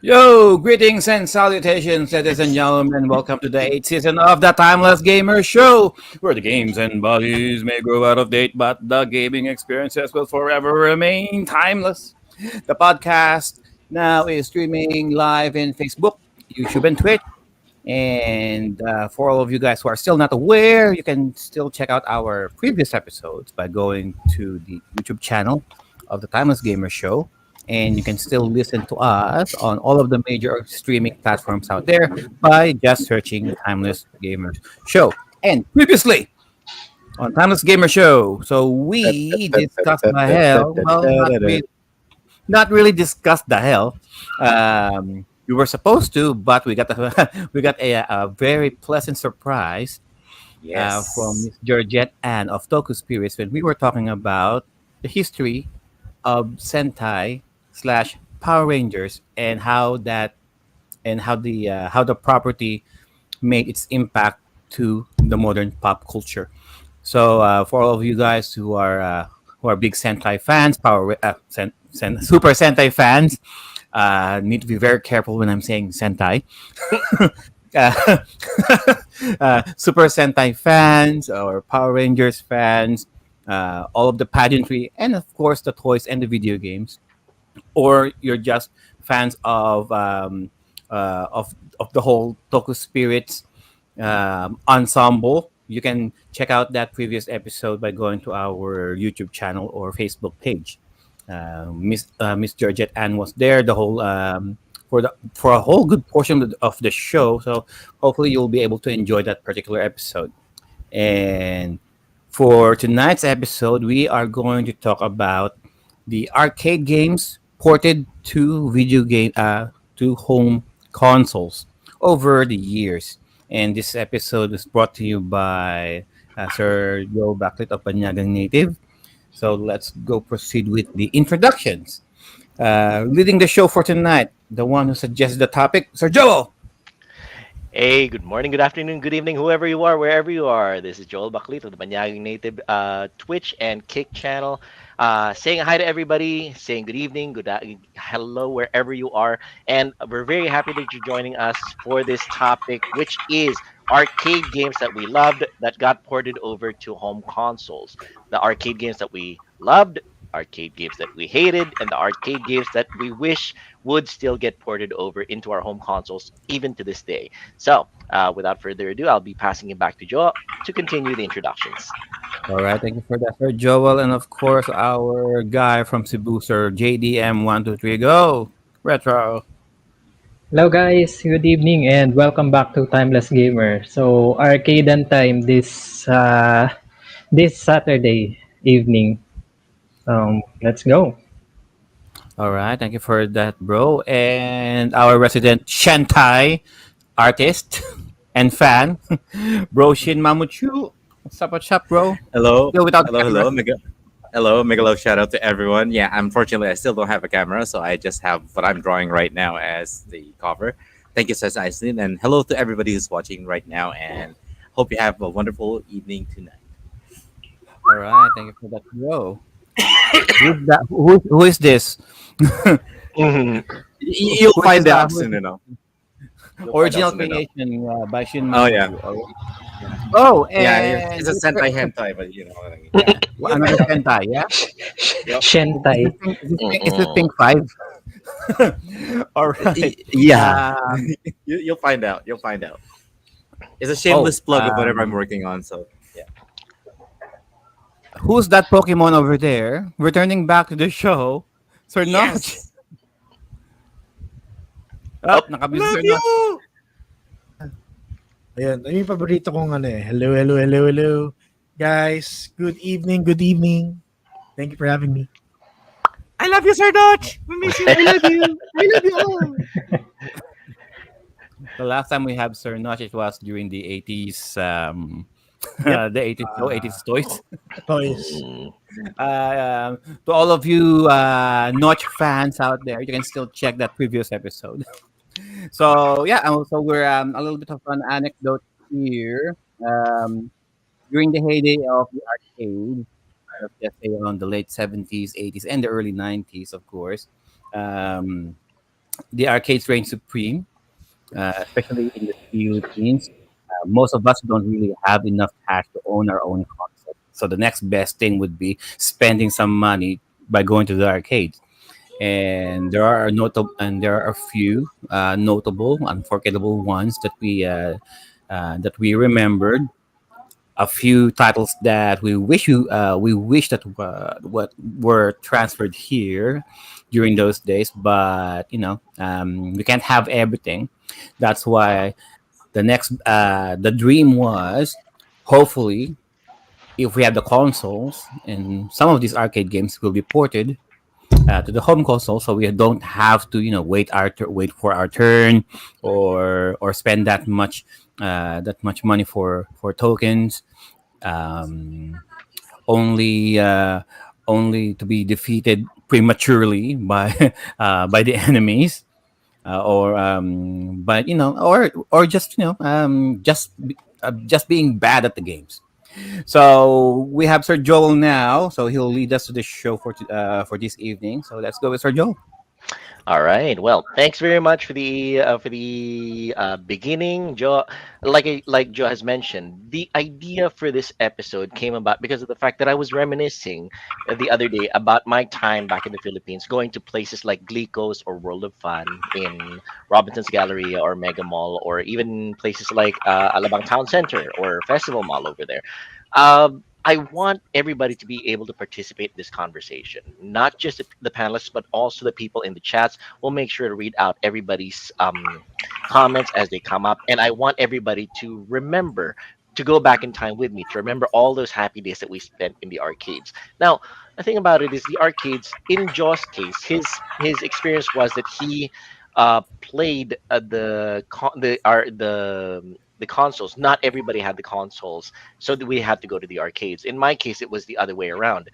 Yo, greetings and salutations, ladies and gentlemen. Welcome to the 8th season of the Timeless Gamer Show, where the games and bodies may grow out of date, but the gaming experiences will forever remain timeless. The podcast now is streaming live in Facebook, YouTube, and Twitch. And for all of you guys who are still not aware, you can still check out our previous episodes by going to the YouTube channel of the Timeless Gamer Show. And you can still listen to us on all of the major streaming platforms out there by just searching Timeless Gamer Show. And previously on Timeless Gamer Show, so we discussed the hell. Well, not really discussed the hell. We were supposed to, but we got we got a very pleasant surprise from Yes. Miss Georgette Ann of Toku Spirits when we were talking about the history of Sentai slash Power Rangers and how the property made its impact to the modern pop culture. So for all of you guys who are big Sentai fans, Super Sentai fans, need to be very careful when I'm saying Sentai. uh, Super Sentai fans or Power Rangers fans, all of the pageantry, and of course the toys and the video games, or you're just fans of the whole Toku Spirits ensemble, you can check out that previous episode by going to our YouTube channel or Facebook page. Miss Georgette Ann was there the whole for a whole good portion of the show. So hopefully you'll be able to enjoy that particular episode. And for tonight's episode, we are going to talk about the arcade games ported to to home consoles over the years. And this episode is brought to you by Sir Joe Backlit of Banyagang Native. So let's go proceed with the introductions. Leading the show for tonight, the one who suggested the topic, Sir Joel. Hey, good morning, good afternoon, good evening, whoever you are, wherever you are. This is Joel Baklit of the Banyaging Native Twitch and Kick channel. Saying hi to everybody, saying good evening, hello, wherever you are. And we're very happy that you're joining us for this topic, which is arcade games that we loved that got ported over to home consoles. The arcade games that we loved, arcade games that we hated, and the arcade games that we wish would still get ported over into our home consoles even to this day. So, without further ado, I'll be passing it back to Joe to continue the introductions. All right, thank you for that, Sir Joel. And of course, our guy from Cebu, Sir JDM123. Go! Retro. Hello guys, good evening and welcome back to Timeless Gamer. So arcade and time this Saturday evening. Let's go. All right, thank you for that, bro. And our resident Shantai artist and fan, bro Shin Mamuchu. What's up, bro? Hello. Go without Hello. camera. Hello. Mega love shout out to everyone. Yeah, unfortunately, I still don't have a camera, so I just have what I'm drawing right now as the cover. Thank you, says Iceland, and hello to everybody who's watching right now. And hope you have a wonderful evening tonight. All right, thank you for that, bro. Who's that? Who is this? Mhm. You'll Who is find this? out soon enough. You'll find out Original soon enough. creation by Shin Oh yeah, Mamuchu. Oh, yeah. and It's a Sentai hentai, but you know what I mean. yeah, another Sentai, yeah? Yep. Shentai. Is this Pink 5? All right. Yeah, Uh, you'll find out. You'll find out. It's a oh, shameless plug of whatever I'm working on. So yeah. who's that Pokemon over there? Returning back to the show, Sir Notch. Yes. Ah, Oh, nakabili Love Sir Notch. you. Ayun, ayun yung paborito kong ano eh. Hello, hello, hello, hello. Guys, good evening, good evening. Thank you for having me. I love you, Sir Dodge. We miss you. I love you. I love you all. The last time we have Sir Notch, it was during the 80s, Yep. the 80s, no, 80s toys. Toys. Mm. To all of you Notch fans out there, you can still check that previous episode. So yeah, so we're a little bit of an anecdote here. Um, During the heyday of the arcade, let's just say around the late 70s, 80s, and the early 90s, of course. Um, the arcades reign supreme, especially in the Philippines. Most of us don't really have enough cash to own our own console. So the next best thing would be spending some money by going to the arcades. And there are a few notable, unforgettable ones that we remembered. A few titles that we wish that what were transferred here during those days, but we can't have everything. That's why the dream was, hopefully, if we have the consoles, and some of these arcade games will be ported to the home console, so we don't have to wait for our turn, or spend that much money for tokens, um, only only to be defeated prematurely by by the enemies, or but or just just being bad at the games. So we have Sir Joel now, so he'll lead us to the show for this evening. So let's go with Sir Joel. All right. Well, thanks very much for the beginning, Joe. Like Joe has mentioned, the idea for this episode came about because of the fact that I was reminiscing the other day about my time back in the Philippines, going to places like Glicos or World of Fun in Robinson's Galleria or Mega Mall, or even places like Alabang Town Center or Festival Mall over there. I want everybody to be able to participate in this conversation, not just the panelists, but also the people in the chats. We'll make sure to read out everybody's comments as they come up. And I want everybody to remember to go back in time with me, to remember all those happy days that we spent in the arcades. Now, the thing about it is the arcades, in Jaw's case, his experience was that he played the consoles. Not everybody had the consoles, so that we had to go to the arcades. In my case, it was the other way around.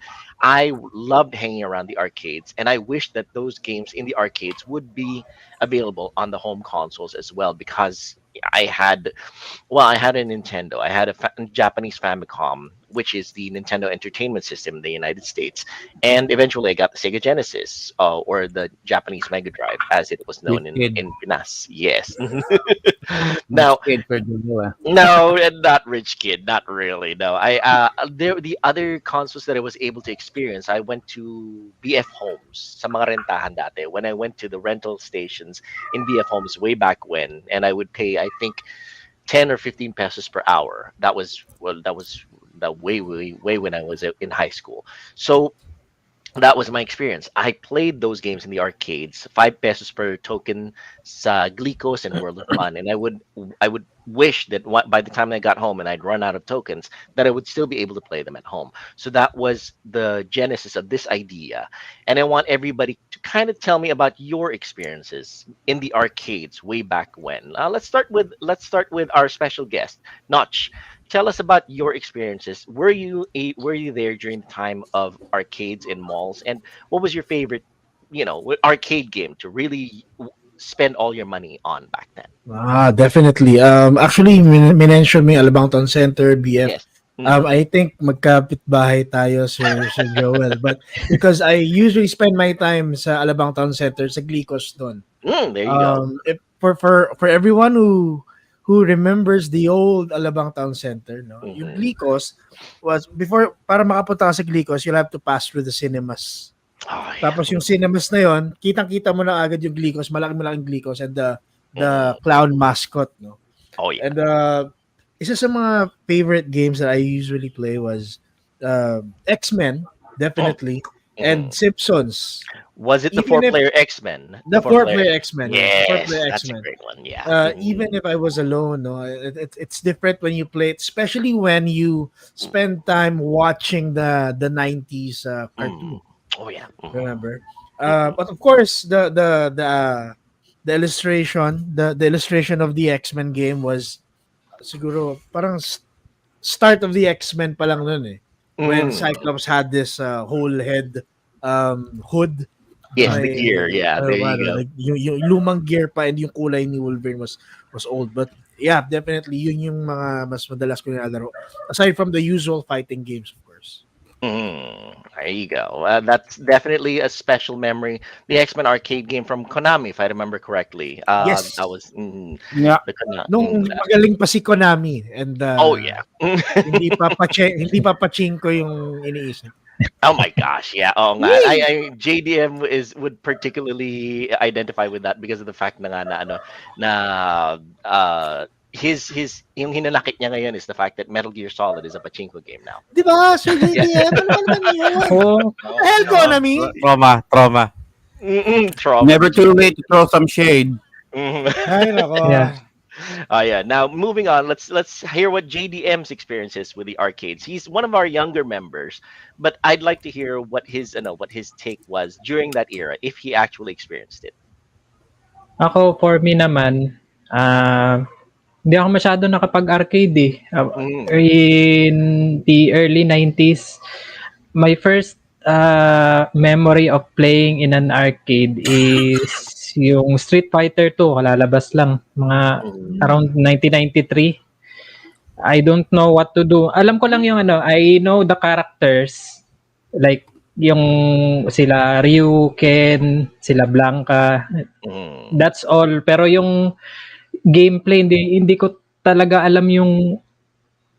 Loved hanging around the arcades, and I wish that those games in the arcades would be available on the home consoles as well, because I had, well, I had a Nintendo. I had a Japanese Famicom, which is the Nintendo Entertainment System in the United States, and eventually I got the Sega Genesis, or the Japanese Mega Drive, as it was Rich known kid, in Pinas. Yes. rich Now, kid, Sir Joel. no, and not rich kid, not really. No, I there the other consoles that I was able to experience. I went to BF Homes, sa mga rentahan dati. When I went to the rental stations in BF Homes way back when, and I would pay, I think, 10 or 15 pesos per hour. That was the way when I was in high school. So that was my experience. I played those games in the arcades, 5 pesos per token, sa Glicos and World of Fun, and I would wish that by the time I got home and I'd run out of tokens, that I would still be able to play them at home. So that was the genesis of this idea, and I want everybody to kind of tell me about your experiences in the arcades way back when. Let's start with our special guest, Notch. Tell us about your experiences. Were you there during the time of arcades in malls, and what was your favorite, arcade game to really spend all your money on back then? Definitely. Actually, minention mo yung Alabang Town Center, BF. Yes. Hmm. I think magkapit-bahay tayo, Sir Joel. But because I usually spend my time sa Alabang Town Center, sa Glicos doon. There you go. If, for everyone who remembers the old Alabang Town Center, no, yung Hmm. Glicos was before, para makapunta ka sa Glicos, you'll have to pass through the cinemas. Oh yeah. Tapos yung cinemas na yon, kitang-kita mo na agad yung Glicos, malaking Glicos, and the Mhm. clown mascot, no. Oh yeah. And isa sa mga favorite games that I usually play was X-Men, Oh. definitely, Mhm. and Simpsons. Was it the Even if four-player X-Men? The the four-player. four-player X-Men, yes, the Yes, four-player that's a X-Men. great one. Yeah. Mhm. Even if I was alone, no, it's different when you play it, especially when you spend time watching the 90s Mm. cartoon. Oh yeah. Mhm. Remember? Mhm. But of course, the illustration of the X-Men game was siguro parang start of the X-Men pa lang nun eh. When Mm. Cyclops had this whole head hood na Yes, the may gear. Yeah, there you ano, go. like yung lumang gear pa, and yung kulay ni Wolverine was old. But yeah, definitely yun yung mga mas madalas ko nilalaro. Aside from the usual fighting games, of course. There you go. That's definitely a special memory. The X-Men arcade game from Konami, if I remember correctly. That Yes. was Yeah. the Konami. Nung magaling pa si Konami and Oh yeah. hindi pa pachinko yung iniisip. Oh my gosh, yeah. Oh nga. Yay! JDM would particularly identify with that because of the fact na nga na ano na his yung hinanakit niya ngayon is the fact that Metal Gear Solid is a pachinko game now. Di ba? Sir Yeah. JDM, ano ba naman yun? Oh, What the hell, Konami? Trauma. Trauma. Never too late to throw some shade. Mhm. Ay, nako. yeah. Yeah. Now moving on, let's hear what JDM's experience is with the arcades. He's one of our younger members, but I'd like to hear what his take was during that era, if he actually experienced it. Ako, for me naman, hindi ako masyado nakapag-arcade eh. Mm. In the early 90s, my first memory of playing in an arcade is yung Street Fighter 2, kalalabas lang, mga Mm. around 1993. I don't know what to do. Alam ko lang yung I know the characters, like yung sila Ryu, Ken, sila Blanca, Mm. that's all. Pero yung gameplay, hindi ko talaga alam yung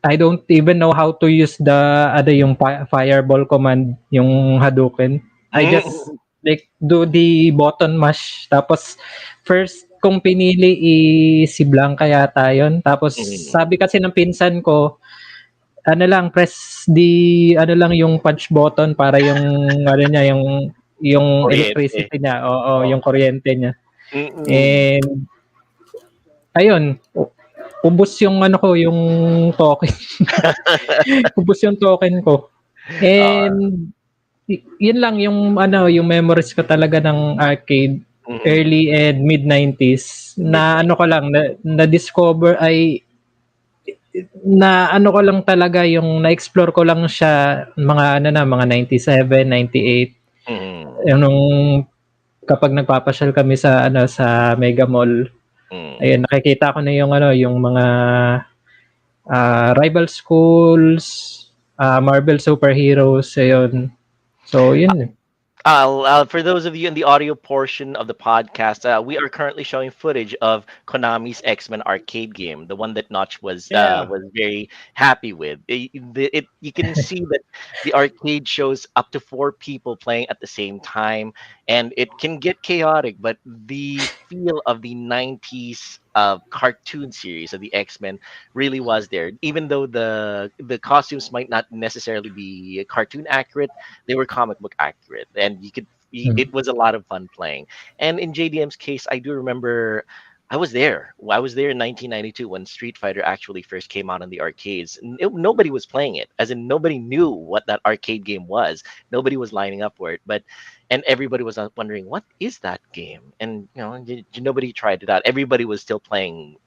I don't even know how to use yung fireball command, yung Hadouken. I just like do the button mash. Tapos first kong pinili si Blanca yata yun. Tapos sabi kasi ng pinsan ko, press yung punch button para yung niya, yung Kuryente. electricity niya, oo, Oh. yung kuryente niya. Mm-mm. And ayun, ubos yung yung token. Ubos yung token ko. And yun lang yung yung memories ko talaga ng arcade early and mid 90s na ko lang na discover ay ko lang talaga yung na-explore ko lang siya mga mga 97, 98. Nung kapag nagpapasyal kami sa sa Mega Mall, ayun, nakikita ko na yung mga rival schools, Marvel superheroes, ayun. So, yun. For those of you in the audio portion of the podcast, we are currently showing footage of Konami's X-Men arcade game, the one that Notch was very happy with. You can see that the arcade shows up to 4 people playing at the same time, and it can get chaotic. But the feel of the '90s cartoon series of the X-Men really was there. Even though the costumes might not necessarily be cartoon accurate, they were comic book accurate, and it was a lot of fun playing. And in JDM's case, I do remember I was there. I was there in 1992 when Street Fighter actually first came out in the arcades. Nobody was playing it, as in nobody knew what that arcade game was. Nobody was lining up for it, and everybody was wondering what is that game. And nobody tried it out. Everybody was still playing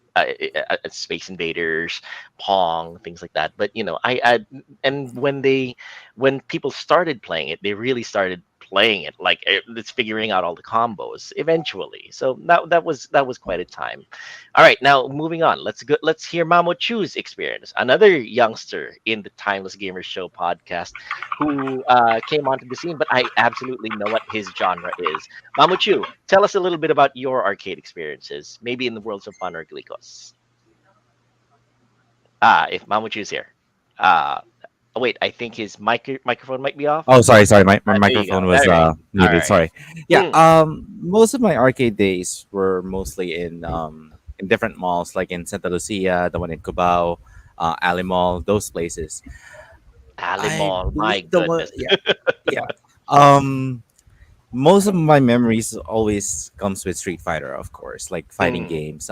Space Invaders, Pong, things like that. But and when people started playing it, they really started playing it like it's figuring out all the combos eventually. So that was quite a time. All right, now moving on. Let's hear Mamo Chu's experience, another youngster in the Timeless Gamer Show podcast who came onto the scene, but I absolutely know what his genre is. Mamo Chu, tell us a little bit about your arcade experiences, maybe in the worlds of Fun or Glicos. If Mamo Chu's here. Wait, I think his microphone might be off. Oh, sorry. My There you microphone go. was There you go. muted. Alright. Sorry. Yeah. Mm. Most of my arcade days were mostly in different malls, like in Santa Lucia, the one in Cubao, Ali Mall, those places. I Alimol, my believe the one. goodness. Yeah. Um, Most of my memories always comes with Street Fighter, of course, like fighting Mm. games.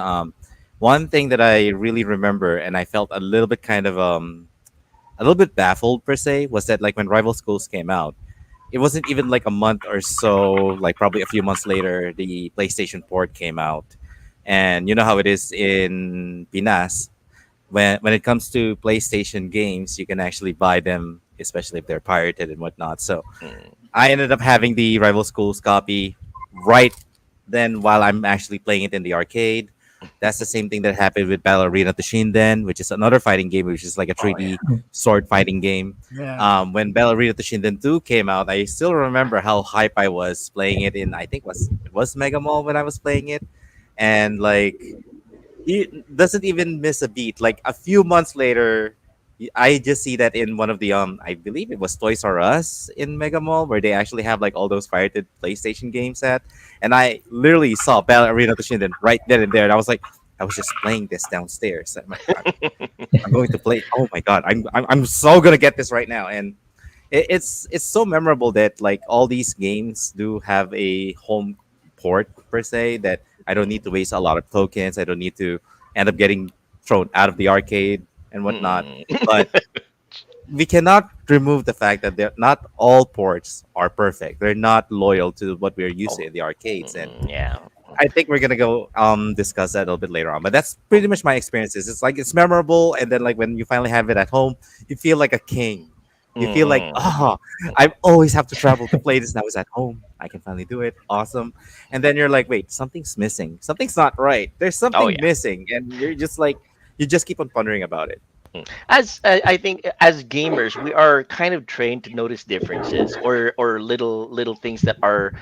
One thing that I really remember, and I felt a little bit a little bit baffled per se, was that like when Rival Schools came out, it wasn't even like a month or so, like probably a few months later, the PlayStation port came out. And you know how it is in Pinas. When it comes to PlayStation games, you can actually buy them, especially if they're pirated and whatnot. So Mm. I ended up having the Rival Schools copy right then while I'm actually playing it in the arcade. That's the same thing that happened with Ballerina to Shinden, which is another fighting game, which is like a Oh yeah. 3D sword fighting game. Yeah. When Ballerina to Shinden 2 came out, I still remember how hype I was playing it in. I think it was Mega Mall when I was playing it, and like he doesn't even miss a beat. Like a few months later, I just see that in one of the I believe it was Toys R Us in Mega Mall where they actually have like all those pirated PlayStation games at, and I literally saw Battle Arena to Shinden right then and there, and I was like, I was just playing this downstairs. I'm going to play. Oh my god, I'm so gonna get this right now, and it's so memorable that like all these games do have a home port per se that I don't need to waste a lot of tokens. I don't need to end up getting thrown out of the arcade and whatnot. Mm. But we cannot remove the fact that not all ports are perfect. They're not loyal to what we're used to Oh, in the arcades, and yeah. I think we're gonna go discuss that a little bit later on. But that's pretty much my experiences. It's like it's memorable, and then like when you finally have it at home, you feel like a king. You feel like, Mm. oh, I always have to travel to play this. Now it's at home. I can finally do it. Awesome. And then you're like, wait, something's missing. Something's not right. There's Oh something yeah. missing, and you're just like, you just keep on pondering about it. As I think as gamers, we are kind of trained to notice differences or little things that are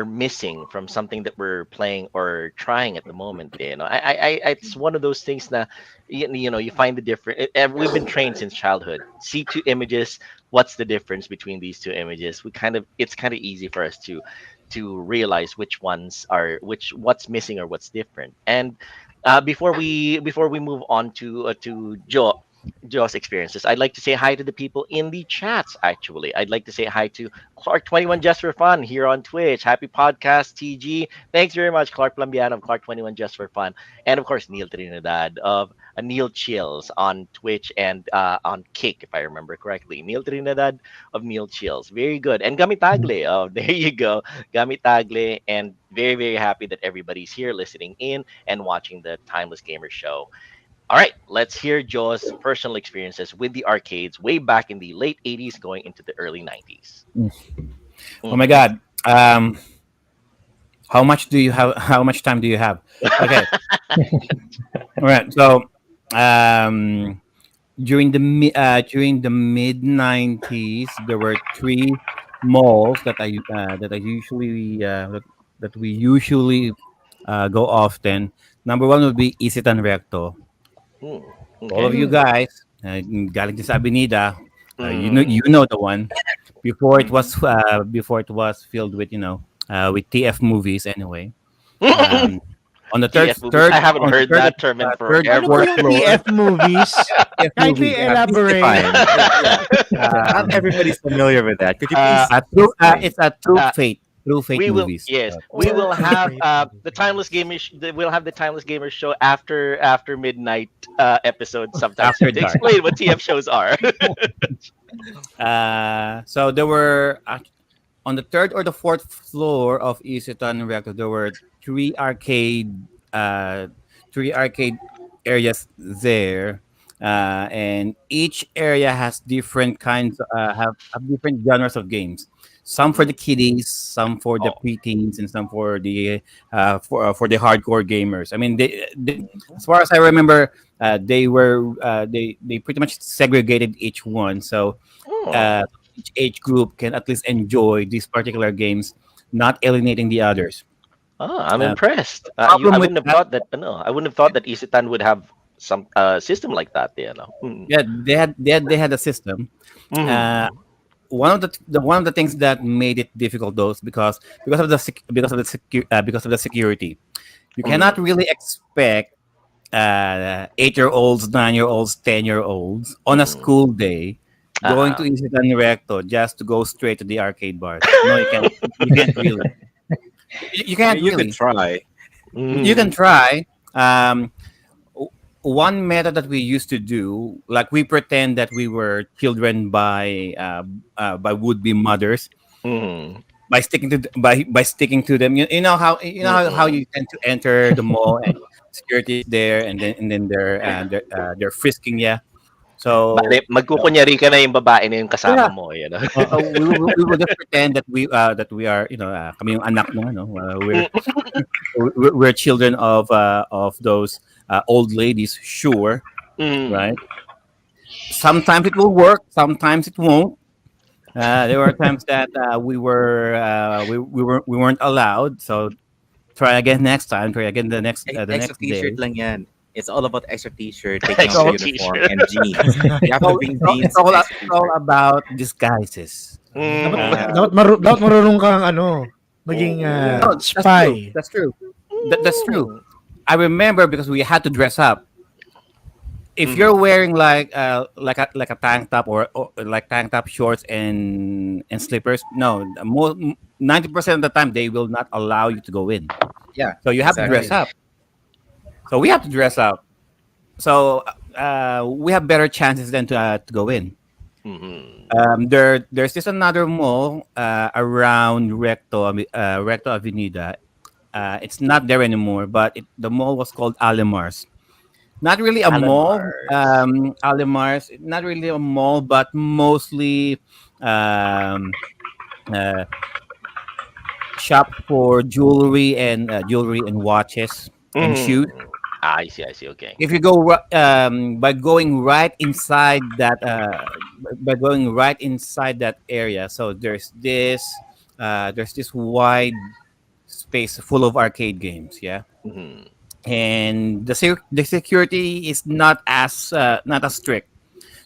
missing from something that we're playing or trying at the moment. It's one of those things that you find the difference. We've been trained since childhood. See two images. What's the difference between these two images? It's kind of easy for us to realize which ones are what's missing or what's different. And before we move on to Joe's experiences, I'd like to say hi to the people in the chats. Actually, I'd like to say hi to Clark21 Just for Fun here on Twitch. Happy podcast, TG. Thanks very much, Clark Plambiano of Clark21 Just for Fun, and of course Neil Trinidad of Neil Chills on Twitch and on Kick, if I remember correctly. Neil Trinidad of Neil Chills, very good, and Gamitagle. Oh, there you go, Gamitagle, and very happy that everybody's here listening in and watching the Timeless Gamer Show. All right, let's hear Joe's personal experiences with the arcades way back in the late 80s going into the early 90s. Oh my God. How much do you have? How much time do you have? Okay. All right. So, um, during the mid 90s, there were three malls that I usually that we usually go often. Number one would be Isitan Recto. Mm, All of okay. you guys, galing din sa Avenida, Mm, you know the one. mhm. Before it was filled with with TF movies anyway. Um, on the TF movies. I haven't on the heard that term in third Ano po fourth forever. yung floor, TF movies? TF Kindly movies. Please elaborate. define. Not Um, everybody's familiar with that. Could you uh, please explain? it's a true uh, fate, true fate we will, movies. yes, we Oh, will true have fate. the timeless gamers. We'll have the timeless gamers show after midnight episode sometimes After to dark. explain what TF shows are. So there were on the third or the fourth floor of Isitan Recto, there were three arcade uh, three arcade areas there, and each area has different kinds have different genres of games. Some for the Mm. kiddies, some for the Oh. preteens, and some for the hardcore gamers. I mean, as far as I remember, they pretty much segregated each one. So Oh. uh, each age group can at least enjoy these particular games, not alienating the others. Oh, I'm Uh, impressed. I problem with wouldn't have that, thought that. No, I wouldn't have thought that Isitan would have some system like that. Mm. yeah, they had a system. Uh, Mm. one of the things that made it difficult though is because of the because of the security. You cannot Mm. really expect 8-year-olds, 9-year-olds, 10-year-olds on a Mm. school day going to Uh-huh. Isitan Recto just to go straight to the arcade bars. No, you can't. You can't really. You I can't mean, you could really. try. You can Mm. try. W- One method that we used to do, like we pretend that we were children by would be mothers Mm. by sticking to them. You know how Mm. you tend to enter the mall and security is there, and then they're frisking you. So Bale, magkukunyari ka na yung babae na yung kasama yeah, mo, we will just pretend that we are kami yung anak ng we're children of those old ladies, sure, Mm. right? Sometimes it will work, sometimes it won't. There were times that we weren't allowed, so try again next time. Try again the Extra next day. t-shirt lang yan. It's all about extra t-shirt, taking off Extra the So uniform, t-shirt. and jeans. You have to bring jeans and extra it's all t-shirt. about disguises. Dapat, Mm. Uh, dapat marunong kang maging no, that's true. spy. That's true. That's true. Mm. I remember because we had to dress up. If Mhm. you're wearing like a tank top or like tank top shorts and slippers, no, 90% of the time they will not allow you to go in. Yeah, So you have to dress exactly. up. So we have to dress up. So we have better chances than to go in. Mhm. There's this another mall around Recto Avenida. It's not there anymore, but the mall was called Alemars. Not really a Alan mall, Mars. Alemars. Not really a mall, but mostly um, uh, shop for jewelry and watches and Mhm. shoes. I see, I see, okay. If you go by going right inside that area, so there's this wide space full of arcade games, yeah, Mhm. and the security is not as strict,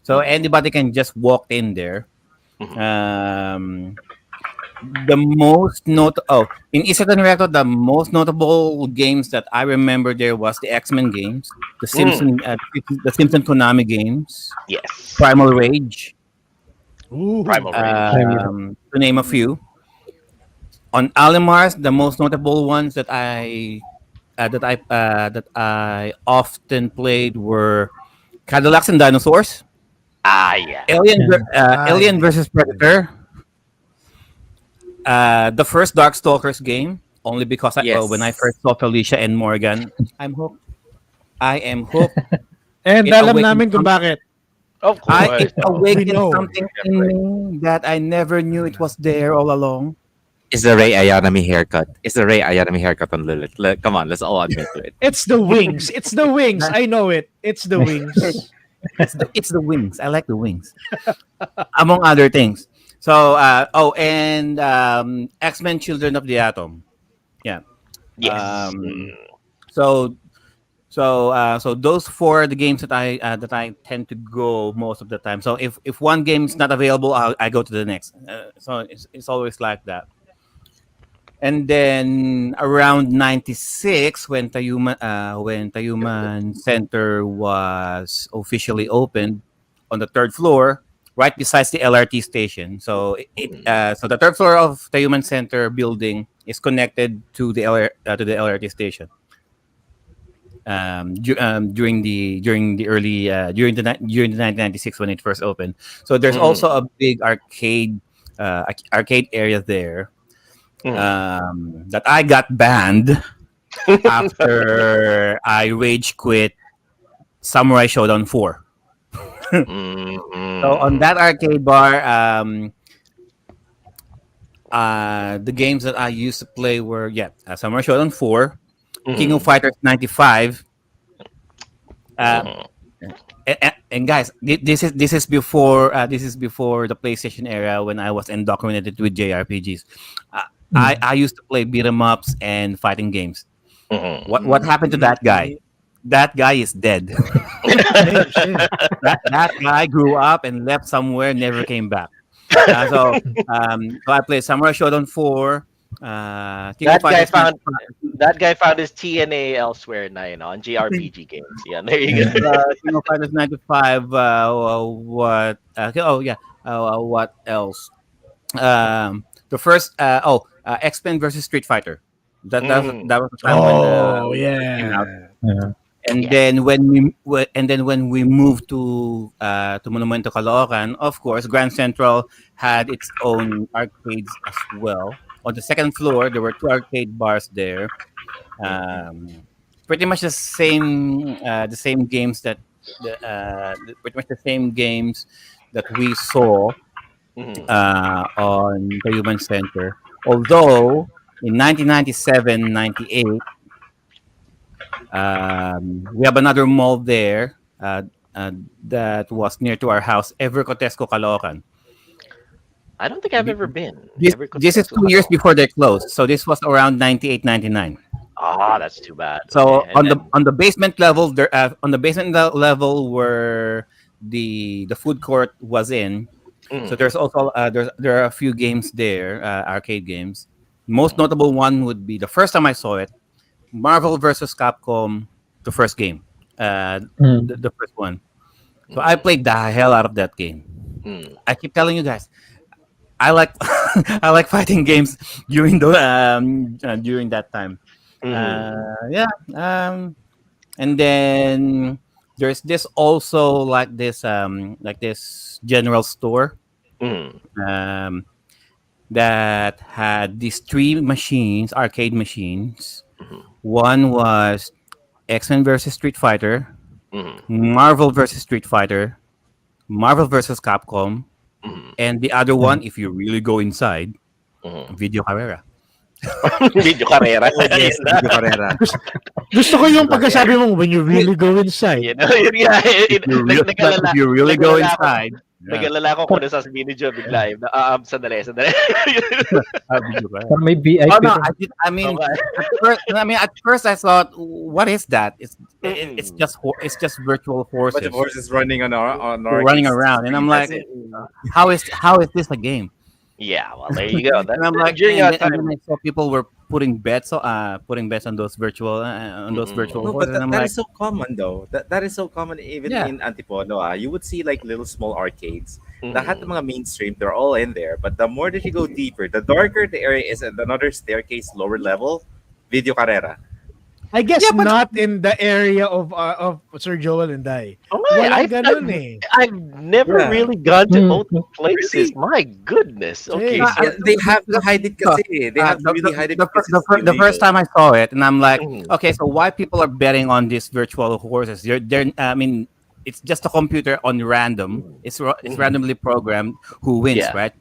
so Mhm. anybody can just walk in there. Mhm. um the most note oh In Isetan Recto, the most notable games that I remember there was the X-Men games, Mm. The Simpson Konami games, Yes. Primal Rage, Ooh. Primal Rage. to name a few. On Alimars, the most notable ones that I often played were Cadillacs and Dinosaurs, Ah, yeah. Yeah. Alien Yeah. versus Predator, the first Darkstalkers game, only because when I Yes. first saw Felicia and Morgan, I'm hooked. I am hooked. And It alam awakened namin kung bakit. Of course. it Oh. We awakened know. something in me that I never knew it was there all along. It's the Ray Ayanami haircut. It's the Ray Ayanami haircut on Lilith. Come on, let's all admit to it. It's the wings. It's the wings. That- I know it. It's the wings. it's the wings. I like the wings, among other things. So, and X-Men: Children of the Atom. Yeah. Yes. Um, so so those four are the games that I tend to go most of the time. So if one game's not available, I go to the next. So it's always like that. And then around 96, when Tayuman Center was officially opened on the third floor, right besides the LRT station. So so the third floor of Tayuman Center building is connected to the LRT station. During the early during the 1996 when it first opened. So there's Mm. also a big arcade area there Mm. that I got banned after I rage quit Samurai Shodown 4. So on Mm. that arcade bar, the games that I used to play were Samurai Shodown 4, King of Mhm. Fighters 95. Uh, Mhm. and guys, this is before the PlayStation era when I was indoctrinated with JRPGs. Uh, I used to play beat 'em ups and fighting games. Mhm. What happened to that guy? That guy is dead. Shit. That guy grew up and left somewhere, never came back. So I played Samurai Shodown 4, King of That guy Fighters found 95, that guy found his TNA elsewhere na, on JRPG games. Yeah, there you go. King of Fighters 95. What else? The first X-Men versus Street Fighter. Mm. That was the time Oh, when it came out. yeah. Yeah. And Yes. then when we moved to Monumento Caloocan, of course, Grand Central had its own arcades as well. On the second floor, there were two arcade bars there. Mm. Pretty much the same games that pretty much the same games that we saw Mhm. on the Human Center. Although in 1997, 98, we have another mall there uh, that was near to our house, Ever Cotesco, Caloocan. I don't think I've ever been. Ever This is Contexto 2 years Caloocan. before they closed. So this was around 98, 99. Ah, that's too bad. So Okay, and on the basement level, there on the basement level where the food court was in. So mm, there's also there are a few games there, arcade games. Most mm, notable one would be the first time I saw it, Marvel versus Capcom, the first game, Mm. the first one. So I mm, played the hell out of that game. mm, I keep telling you guys, I like I like fighting games during that time. mm, Yeah. And then there's this also like this general store mm, um, that had these three machines, arcade machines. mhm, One was X-Men versus Street Fighter, mhm, Marvel versus Street Fighter, Marvel versus Capcom, mhm, and the other Mm. one, if you really go inside, mhm. Video Carrera. Video Carrera. Oh yes, Yun na. Video Carrera. Gusto ko yung Diba? pagkasabi mong when you really go inside. Yun, yun nga. But if you really go Nag-alala ako. inside, yeah, Nag-alala ako kung ano sasabihin ni Joe bigla. Sandali, sandali. Video Carera. Parang may Oh VIP no, rin. Okay. at first I thought, what is that? It's Mm. just it's just virtual Bunch of horses horses running on running arcade around, and I'm screen. That's like, it. how is this a game? Yeah, well, there you go. And I'm like, During and our then, and time. then I saw people were putting bets on those virtual No, but horses, and I'm that like, is so common though. That is so common even yeah, in Antipolo. You would see like little small arcades. Lahat ng Mm, mga mainstream, they're all in there. But the more that you go deeper, the darker the area is at another staircase, lower level, Video Carrera. I guess yeah, but not in the area of Sir Joel and I. oh my, Walang I've, ganun I've, eh. I've never Yeah. really gone to Mm. both places. Really? My goodness. Okay, Yes. so. Yeah, they have to hide it no, kasi. They have to really hide it because it's the first illegal. time I saw it, and I'm like, Mm, okay, so why people are betting on these virtual horses? They're I mean, it's just a computer on random. It's mhm, randomly programmed who wins, yeah. right?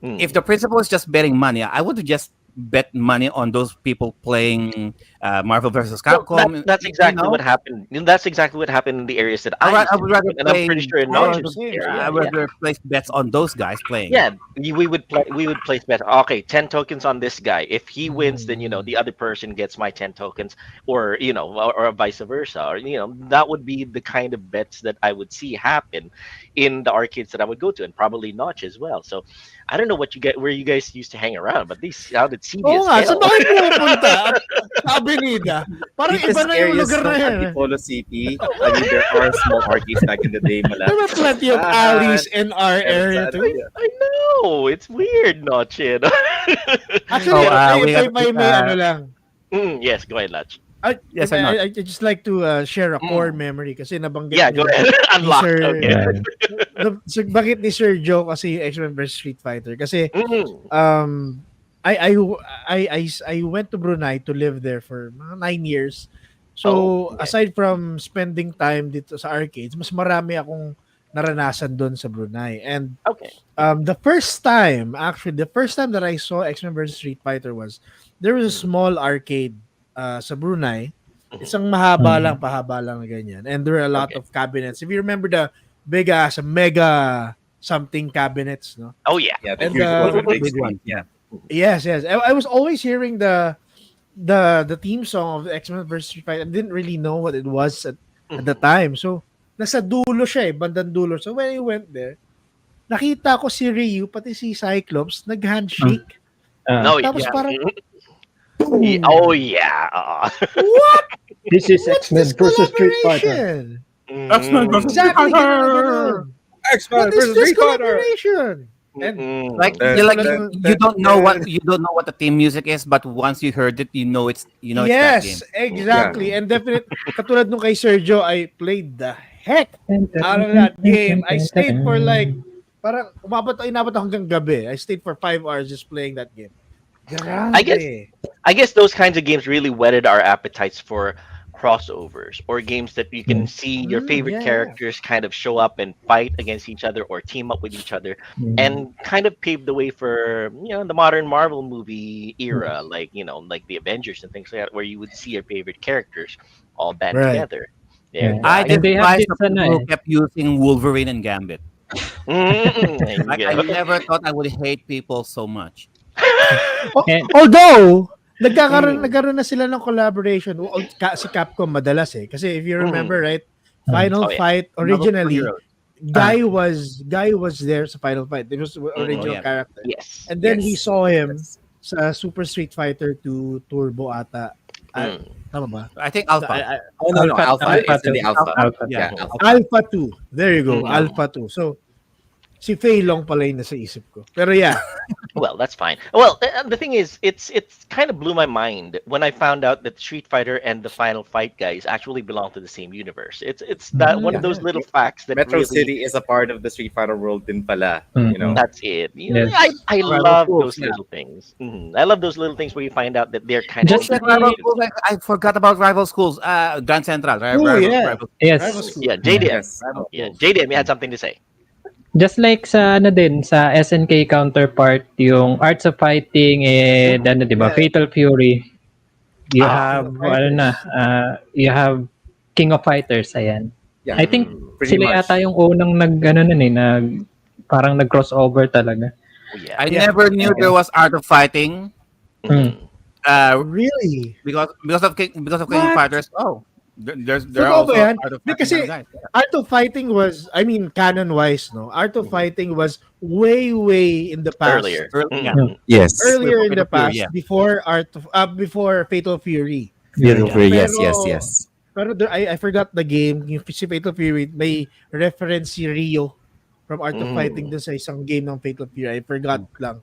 Mm. If the principle is just betting money, I would just bet money on those people playing Marvel versus Well, Capcom. that's exactly what happened. That's exactly what happened in the areas that I used I to would live rather in, and I'm play. pretty sure in Oh, Notch's same, area, I would rather place bets on those guys playing. yeah, we would play. We would place bets. Okay, 10 tokens on this guy. If he wins, then the other person gets my 10 tokens, or or vice versa, or that would be the kind of bets that I would see happen in the arcades that I would go to, and probably Notch as well. So I don't know where you guys used to hang around, but these sounded seedy Oo as nga, saan hell. ba kayo pumupunta? Sa Avenida. Parang Deepest iba na yung areas lugar ng na yan. Antipolo City. I mean, there are small arcades back in the day. There were plenty of alleys in our area too. I know it's weird, Notch. Actually, So, we have may ano lang. Yes, go ahead, Latch. Yes or not? I just like to share a core Mm. memory kasi nabanggit Yeah, go ni, ahead. ni Unlock. Sir, Okay. Yeah. bakit ni Sir Joe kasi X-Men vs Street Fighter kasi Mm. um I, I I went to Brunei to live there for mga 9 years. So, Oh, okay. aside from spending time dito sa arcades, mas marami akong naranasan doon sa Brunei. And Okay. the first time that I saw X-Men vs Street Fighter was there was a small arcade sa Brunei. Isang mahaba lang, pahaba lang na ganyan. And there were a lot Okay. of cabinets. If you remember the big ass mega something cabinets, no? Oh yeah. Yeah, the And, huge one on big Big one. Street. Yeah. Yes. I was always hearing the theme song of X-Men vs Street Fighter. I didn't really know what it was at the time. So, nasa dulo siya bandang dulo. So, when I went there, nakita ko si Ryu, pati si Cyclops, nag-handshake. No, Tapos yeah. parang, Oh yeah. what? This is What's X-Men this versus Street Fighter. collaboration? X-Men versus Street Exactly. Fighter. What is this collaboration? Like Dun, you like dun, you don't know dun. what the theme music is, but once you heard it, you know it's that game. Yes, exactly. And definitely, katulad nung kay Sergio, I played the heck out of that game. I stayed for like, parang inabot ako hanggang gabi. I stayed for 5 hours just playing that game. Grabe. I guess those kinds of games really whetted our appetites for crossovers or games that you can see your favorite yeah. characters kind of show up and fight against each other or team up with each other, and kind of pave the way for the modern Marvel movie era, like like the Avengers and things like that, where you would see your favorite characters all band Right. together. There Yeah. you go. I And they have despise this the people ano who kept using Wolverine and Gambit. There you Like I go. never thought I would hate people so much. And Although, nagkaroon na sila ng collaboration. Si Capcom madalas eh. Kasi if you remember, right, Final Oh, yeah. Fight, Marvel originally, Superheroes. Guy was there sa Final Fight. It was the original yeah. character. Yes. And then we Yes. saw him Yes. sa Super Street Fighter 2 Turbo ata. Tama ba? I think Alpha. Oh no, Alpha, Alpha. It's in the Alpha. Alpha. Alpha. Yeah, Yeah. Alpha. Alpha 2. There you go. Mm. Alpha 2. So, si Fei Long pala yung nasa isip ko. Pero yeah. Well, that's fine. Well, the thing is, it's kind of blew my mind when I found out that Street Fighter and the Final Fight guys actually belong to the same universe. It's that one of those little facts that Metro really, City is a part of the Street Fighter world din pala. You know. that's it. Yes. I Rival love schools, those yeah. little things. I love those little things where you find out that they're kind Just of like Rival schools, I forgot about rival schools. Grand Central. Oh, yeah. Rival. yes. yeah, JDM. Yes. Yeah, JDM, you had something to say. Just like sa sa SNK counterpart, yung Arts of Fighting and di ba, Yeah. Fatal Fury. You have Fighters. you have King of Fighters, ayan. Yeah. I think Pretty sila much. yata yung unang parang nag-crossover talaga. Oh, yeah. I never knew there was Art of Fighting. Mm. Really? Because of King of What? Fighters. Oh, there Totoo are also ba yan? Art of Di, Fighting kasi- guys. Art of Fighting was, I mean, canon-wise, no? Art of Fighting was way in the past. Earlier. Yeah. Yes. Earlier in the Fatal Fury, past, yeah. before Fatal Fury. Fatal Fury. Yes, Pero- yes, yes. Pero I forgot the game. Yung si Fatal Fury, may reference si Rio from Art of Fighting dun sa isang game ng Fatal Fury. I forgot lang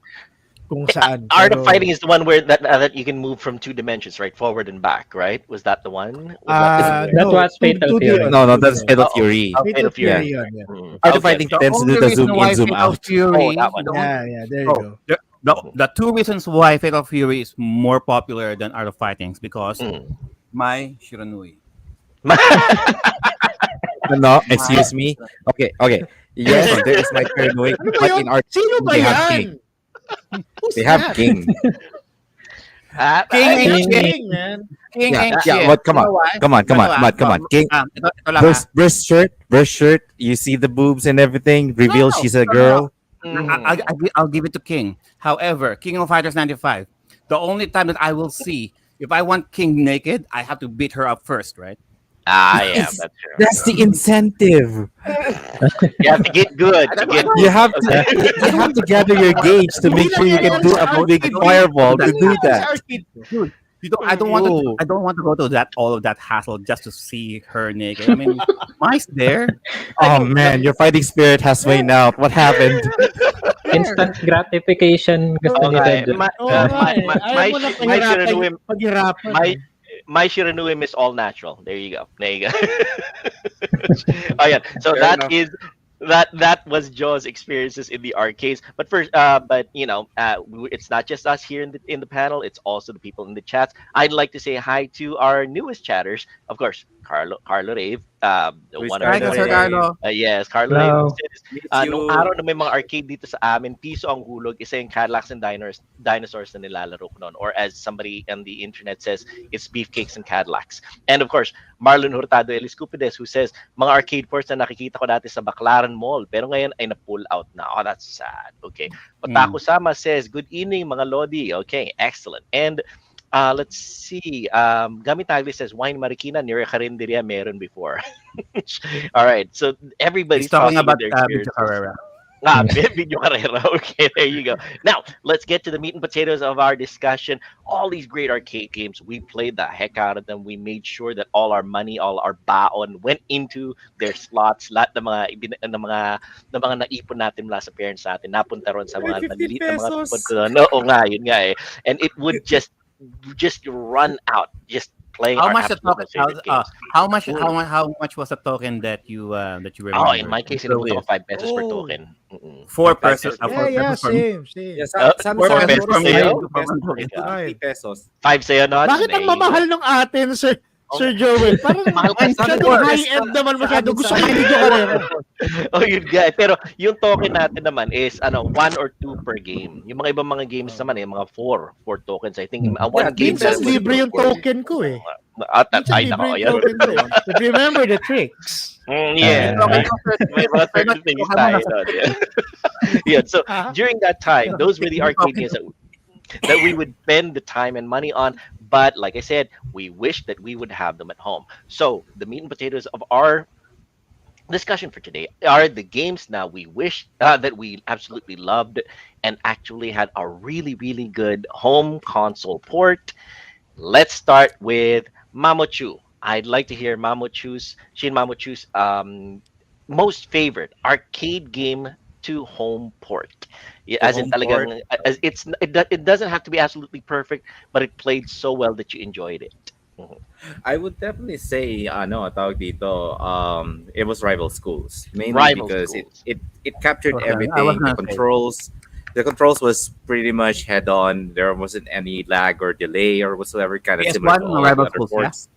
kung saan. Art Pero- of Fighting is the one where that you can move from two dimensions, right? Forward and back, right? Was that the one? That was Fatal Fury. No, that's Fatal Fury. Fatal Fatal Fury. Fury. yun, yeah. Art of Fighting The tends to only do the reason zoom why in, zoom Fatal out. Fury, Oh, that one. Yeah, there you go. the two reasons why Fatal Fury is more popular than Art of Fighting is because my Shiranui. No, excuse me. Okay. Yes, there is my turn away. Ano ba But yun? in art, Sino ba they have yan? king. They have king. King Ay, ain't shit. King, man. King Yeah, ain't yeah, shit. but come on. You know why? Come on. King. Ito lang Verse shirt. You see the boobs and everything. Reveal she's a no. girl. I'll give it to King. However, King of Fighters 95, the only time that I will see, if I want King naked, I have to beat her up first, right? Yeah, Yes. that's true. That's the incentive. You have to get good. To get You have to gather your gauge to make sure you can do a big fireball to do that. I don't want to go to all of that hassle just to see her naked. I mean, mine's there. Oh man, your fighting spirit has waned out. What happened? Instant gratification gusto Okay. nila. My Shiranuim is all natural. There you go. Oh yeah. So Fair that enough. is that was Joe's experiences in the arcades. But first, it's not just us here in the panel. It's also the people in the chats. I'd like to say hi to our newest chatters. Of course, Carlo Rave. One Hi, of the- Sir Carlo. Yes, Carlo Hello. Rave says, nung araw na may mga arcade dito sa amin, piso ang hulog, isa yung Cadillacs and dinosaurs na nilalaro ko noon. Or as somebody on the internet says, it's beefcakes and Cadillacs. And of course, Marlon Hurtado Eliscupides who says, mga arcade ports na nakikita ko dati sa Baclaran Mall, pero ngayon ay na-pull out na. Oh, that's sad. Okay. Otaku Sama says, good evening mga Lodi. Okay, excellent. And let's see. Gamit Tagli says, Wine Marikina, near Carinderia meron before. All right. So everybody's He's talking about their Victor experiences. Carrera. Video Carrera. Okay, there you go. Now, let's get to the meat and potatoes of our discussion. All these great arcade games, we played the heck out of them. We made sure that all our money, all our baon went into their slots. Lahat ng mga naipon natin mula sa parents natin, napunta ron sa mga 50 maliliit na mga pesos. tupad. Oo nga, yun nga eh. And it would just run out, just playing How our much the absolute token? favorite games. How much was the token that you remember? Oh, in my case, inabot ako 5 pesos per token. 4 5 pesos. pesos. Yeah, for me. same. Yes, some some pesos pesos sa'yo? 50 pesos. 5 sa'yo, no? Bakit ang mamahal ng atin, sir? Sir Joel. Parang Mahal kasi masyadong yun. high-end naman masyado. amin Gusto sa ko yung video karera. Oh, yun nga. Pero yung token natin naman is one or two per game. Yung mga ibang mga games naman mga four tokens. I think Yeah, one game Minsan meron games libre siguro yung four. token ko eh. Minsan Ay, libre nako, yung yan. token ko eh. If you remember the tricks. Yeah. May mga certain things tayo. No? Yeah. So Ah, during that time, those were the arcade games that we would spend the time and money on. But like I said, we wish that we would have them at home. So the meat and potatoes of our discussion for today are the games now we wish that we absolutely loved and actually had a really, really good home console port. Let's start with Mamochu. I'd like to hear Shin Mamochu's most favorite arcade game to home port. Yeah, to as in home port. talagang as it doesn't have to be absolutely perfect, but it played so well that you enjoyed it. Mhm. I would definitely say tawag dito, it was Rival Schools, mainly Rival because schools. it captured Okay, I was everything. gonna say. The controls was pretty much head on. There wasn't any lag or delay or whatsoever, kind of similar PS1 to and all of the Rival other Schools, yeah? ports.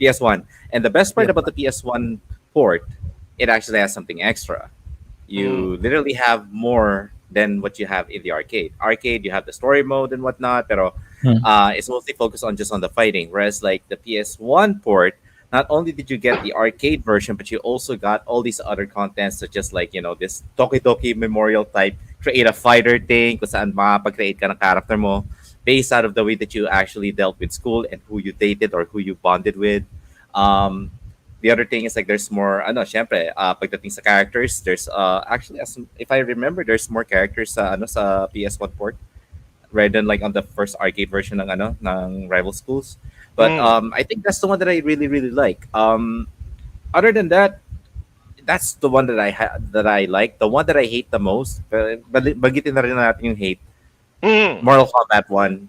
PS1. And the best part about PS1. the PS1 port, it actually has something extra. You literally have more than what you have in the arcade. Arcade, you have the story mode and whatnot, pero it's mostly focused on just on the fighting. Whereas like the PS1 port, not only did you get the arcade version, but you also got all these other contents, such as like this Toki Toki Memorial type create a fighter thing, kung saan makapag-create ka ng character mo based out of the way that you actually dealt with school and who you dated or who you bonded with. Um, the other thing is like there's more syempre pagdating sa characters there's actually if I remember there's more characters sa PS1 port rather than like on the first arcade version ng Rival Schools. But Mm. I think that's the one that I really really like. Other than that, that's the one that that I like. The one that I hate the most, bagitin na rin natin yung hate. Mm. Mortal Kombat 1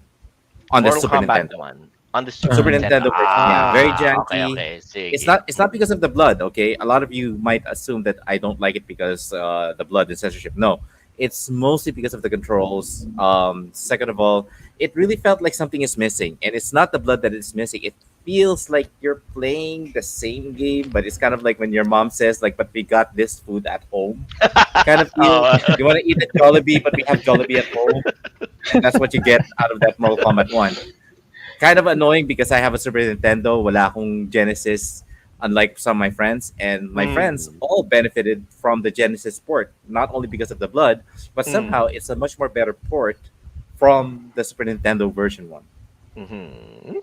on the Mortal Super Kombat Nintendo. one on the Super Super Nintendo. Nintendo version, yeah, very Okay, janky. okay. It's Sige. not because of the blood. Okay, a lot of you might assume that I don't like it because the blood and censorship. No, it's mostly because of the controls. Second of all, it really felt like something is missing, and it's not the blood that is missing. It feels like you're playing the same game, but it's kind of like when your mom says, like, "But we got this food at home." Kind of feel Oh, you want to eat a Jollibee, but we have Jollibee at home, and that's what you get out of that Mortal Kombat 1. Kind of annoying because I have a Super Nintendo, wala akong Genesis, unlike some of my friends. And my friends mm, all benefited from the Genesis port, not only because of the blood, but somehow mm, it's a much more better port from the Super Nintendo version one.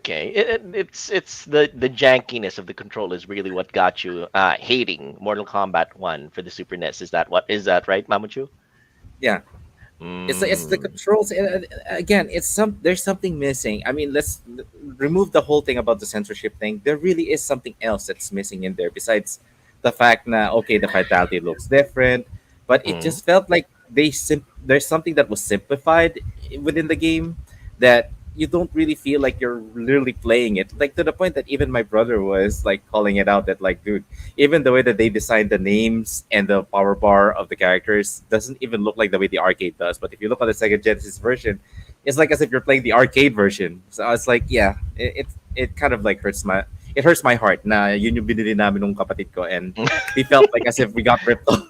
okay. It's the jankiness of the control is really what got you hating Mortal Kombat one for the Super NES. Is that right, Mamuchu? Yeah, it's the Mm, controls. And again, there's something missing. I mean, let's remove the whole thing about the censorship thing. There really is something else that's missing in there besides the fact that okay, the fatality looks different, but it mm, just felt like there's something that was simplified within the game that you don't really feel like you're literally playing it, like to the point that even my brother was like calling it out that like, dude, even the way that they designed the names and the power bar of the characters doesn't even look like the way the arcade does. But if you look at the Sega Genesis version, it's like as if you're playing the arcade version. So I was like, yeah, it kind of like hurts my heart na yun yung binili namin nung kapatid ko, and we felt like as if we got ripped off.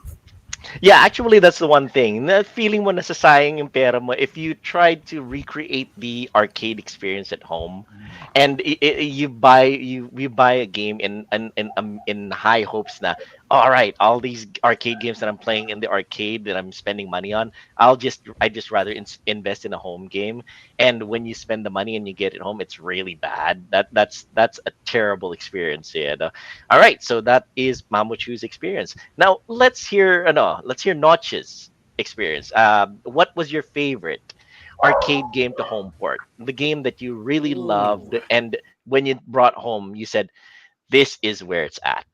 yeah, actually, that's the one thing. Na feeling mo nasasayang yung pera mo if you tried to recreate the arcade experience at home, and you buy a game in high hopes na all right, all these arcade games that I'm playing in the arcade that I'm spending money on, I just rather invest in a home game. And when you spend the money and you get it home, it's really bad. That's a terrible experience. Yeah. All right, so that is Mamuchu's experience. Now let's hear Notch's experience. What was your favorite arcade game to home port? The game that you really Ooh. loved, and when you brought home, you said, "This is where it's at."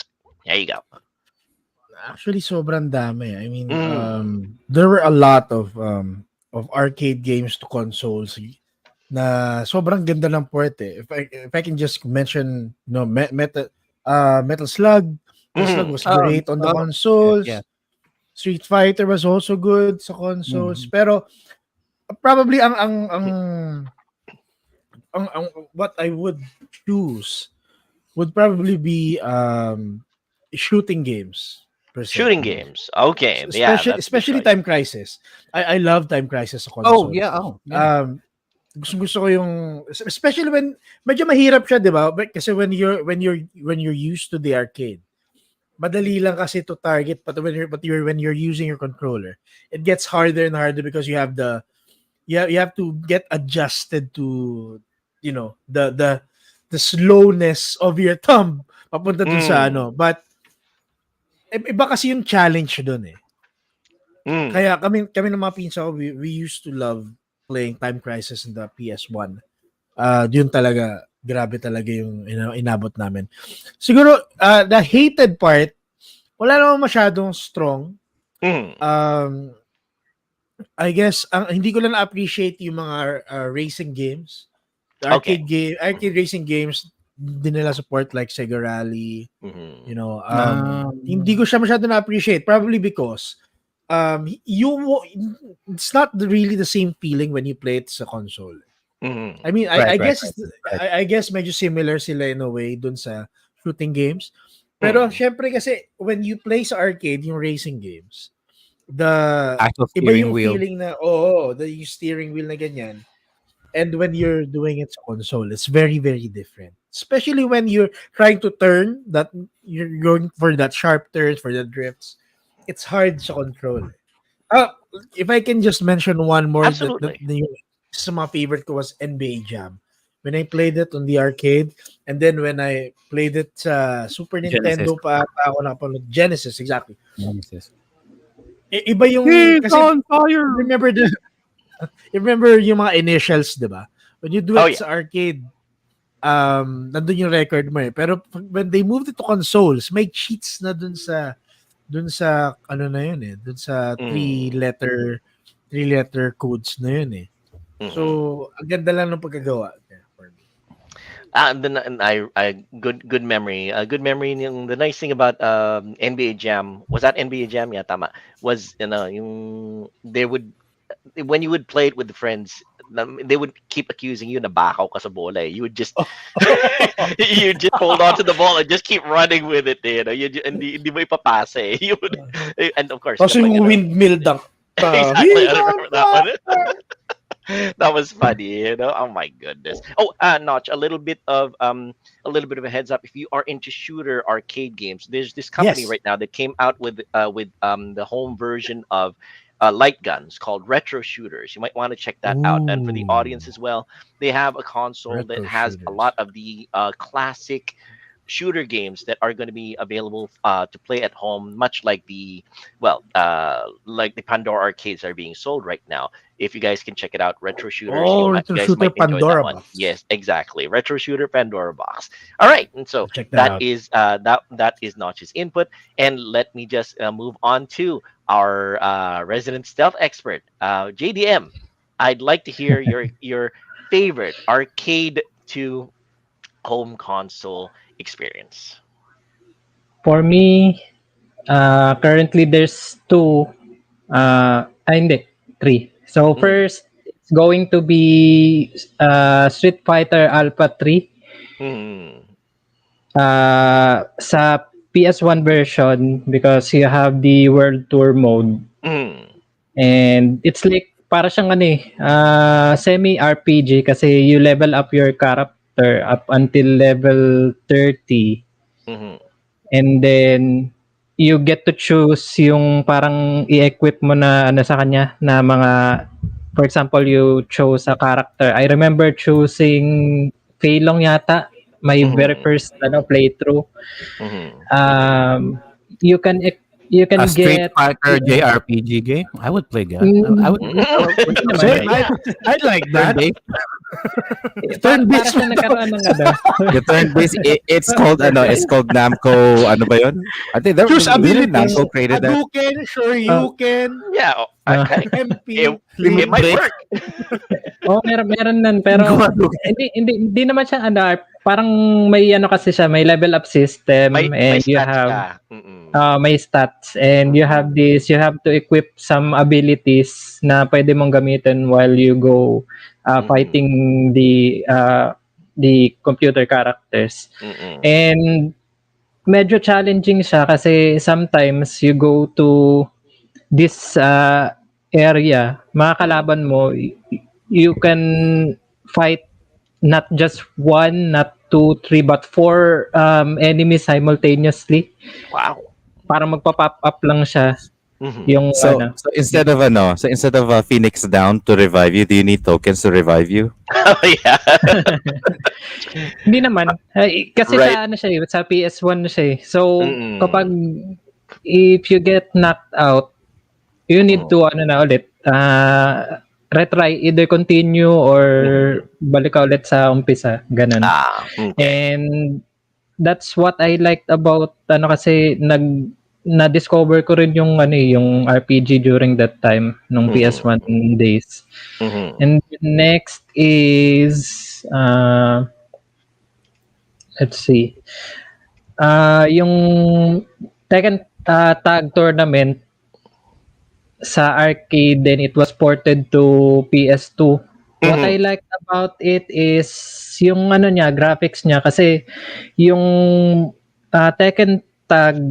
There you go. Actually, sobrang dami. I mean, Mm. there were a lot of arcade games to consoles na sobrang ganda ng port eh. If I can just mention, Metal Slug. Metal Slug Mm. was Oh, great on the oh, yeah. consoles. Street Fighter was also good sa consoles. Mhm. Pero probably ang what I would choose would probably be shooting games per se. Shooting games. Okay, yeah, Especially that's a good especially choice. Time Crisis. I love Time Crisis sa Oh console. yeah. Oh yeah. Gusto ko yung especially when medyo mahirap siya, 'di ba? Kasi when you're used to the arcade, madali lang kasi to target, but when you're using your controller, it gets harder and harder because you have to get adjusted to the slowness of your thumb papunta dun sa Mm. ano. But iba kasi yung challenge doon eh. Mm. Kaya kami ng mga pinsa ko, we used to love playing Time Crisis in the PS1. Yun talaga, grabe talaga yung inabot namin. Siguro, the hated part, wala naman masyadong strong. Mm. I guess, hindi ko lang na-appreciate yung mga racing games. The Okay. arcade racing games, din nila support like Sega Rally, Mhm. hindi ko siya masyado na-appreciate. Probably because, it's not really the same feeling when you play it sa console. Mhm. I mean, Right, I right, guess right. I guess medyo similar sila in a way dun sa shooting games. Pero Mm. syempre kasi when you play sa arcade yung racing games, the Actual iba steering yung wheel. feeling na the yung steering wheel na ganyan. And when you're doing it sa console, it's very very different. Especially when you're trying to turn that you're going for that sharp turns, for the drifts. It's hard to control. Uh, if I can just mention one more that Absolutely. sa mga favorite ko was NBA Jam. When I played it on the arcade, and then when I played it sa Super Genesis. Nintendo pa ako nakapanood. Genesis, exactly. Genesis. Iba yung, He's kasi on fire. remember remember yung mga initials, di ba? When you do Oh it yeah. sa arcade, nandun yung record mo eh. Pero when they moved it to consoles, may cheats na dun sa ano na yun eh, dun sa Mm. three letter codes na yun eh. Mhm. So, ang ganda lang ng pagkagawa. Yeah, for me. And I good memory. Good memory. The nice thing about NBA Jam was that NBA Jam. Yeah, tama. Was yung they would when you would play it with the friends. They would keep accusing you na bakaw ka sa bola. You would just you just hold on to the ball and just keep running with it. Hindi mo ipapasa eh. You would, and of course, Tapos yung windmill dunk. exactly. He's I on remember that one. fire! That was funny. Oh my goodness. Oh, Notch, a little bit of a heads up. If you are into shooter arcade games, there's this company Yes. right now that came out with the home version of light guns called Retro Shooters. You might want to check that out. And for the audience Ooh. as well, they have a console that Retro has a shooters. lot of the classic shooter games that are going to be available to play at home, much like like the Pandora arcades are being sold right now. If you guys can check it out, Retro Shooters, Oh, you Retro guys Shooter might enjoy that Pandora one. box. Yes, exactly, Retro Shooter Pandora box. All right, and so Check that out. that is Notch's input, and let me just move on to our resident stealth expert, JDM. I'd like to hear your favorite arcade to home console experience. For me, currently there's two, hindi, three. So Mm. first, it's going to be Street Fighter Alpha 3. Mm. Sa PS1 version, because you have the World Tour mode. Mm. And it's like, para siyang semi-RPG kasi you level up your character up until level 30. Mhm. And then, you get to choose yung parang i-equip mo na sa kanya na mga, for example, you chose a character. I remember choosing Fei Long yata, my very Mhm. first playthrough. Mhm. You can you A can Street get Fighter JRPG game. I would play that. I would. Pwede naman. Same, Yeah. I'd like Turn that. based. Para Turn-based siya nagkaroon ng The turn based, it's called it's called Namco. Ano ba yun? I think that Choose didn't abilities. Namco created that. Hadouken, Shoryuken, Yeah, MP, it might Break. work. meron nun pero hindi naman siya parang may kasi siya, may level up system May and you stats have ka. Mm-mm. may stats and you have to equip some abilities na pwede mong gamitin while you go fighting the the computer characters. Mm-mm. And medyo challenging siya kasi sometimes you go to this area, mga kalaban mo, you can fight not just one, not two, three, but four enemies simultaneously. Wow. Parang magpa-pop up lang siya Mhm. yung So ano. so instead of Phoenix down to revive you, do you need tokens to revive you? Oh, yeah. Hindi naman. Kasi Right. sa ano siya sa PS1 siya. So Mm. kapag if you get knocked out, you need to ano na ulit, retry, either continue or balik ka ulit sa umpisa, ganun. Okay. And that's what I liked about ano kasi na-discover ko rin yung ano yung RPG during that time nung PS1 days. Mhm. And next is let's see. Yung Tekken Tag Tournament sa arcade, then it was ported to PS2. What I liked about it is yung ano niya, graphics niya kasi yung Tekken Tag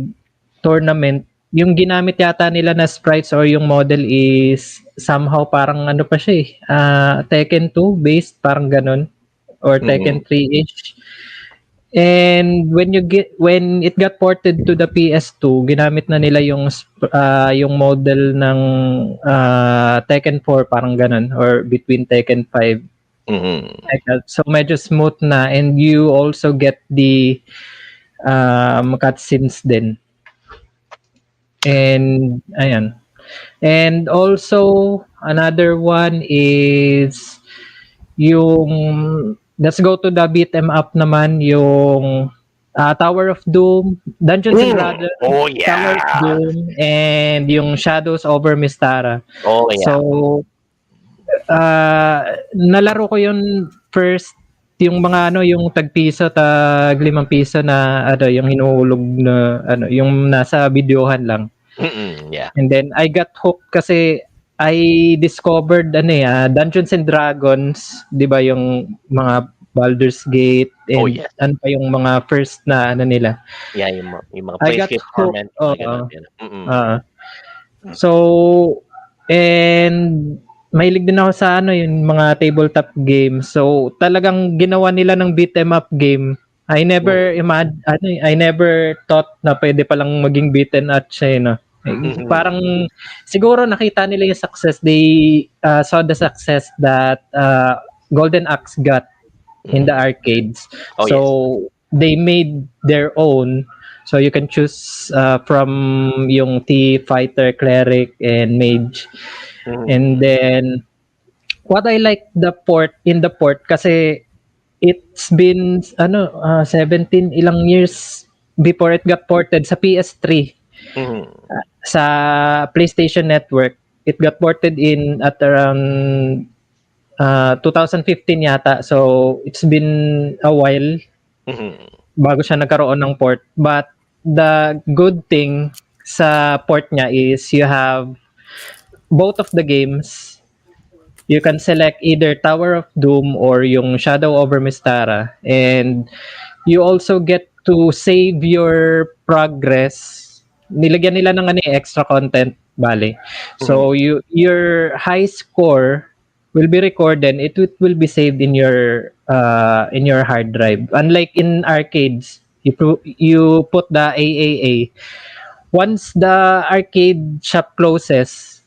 Tournament, yung ginamit yata nila na sprites or yung model is somehow parang ano pa siya Tekken 2 based, parang ganun, or Tekken 3-ish. And when it got ported to the PS2, ginamit na nila yung model ng Tekken 4, parang ganun, or between Tekken 5. Like that. So medyo smooth na, and you also get the cutscenes din. And ayan. And also another one is yung, let's go to the beat 'em up naman, yung Tower of Doom, Dungeons and Dragons, Oh, Tower of yeah. Doom, and yung Shadows over Mystara. Oh, yeah. So nalaro ko yun first, yung mga ano, yung tag-piso, tag 5 piso na ano, yung hinuhulog na ano, yung nasa videohan lang. Yeah. And then I got hooked kasi I discovered Dungeons and Dragons, 'di ba, yung mga Baldur's Gate, and Oh, yes. ano pa yung mga first na ano nila. Yeah, yung mga I got Planescape hooked. Torment, mga ganun din. So, and mahilig din ako sa ano, yung mga tabletop games. So, talagang ginawa nila ng beat 'em up game. I never I never thought na pwede palang maging beat 'em up siya, no. Parang siguro nakita nila yung success. They saw the success that Golden Axe got in the arcades. Oh, so they made their own. So you can choose from yung thief, fighter, cleric, and mage. And then what I like the port kasi it's been 17 ilang years before it got ported sa PS3. Sa PlayStation Network, it got ported in at around 2015 yata. So it's been a while bago siya nagkaroon ng port. But the good thing sa port niya is you have both of the games. You can select either Tower of Doom or yung Shadow over Mystara, and you also get to save your progress. Nilagyan nila ng extra content, bale. So your high score will be recorded. It will be saved in your hard drive. Unlike in arcades, you put the AAA. Once the arcade shop closes,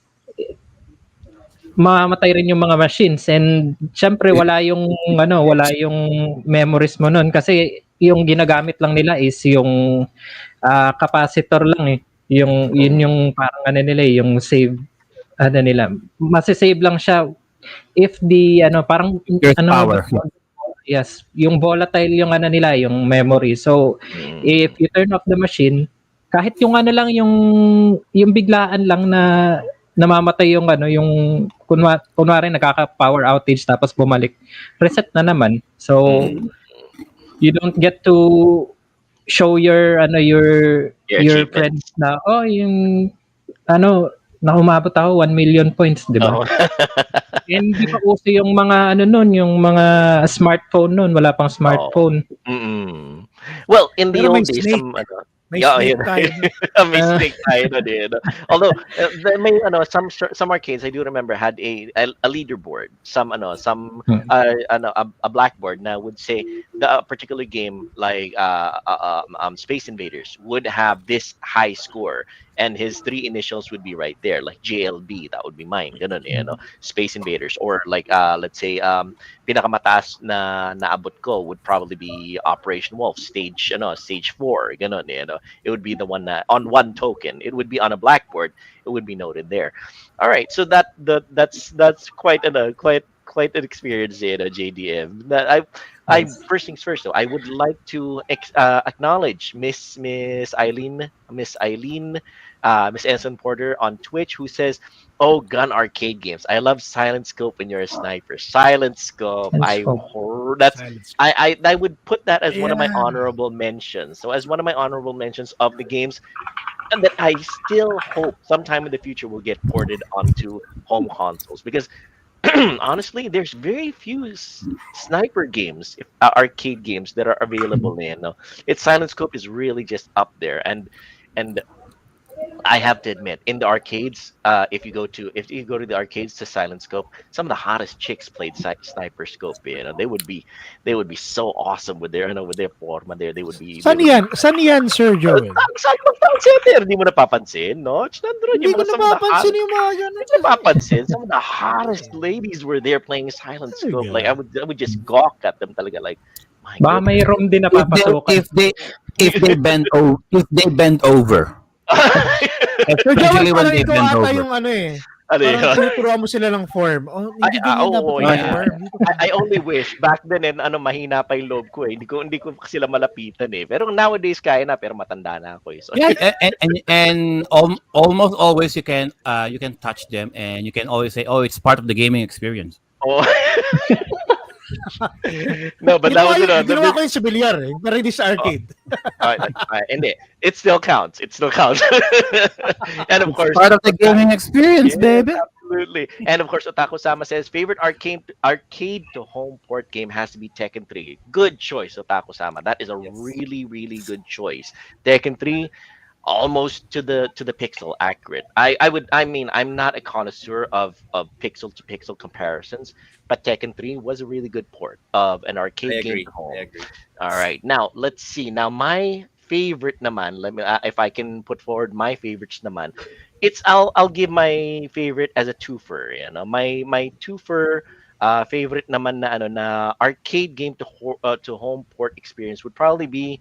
mamamatay rin yung mga machines, and syempre wala yung memories mo nun kasi yung ginagamit lang nila is yung capacitor lang yun yung parang nila yung save nila, masisave lang siya if the parang power. yes, yung volatile yung nila yung memory. So if you turn off the machine, kahit yung lang yung biglaan lang na namamatay yung yung kunwari nagkaka-power outage tapos bumalik, reset na naman. So you don't get to show your your friends na yung na umabot ako 1 million points, 'di ba? Oo. Eh, hindi pa uso yung mga ano nun, yung mga smartphone nun, wala pang Oo. smartphone. Mm. Well, in the Pero may old days, snake. some ano, May yeah, snake yun. tayo nun. May Ah, snake tayo na din. Although may some arcades I do remember had a leaderboard. Some hmm, a blackboard na would say the particular game like Space Invaders would have this high score, and his three initials would be right there, like JLB. That would be mine. Ganun eh, hmm. Space Invaders, or like let's say pinakamataas na naabot ko would probably be Operation Wolf stage 4 ganun it would be the one that on one token it would be on a blackboard, it would be noted there. All right, so that's quite quite an experience JDM that I Yes. first things first though, I would like to acknowledge Miss Eileen, Miss Ensign Porter on Twitch, who says, "Oh, gun arcade games. I love Silent Scope when you're a sniper. Silent Scope. Let's hope. That's Silence. I would put that as one of my Yeah. honorable mentions. So as one of my honorable mentions of the games, and that I still hope sometime in the future will get ported onto home consoles, because honestly, there's very few sniper games, arcade games that are available. Its Silent Scope is really just up there, and I have to admit, in the arcades, if you go to the arcades to Silent Scope, some of the hottest chicks played Sniper Scope. They would be so awesome with their forma there. They Saan would be. yan? Saan yan, Sir Joel? Saan magpansin? Hindi mo napapansin, no? Nandun Hindi yung ko some of the napapansin yung mga hindi gano'n mo kasi. napapansin. Some of the hottest ladies were there playing Silent Scope. Like Talaga. I would just gawk at them talaga. Like, my Baka may goodness. room din If they napapasukan. if they bend over, Sir Joel, especially when parang they ikaw bend ata over. yung ano eh. Ano Parang yun? tinuturuan mo sila ng form. Oh, hindi ganyan dapat Oo, Oh, yung yeah. yeah. form. Dito I only wish back then mahina pa yung loob ko eh. Hindi ko sila malapitan eh. Pero nowadays kaya na, pero matanda na ako eh. So, Yeah, and almost always you can touch them, and you can always say, "Oh, it's part of the gaming experience." oh. No, but that was Ginawa ko yung sa bilyar eh. Pero hindi sa arcade. hindi. It still counts. It still counts. And of It's course, part of the gaming experience, yes, baby. absolutely. And of course, Otaku Sama says favorite arcade to home port game has to be Tekken 3. Good choice, Otaku Sama. That is a really really good choice. Tekken 3, almost to the pixel accurate. I mean, I'm not a connoisseur of pixel to pixel comparisons, but Tekken 3 was a really good port of an I arcade game agree. to I home. agree. All right, now let's see. Now my favorite naman, let me if I can put forward my favorites naman, I'll give my favorite as a twofer. My twofer favorite naman na arcade game to home port experience would probably be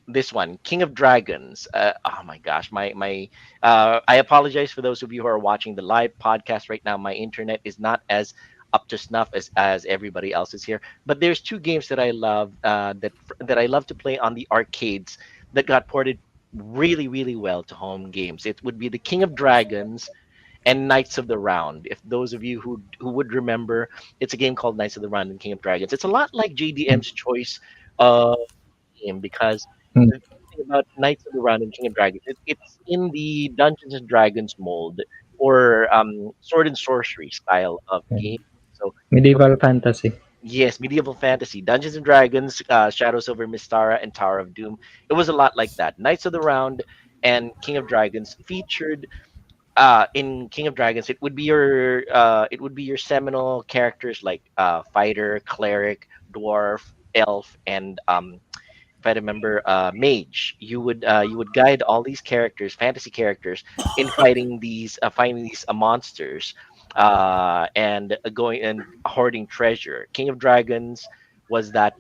this one, King of Dragons. Oh my gosh, my I apologize for those of you who are watching the live podcast right now. My internet is not as up to snuff as everybody else is here, but there's two games that I love that I love to play on the arcades that got ported really really well to home games. It would be the King of Dragons and Knights of the Round. If those of you who would remember, it's a game called Knights of the Round and King of Dragons. It's a lot like JDM's choice game, because Hmm. the thing about Knights of the Round and King of Dragons, it's in the Dungeons and Dragons mold, or sword and sorcery style of game. So Medieval fantasy. yes, medieval fantasy, Dungeons and Dragons, Shadows over Mystara, and Tower of Doom. It was a lot like that. Knights of the Round and King of Dragons featured in King of Dragons. It would be your seminal characters like fighter, cleric, dwarf, elf, and if I remember, mage. You would guide all these characters, fantasy characters, in fighting these monsters, and going and hoarding treasure. King of Dragons was that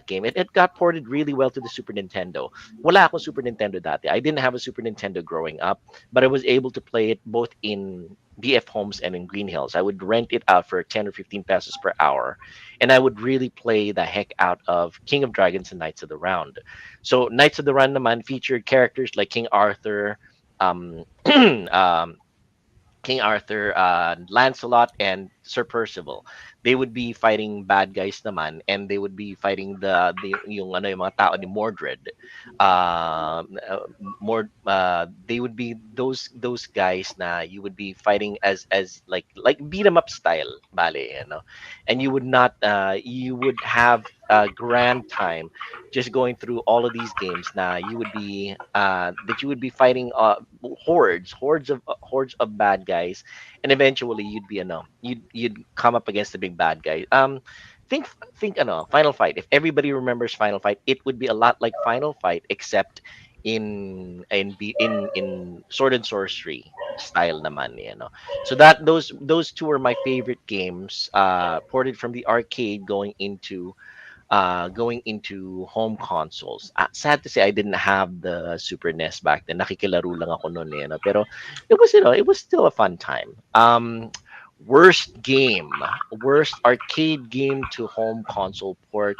game. It got ported really well to the Super Nintendo. Wala akong Super Nintendo dati. I didn't have a Super Nintendo growing up, but I was able to play it both in BF Homes and in Green Hills. I would rent it out for 10 or 15 pesos per hour, and I would really play the heck out of King of Dragons and Knights of the Round. So Knights of the Round naman featured characters like King Arthur, um, um, Lancelot, and Sir Percival, they would be fighting bad guys naman, and they would be fighting the yung ano yung mga tao ni Mordred. More they would be those guys na you would be fighting as like beat 'em up style, bale, and you would not you would have a grand time just going through all of these games na you would be that you would be fighting hordes of bad guys, and eventually you'd be you'd come up against the big bad guy. Think Final Fight. If everybody remembers Final Fight, it would be a lot like Final Fight, except in Sword and Sorcery style naman, So those two are my favorite games, ported from the arcade going into home consoles. Sad to say, I didn't have the Super NES back then. Nakikilaro lang ako noon, pero it was still a fun time. Worst game, worst arcade game to home console port.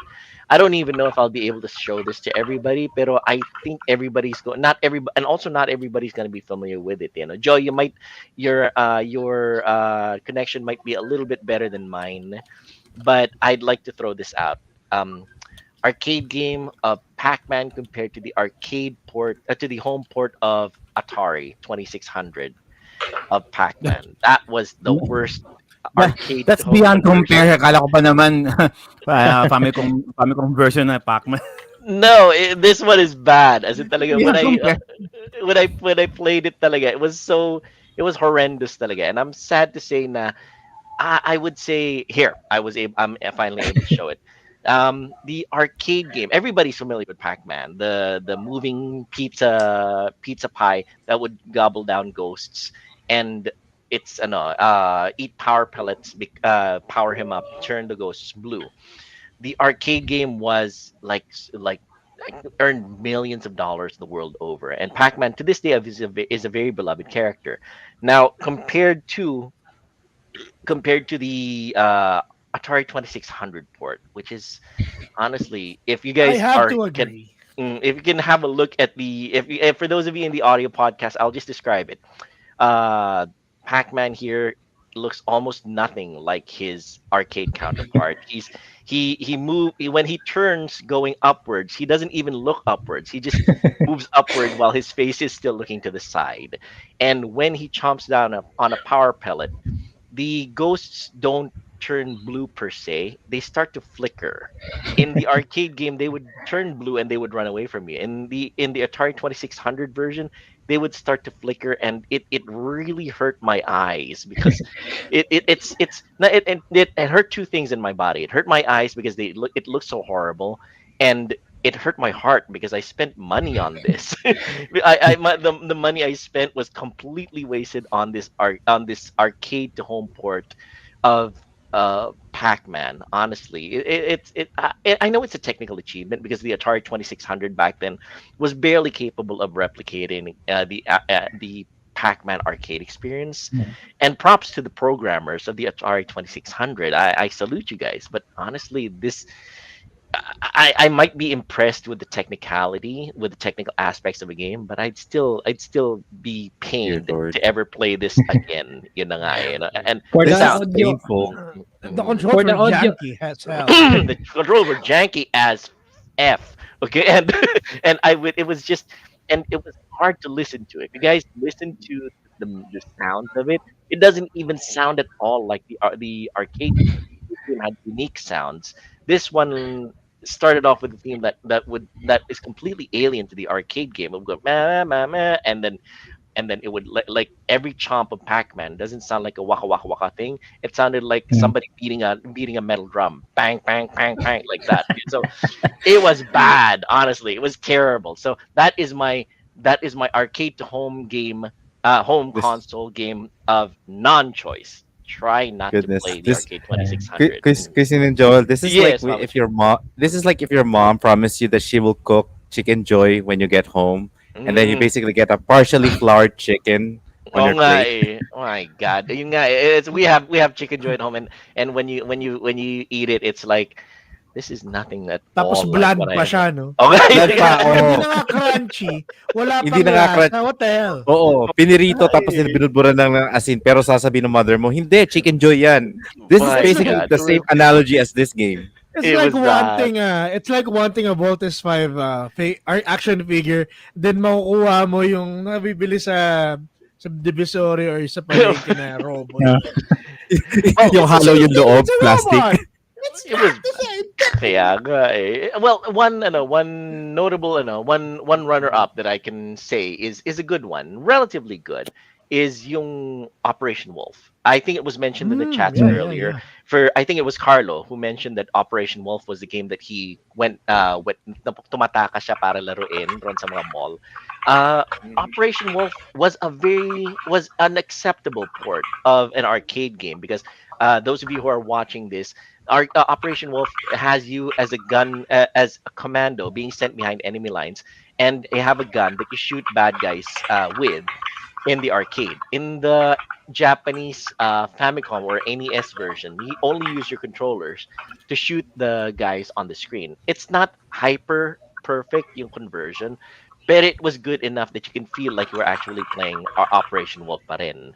I don't even know if I'll be able to show this to everybody, pero I think everybody's going. Not everybody, and also not everybody's going to be familiar with it. Joe, your connection might be a little bit better than mine, but I'd like to throw this out. Um, Arcade game of Pac-Man compared to the arcade port to the home port of Atari 2600 of Pac-Man. That was the worst arcade That's home beyond conversion. compare. Akala ko pa naman Famicom version na Pac-Man. No, this one is bad. As in talaga Beyond compare. when I played it talaga, it was horrendous talaga. And I'm sad to say na I would say here I'm finally able to show it. The arcade game. Everybody's familiar with Pac-Man, the moving pizza pie that would gobble down ghosts, and it's eat power pellets, power him up, turn the ghosts blue. The arcade game was like earned millions of dollars the world over, and Pac-Man to this day is a very beloved character. Now compared to the Atari 2600 port, which is honestly, if you I guys have are to can agree. if you can have a look at the if for those of you in the audio podcast, I'll just describe it. uh Pac-Man here looks almost nothing like his arcade counterpart. When he turns going upwards, he doesn't even look upwards. He just moves upward while his face is still looking to the side. And when he chomps down on a power pellet, the ghosts don't turn blue per se. They start to flicker. In the arcade game, they would turn blue and they would run away from you. In the Atari 2600 version, they would start to flicker, and it really hurt my eyes because it hurt two things in my body. It hurt my eyes because it looked so horrible, and it hurt my heart because I spent money on this. The money I spent was completely wasted on this arcade to home port of Pac-Man. Honestly, I know it's a technical achievement because the Atari 2600 back then was barely capable of replicating the Pac-Man arcade experience. And props to the programmers of the Atari 2600. I salute you guys, but honestly, this I might be impressed with the technicality, with the technical aspects of a game, but I'd still be Dear pained Lord. to ever play this again. Yun na nga, And For the the This is sound, audio, painful. The mm, controls for were the audio, janky as hell. the controls were janky as f. Okay, and it was just, and it was hard to listen to. If you guys listen to the sounds of it, it doesn't even sound at all like the arcade game. The game had unique sounds. This one started off with a theme that is completely alien to the arcade game. It would go meh, meh, meh, and then it would like every chomp of Pac-Man doesn't sound like a waka waka waka thing. It sounded like mm, somebody beating a metal drum, bang bang bang bang, like that. So it was bad. Honestly, it was terrible. So that is my arcade to home game, home This console game of non-choice. Try not to goodness. play the This arcade yeah. 2600. Christine and Joel. This is like Yes, Mama if Chief. your mom. This is like if your mom promised you that she will cook chicken joy when you get home, and then you Mm. basically get a partially floured chicken on Oo your nga plate. eh. Oh my God. Yun nga eh. We have chicken joy at home, and when you eat it, it's like this is nothing at Tapos all like bland what I pa have. siya, no? Okay. Yan pa, Hindi oo. na nga crunchy. Wala Hindi pang na nga lasa. What the hell? Oo, pinirito tapos Ay. binudburan lang ng asin pero sasabihin ng mother mo, hindi, chicken joy yan. This is My basically God. the same analogy as this game. It's It like was that. wanting a Voltes 5 action figure, then makukuha mo yung nabibili sa Divisory or sa palengke na robot. Yeah. Yung hollow yung loob, It's a plastic. robot. It's It was not the same. kaya nga eh. Well, one notable one runner up that I can say is a good one, relatively good, is yung Operation Wolf. I think it was mentioned in the chats yeah, earlier. yeah. For I think it was Carlo who mentioned that Operation Wolf was the game that he went tumataka siya para laruin ron sa mga mall. Operation Wolf was an acceptable port of an arcade game because those of you who are watching this, Operation Wolf has you as a gun as a commando being sent behind enemy lines, and you have a gun that you shoot bad guys with in the arcade. In the Japanese Famicom or NES version, you only use your controllers to shoot the guys on the screen. It's not hyper perfect yung conversion, but it was good enough that you can feel like you were actually playing Operation Wolf pa rin.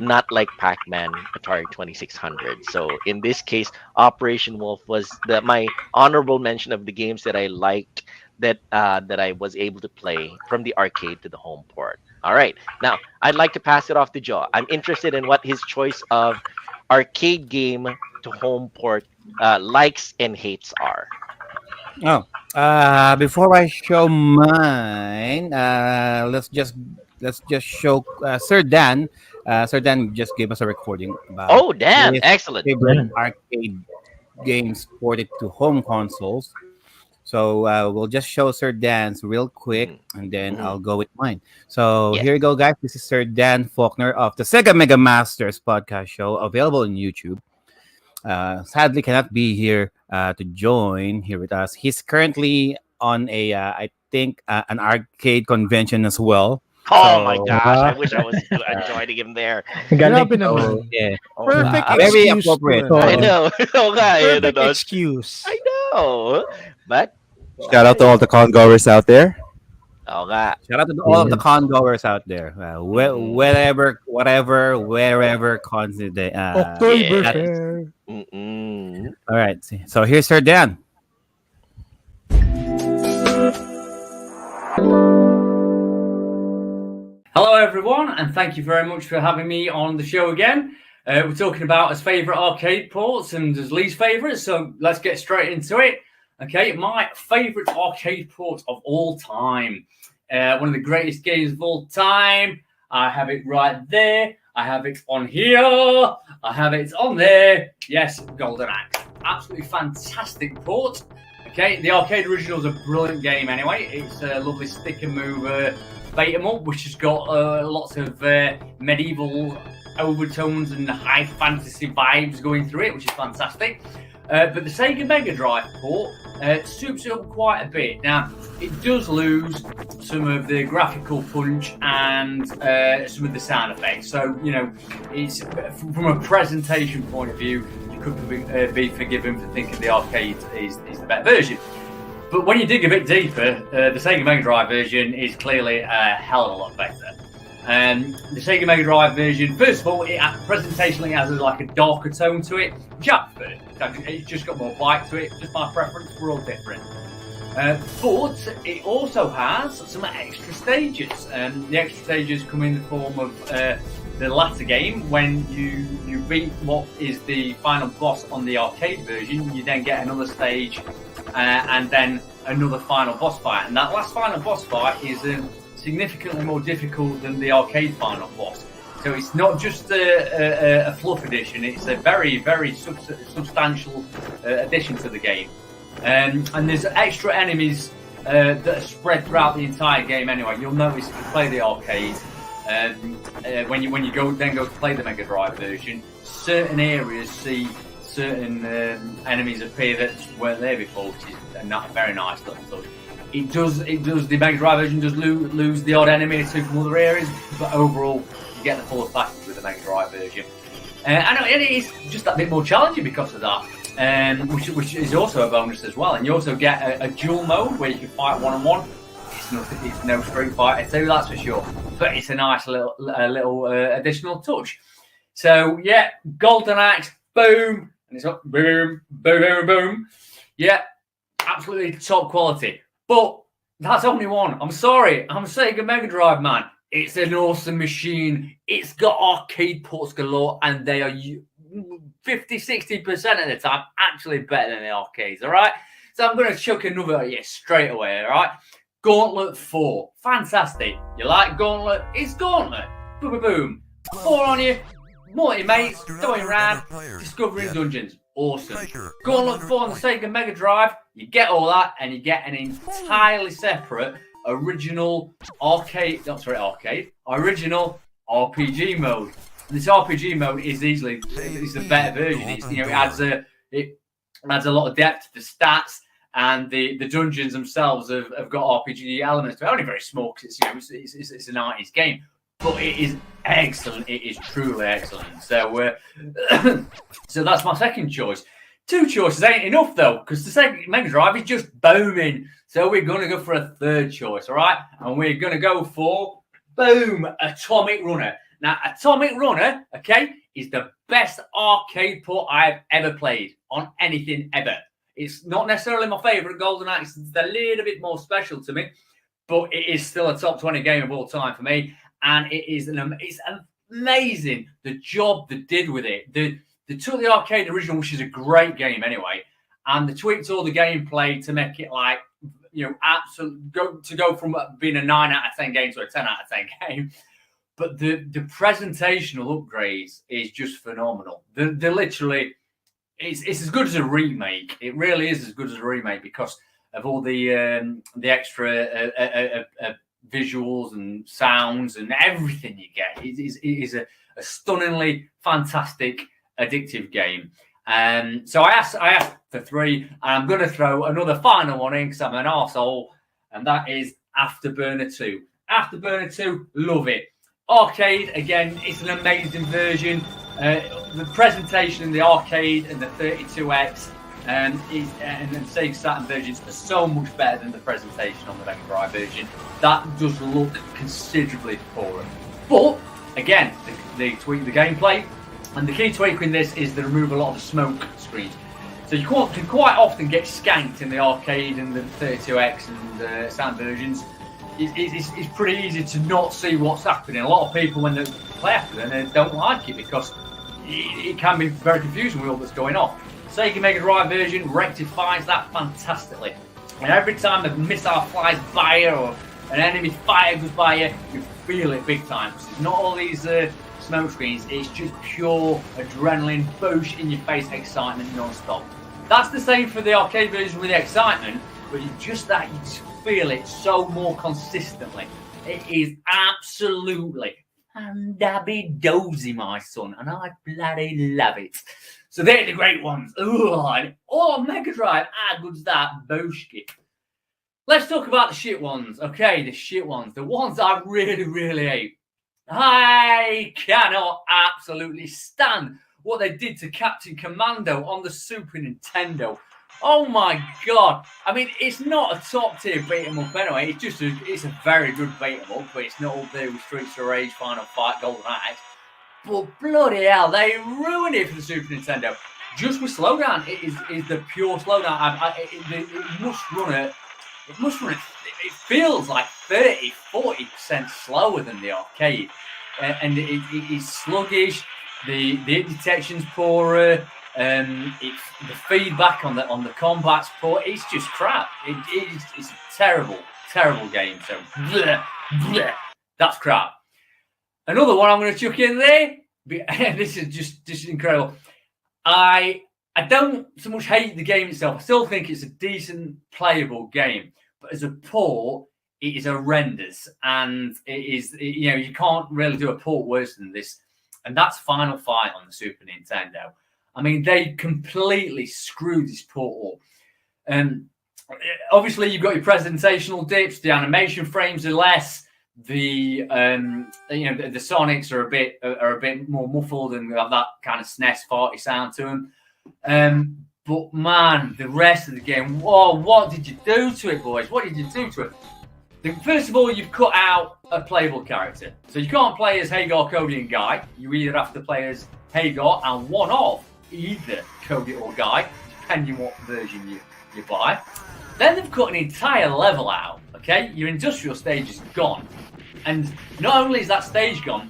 Not like Pac-Man, Atari 2600. So in this case, Operation Wolf was my honorable mention of the games that I liked that I was able to play from the arcade to the home port. All right, now I'd like to pass it off to Joe. I'm interested in what his choice of arcade game to home port likes and hates are. Oh, before I show mine, let's just show Sir Dan. Sir Dan just gave us a recording about Oh, Dan, his excellent. favorite arcade games ported to home consoles. So we'll just show Sir Dan's real quick, and then I'll go with mine. So Yes. here you go, guys. This is Sir Dan Faulkner of the Sega Mega Masters podcast show, available on YouTube. Sadly, cannot be here to join here with us. He's currently on I think, an arcade convention as well. Oh my So, gosh, I wish I was joining him there. Galing. Grabe naman. so, yeah, Oh, Perfect wow. very excuse. appropriate. to, I know. Oo nga, eh, Perfect ano, excuse. I know. But Shout out to all the con goers out there. oo nga. Shout out to all of the con goers out there. Wherever cons they. October yes. Fair. Mm-mm. All right. So here's Sir Dan. Hello, everyone, and thank you very much for having me on the show again. We're talking about his favourite arcade ports and his least favourites, so let's get straight into it. Okay, my favourite arcade port of all time. One of the greatest games of all time. I have it right there. I have it on here. I have it on there. Yes, Golden Axe. Absolutely fantastic port. Okay, the arcade original is a brilliant game anyway. It's a lovely stick and move beat 'em up, which has got lots of medieval overtones and high fantasy vibes going through it, which is fantastic. But the Sega Mega Drive port soups it up quite a bit. Now, it does lose some of the graphical punch and some of the sound effects. So, you know, it's from a presentation point of view, you could be forgiven for thinking the arcade is the better version. But when you dig a bit deeper, the Sega Mega Drive version is clearly a hell of a lot better. The Sega Mega Drive version, first of all, presentationally has like a darker tone to it, which I prefer. It's just got more bite to it, just my preference, we're all different. But it also has some extra stages. The extra stages come in the form of the latter game. When you beat what is the final boss on the arcade version, you then get another stage and then another final boss fight. And that last final boss fight is significantly more difficult than the arcade final boss. So it's not just a fluff addition, it's a very, very substantial addition to the game. And there's extra enemies that are spread throughout the entire game anyway. You'll notice if you play the arcade, when you go to play the Mega Drive version, certain areas see certain enemies appear that weren't there before, which is a very nice little touch. It does. The Mega Drive version does lose the odd enemy or two from other areas, but overall you get the full package with the Mega Drive version. And it is just that bit more challenging because of that. which is also a bonus as well. And you also get a dual mode where you can fight one-on-one. It's no Street Fighter 2, that's for sure. But it's a nice little additional touch. So, yeah, Golden Axe, boom. And it's up, boom, boom, boom, boom. Yeah, absolutely top quality. But that's only one. I'm sorry. I'm Sega Mega Drive, man. It's an awesome machine. It's got arcade ports galore, and they are 50-60% of the time actually better than the arcades, all right? So I'm going to chuck another at you straight away, all right? Gauntlet 4. Fantastic. You like Gauntlet? It's Gauntlet. Boom, boom, boom. 4 on you. Multi-mates, going around, discovering dungeons. Awesome. Gauntlet 4 on the Sega Mega Drive, you get all that, and you get an entirely separate original original RPG mode. And this RPG mode is the better version. It adds a lot of depth to the stats, and the dungeons themselves have got RPG elements. They're only very small because it's a 90s game, but it is excellent. It is truly excellent. So so that's my second choice. 2 choices ain't enough though, because the Sega Mega Drive is just booming. So we're going to go for a third choice, all right? And we're going to go for, boom, Atomic Runner. Now, Atomic Runner, okay, is the best arcade port I've ever played on anything ever. It's not necessarily my favourite. Golden Axe is a little bit more special to me, but it is still a top 20 game of all time for me. And it's amazing the job they did with it. They took the arcade original, which is a great game anyway, and they tweaked all the gameplay to make it like, go from being a 9 out of 10 game to a 10 out of 10 game. But the presentational upgrades is just phenomenal. They're literally, it's as good as a remake. It really is as good as a remake because of all the extra visuals and sounds and everything you get. It is a stunningly fantastic, addictive game. So I asked for 3, and I'm going to throw another final one in because I'm an arsehole, and that is Afterburner 2. Afterburner 2, love it. Arcade, again, it's an amazing version. The presentation in the arcade and the 32X and the Sega Saturn versions are so much better than the presentation on the Mega Drive version. That does look considerably poorer. But, again, they tweak the gameplay. And the key tweak in this is the removal of a lot of smoke screens. So you can quite often get skanked in the arcade and the 32X and Saturn versions. It's pretty easy to not see what's happening. A lot of people, when they play after them, they don't like it because it can be very confusing with all that's going on. Sega Mega Drive version rectifies that fantastically. And every time a missile flies by you or an enemy fighter goes by you, you feel it big time. Because it's not all these smoke screens, it's just pure adrenaline, boosh in your face excitement non-stop. That's the same for the arcade version with the excitement, but you just feel it so more consistently. It is absolutely dabby-dozy, my son, and I bloody love it. So they're the great ones. Mega Drive, how good's that? Booshki. Let's talk about the shit ones. Okay, the shit ones. The ones I really, really hate. I cannot absolutely stand what they did to Captain Commando on the Super Nintendo. Oh my god! I mean, it's not a top tier beat 'em up anyway. It's a very good beat 'em up, but it's not up there with Streets of Rage, Final Fight, Golden Axe. But bloody hell, they ruined it for the Super Nintendo. Just with slowdown, it is the pure slowdown. It must run it. It must run it. It feels like 30-40% slower than the arcade, and it is sluggish. The hit detection's poorer. The feedback on the combat's poor. It's just crap. It's a terrible game. So that's crap. Another one I'm going to chuck in there. This is just incredible. I don't so much hate the game itself. I still think it's a decent playable game, but as a port, it is horrendous, and it is you can't really do a port worse than this. And that's Final Fight on the Super Nintendo. I mean, they completely screwed this port up. Obviously, you've got your presentational dips. The animation frames are less. The Sonics are a bit more muffled and have that kind of SNES farty sound to them. But man, the rest of the game, whoa, what did you do to it, boys? What did you do to it? First of all, you've cut out a playable character. So you can't play as Hagar, Cody, and Guy. You either have to play as Hagar and one of either Cody or Guy, depending what version you buy. Then they've cut an entire level out, okay? Your industrial stage is gone. And not only is that stage gone,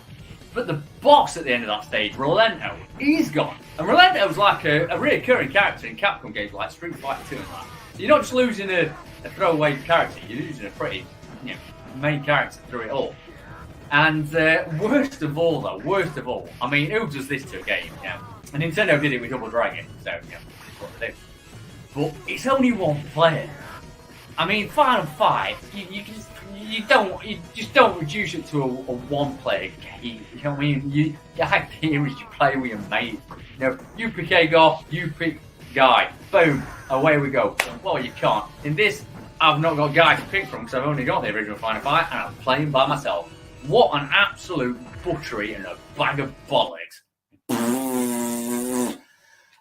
but the boss at the end of that stage, Rolento, he's gone. And Rolento's like a reoccurring character in Capcom games like Street Fighter 2 and that. So you're not just losing a throwaway character, you're losing a pretty main character through it all. And worst of all, I mean, who does this to a game? And Nintendo did it with Double Dragon, so that's what they do. But it's only one player. I mean, Final Fight, you just don't reduce it to a one-player game. You know what I mean? The idea is you play with your mate. You pick Hagar, you pick Guy. Boom, away we go. Well, you can't. In this, I've not got Guy to pick from because I've only got the original Final Fight and I'm playing by myself. What an absolute butchery and a bag of bollocks.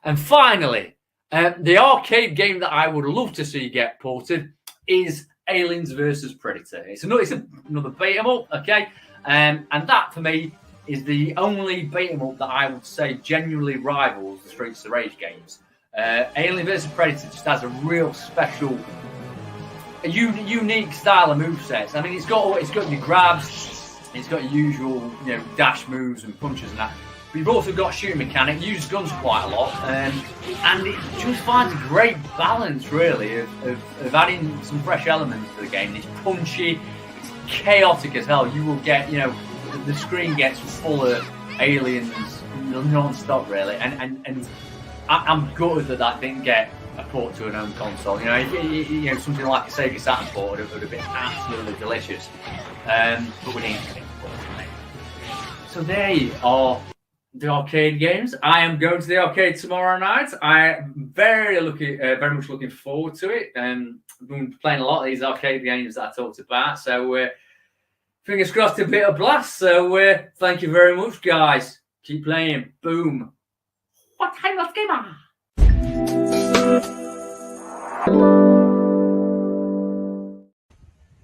And finally, the arcade game that I would love to see get ported is Aliens vs Predator. It's another beat 'em up, okay? And that for me is the only beat 'em up that I would say genuinely rivals the Streets of Rage games. Alien vs Predator just has a real special, unique style of movesets. I mean, it's got your grabs, it's got your usual dash moves and punches and that. But you've also got shooting mechanic, uses guns quite a lot, and it just finds a great balance, really, of adding some fresh elements to the game. It's punchy, it's chaotic as hell. You will get, the screen gets full of aliens non-stop, really, and I'm gutted that didn't get a port to an home console. Something like a Sega Saturn port would have been absolutely delicious, but we didn't get it. So there you are. The arcade games. I am going to the arcade tomorrow night. I'm very much looking forward to it. I've been playing a lot of these arcade games that I talked about. So fingers crossed to be a blast. So thank you very much, guys. Keep playing. Boom. What time of gamer?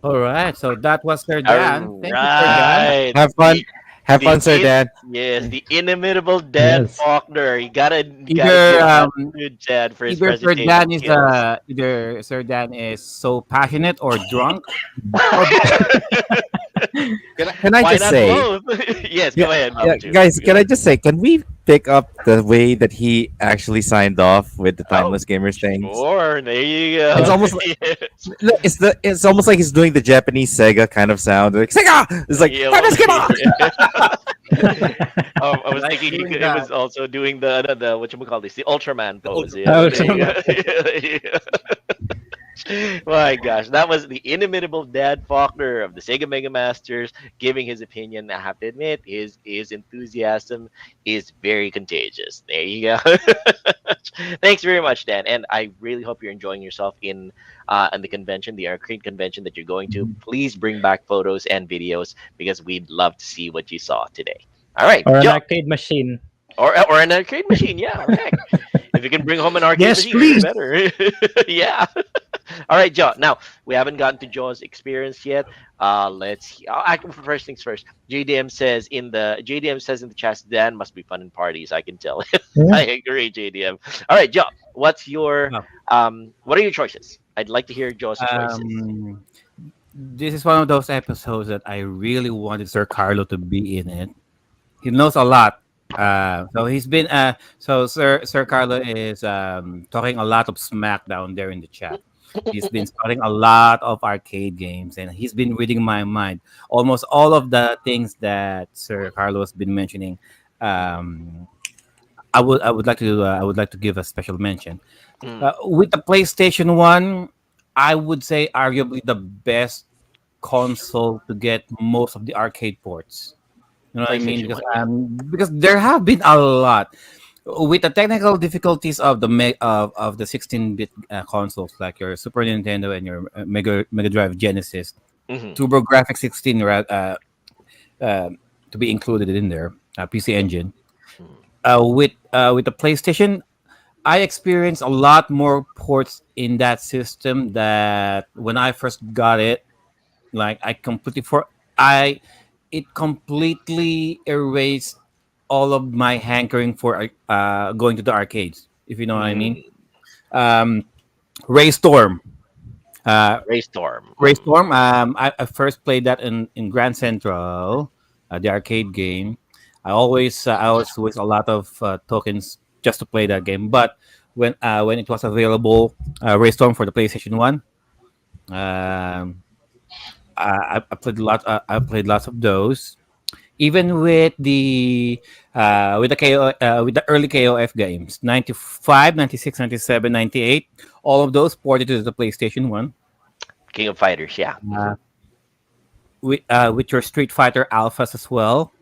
All right, so that was Sir Dan. All Thank you, Sir Dan. right. Have fun. Have fun, Sir Dan. Yes, the inimitable Dan Yes. Faulkner. You gotta Either good Chad for his either Sir presentation. Dan is skills. either Sir Dan is so passionate or drunk. Can I Why just not say, both? Yes, go ahead, Mama Ju. guys? Can I just say, can we pick up the way that he actually signed off with the Timeless Gamers thing? Sure, there you go. It's almost it's almost like he's doing the Japanese Sega kind of sound. Like Sega, it's like Yeah, Timeless well, Gamer. I was thinking doing he was also doing the whatchamacallit, the Ultraman pose. Ultraman. My gosh, that was the inimitable Dad Faulkner of the Sega Mega Masters giving his opinion. I have to admit, his enthusiasm is very contagious. There you go. Thanks very much, Dan, and I really hope you're enjoying yourself in the convention, the arcade convention that you're going to. Please bring back photos and videos because we'd love to see what you saw today. All right, Or an Joe. arcade machine. Or an arcade machine, yeah. Heck. If you can bring home an arcade Yes, machine, please. even better. Yeah. All right, Joe. Now we haven't gotten to Joe's experience yet. Let's. First things first. JDM says in the chat, Dan must be fun in parties. I can tell. Yeah. I agree, JDM. All right, Joe. What's your what are your choices? I'd like to hear Joe's choices. This is one of those episodes that I really wanted Sir Carlo to be in it. He knows a lot. So he's been so Sir Carlo is talking a lot of smack down there in the chat. He's been studying a lot of arcade games and he's been reading my mind. Almost all of the things that Sir Carlo has been mentioning, I would like to give a special mention. With the PlayStation 1, I would say arguably the best console to get most of the arcade ports. You know what I mean? Because there have been a lot with the technical difficulties of the 16-bit consoles like your Super Nintendo and your Mega Drive Genesis. TurboGrafx 16 to be included in there, PC Engine. With the PlayStation, I experienced a lot more ports in that system that when I first got it, like I completely for I it completely erased all of my hankering for going to the arcades, if you know what I mean. Mm, Um, Ray Storm. Uh, Raystorm. Ray Storm. I first played that in Grand Central, the arcade game. I always waste a lot of tokens just to play that game. But when it was available, Ray Storm for the PlayStation One, um, I played a lot. I played lots of those. Even with the with the early KOF games, 95, 96, 97, 98, all of those ported to the PlayStation One. King of Fighters. Yeah. Uh, with your Street Fighter Alphas as well.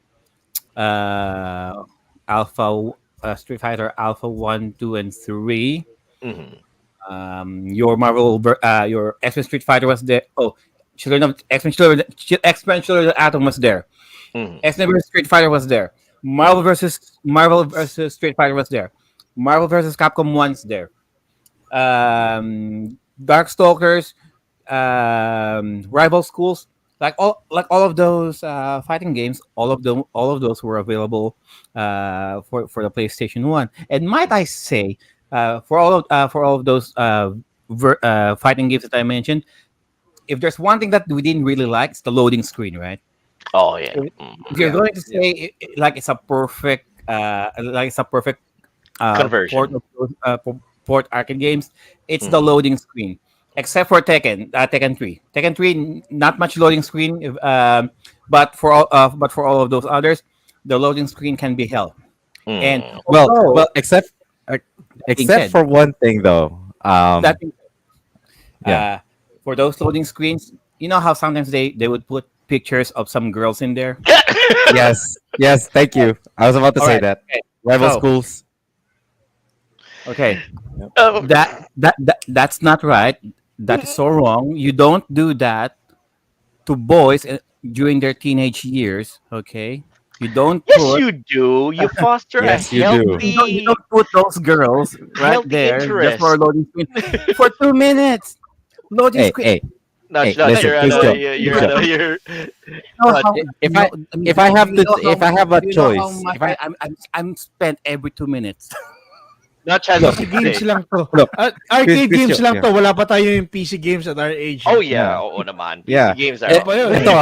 Uh, Alpha Street Fighter Alpha 1, 2, and 3. Hmm. Your X Men Street Fighter was there. Oh, Children of X Men Children of the Atom was there. Hmm. X Men vs Street Fighter was there. Marvel versus Street Fighter was there. Marvel versus Capcom 1's there. Darkstalkers, rival schools, like all of those fighting games, all of those were available for the PlayStation One. And might I say, for all of those fighting games that I mentioned, if there's one thing that we didn't really like, it's the loading screen, right? Oh yeah. If you're Yeah. going to say like it's a perfect port Conversion. of port arcade games, it's the Mhm. loading screen. Except for Tekken 3. Tekken 3, not much loading screen, but for all of those others, the loading screen can be hell. And Mm. Well, although uh, that being except said, for one thing though. that being, Yeah. for those loading screens, you know how sometimes they would put pictures of some girls in there. Yes. Yes. Thank you. I was about to All say right. that. Okay. Rival So schools. okay, Oh. that's not right. That is so wrong. You don't do that to boys during their teenage years. Okay, you don't Yes, put you do. You foster a Yes, you do. you healthy, don't put those girls right healthy there just for a interest. loading screen for 2 minutes. Loading Hey, screen. hey, Nudge, hey. nudge. Listen, You're You at know, a, Christian, you're at Christian. a, you're. know Nudge. how If you I know I mean, if I have you to know how if I have a you know how choice, much if I I'm spent every 2 minutes. Nudge has look, something PC to games say. lang to. look, Arcade games Christian, lang yeah, to. Wala pa tayo yung PC games at our age. Oh Eh. yeah, yeah, oo naman. PC yeah. games are Ano Eh, pa yun? ito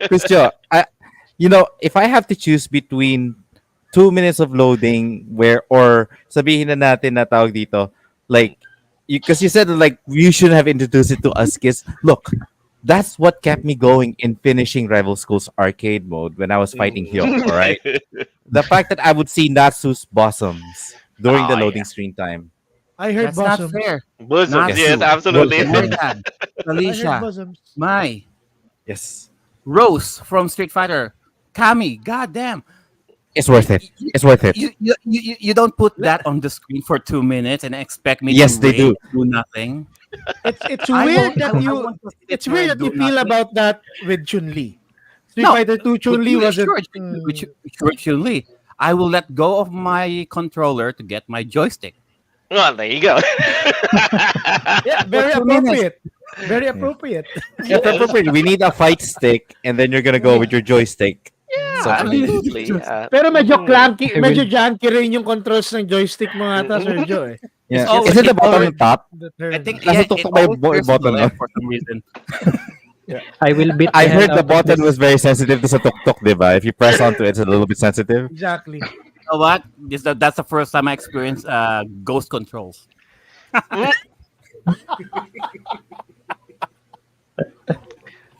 Christian, if I have to choose between 2 minutes of loading where or sabihin na natin na tawag dito, like because you said like you should have introduced it to us kids. Look, that's what kept me going in finishing Rival Schools arcade mode when I was fighting Hyok. All right, Mm. the fact that I would see Natsu's bosoms during the Oh yeah. loading screen time. I heard That's not bosoms. fair. Bosoms, Yes, yes, Natsu, absolutely. bosoms. Marian, I heard Alicia, bosoms. Mai, Yes, Rose from Street Fighter, Kami. Goddamn. it's worth it. You, It's worth it. you don't put that on the screen for 2 minutes and expect me to Yes, they rage, do. do nothing. It's I weird won't. that I you won't just sit it's there weird and that do you feel nothing. about that with Chun-Li. Street No, Fighter 2 Chun-Li wasn't With Chun-Li, I will let go of my controller to get my joystick Well, there you go. yeah, for very 2 minutes. appropriate. Very Yeah. appropriate. Yeah, appropriate. We need a fight stick, and then you're gonna go with your joystick. Yeah, Something like absolutely. Yeah. Pero medyo Mhm. clunky, I medyo will janky rin yung controls ng joystick mo ata, Sir Joe eh. It's yeah. always Is it the it bottom always and top? The I turn. think Nasa yeah, it tuktok ba yung always turns to the button nun? left for some reason. I will beat I the hell heard the out of button this. was very sensitive to sa tuktok, diba? If you press onto it, it's a little bit sensitive. Exactly. You know what? That's the first time I experienced ghost controls.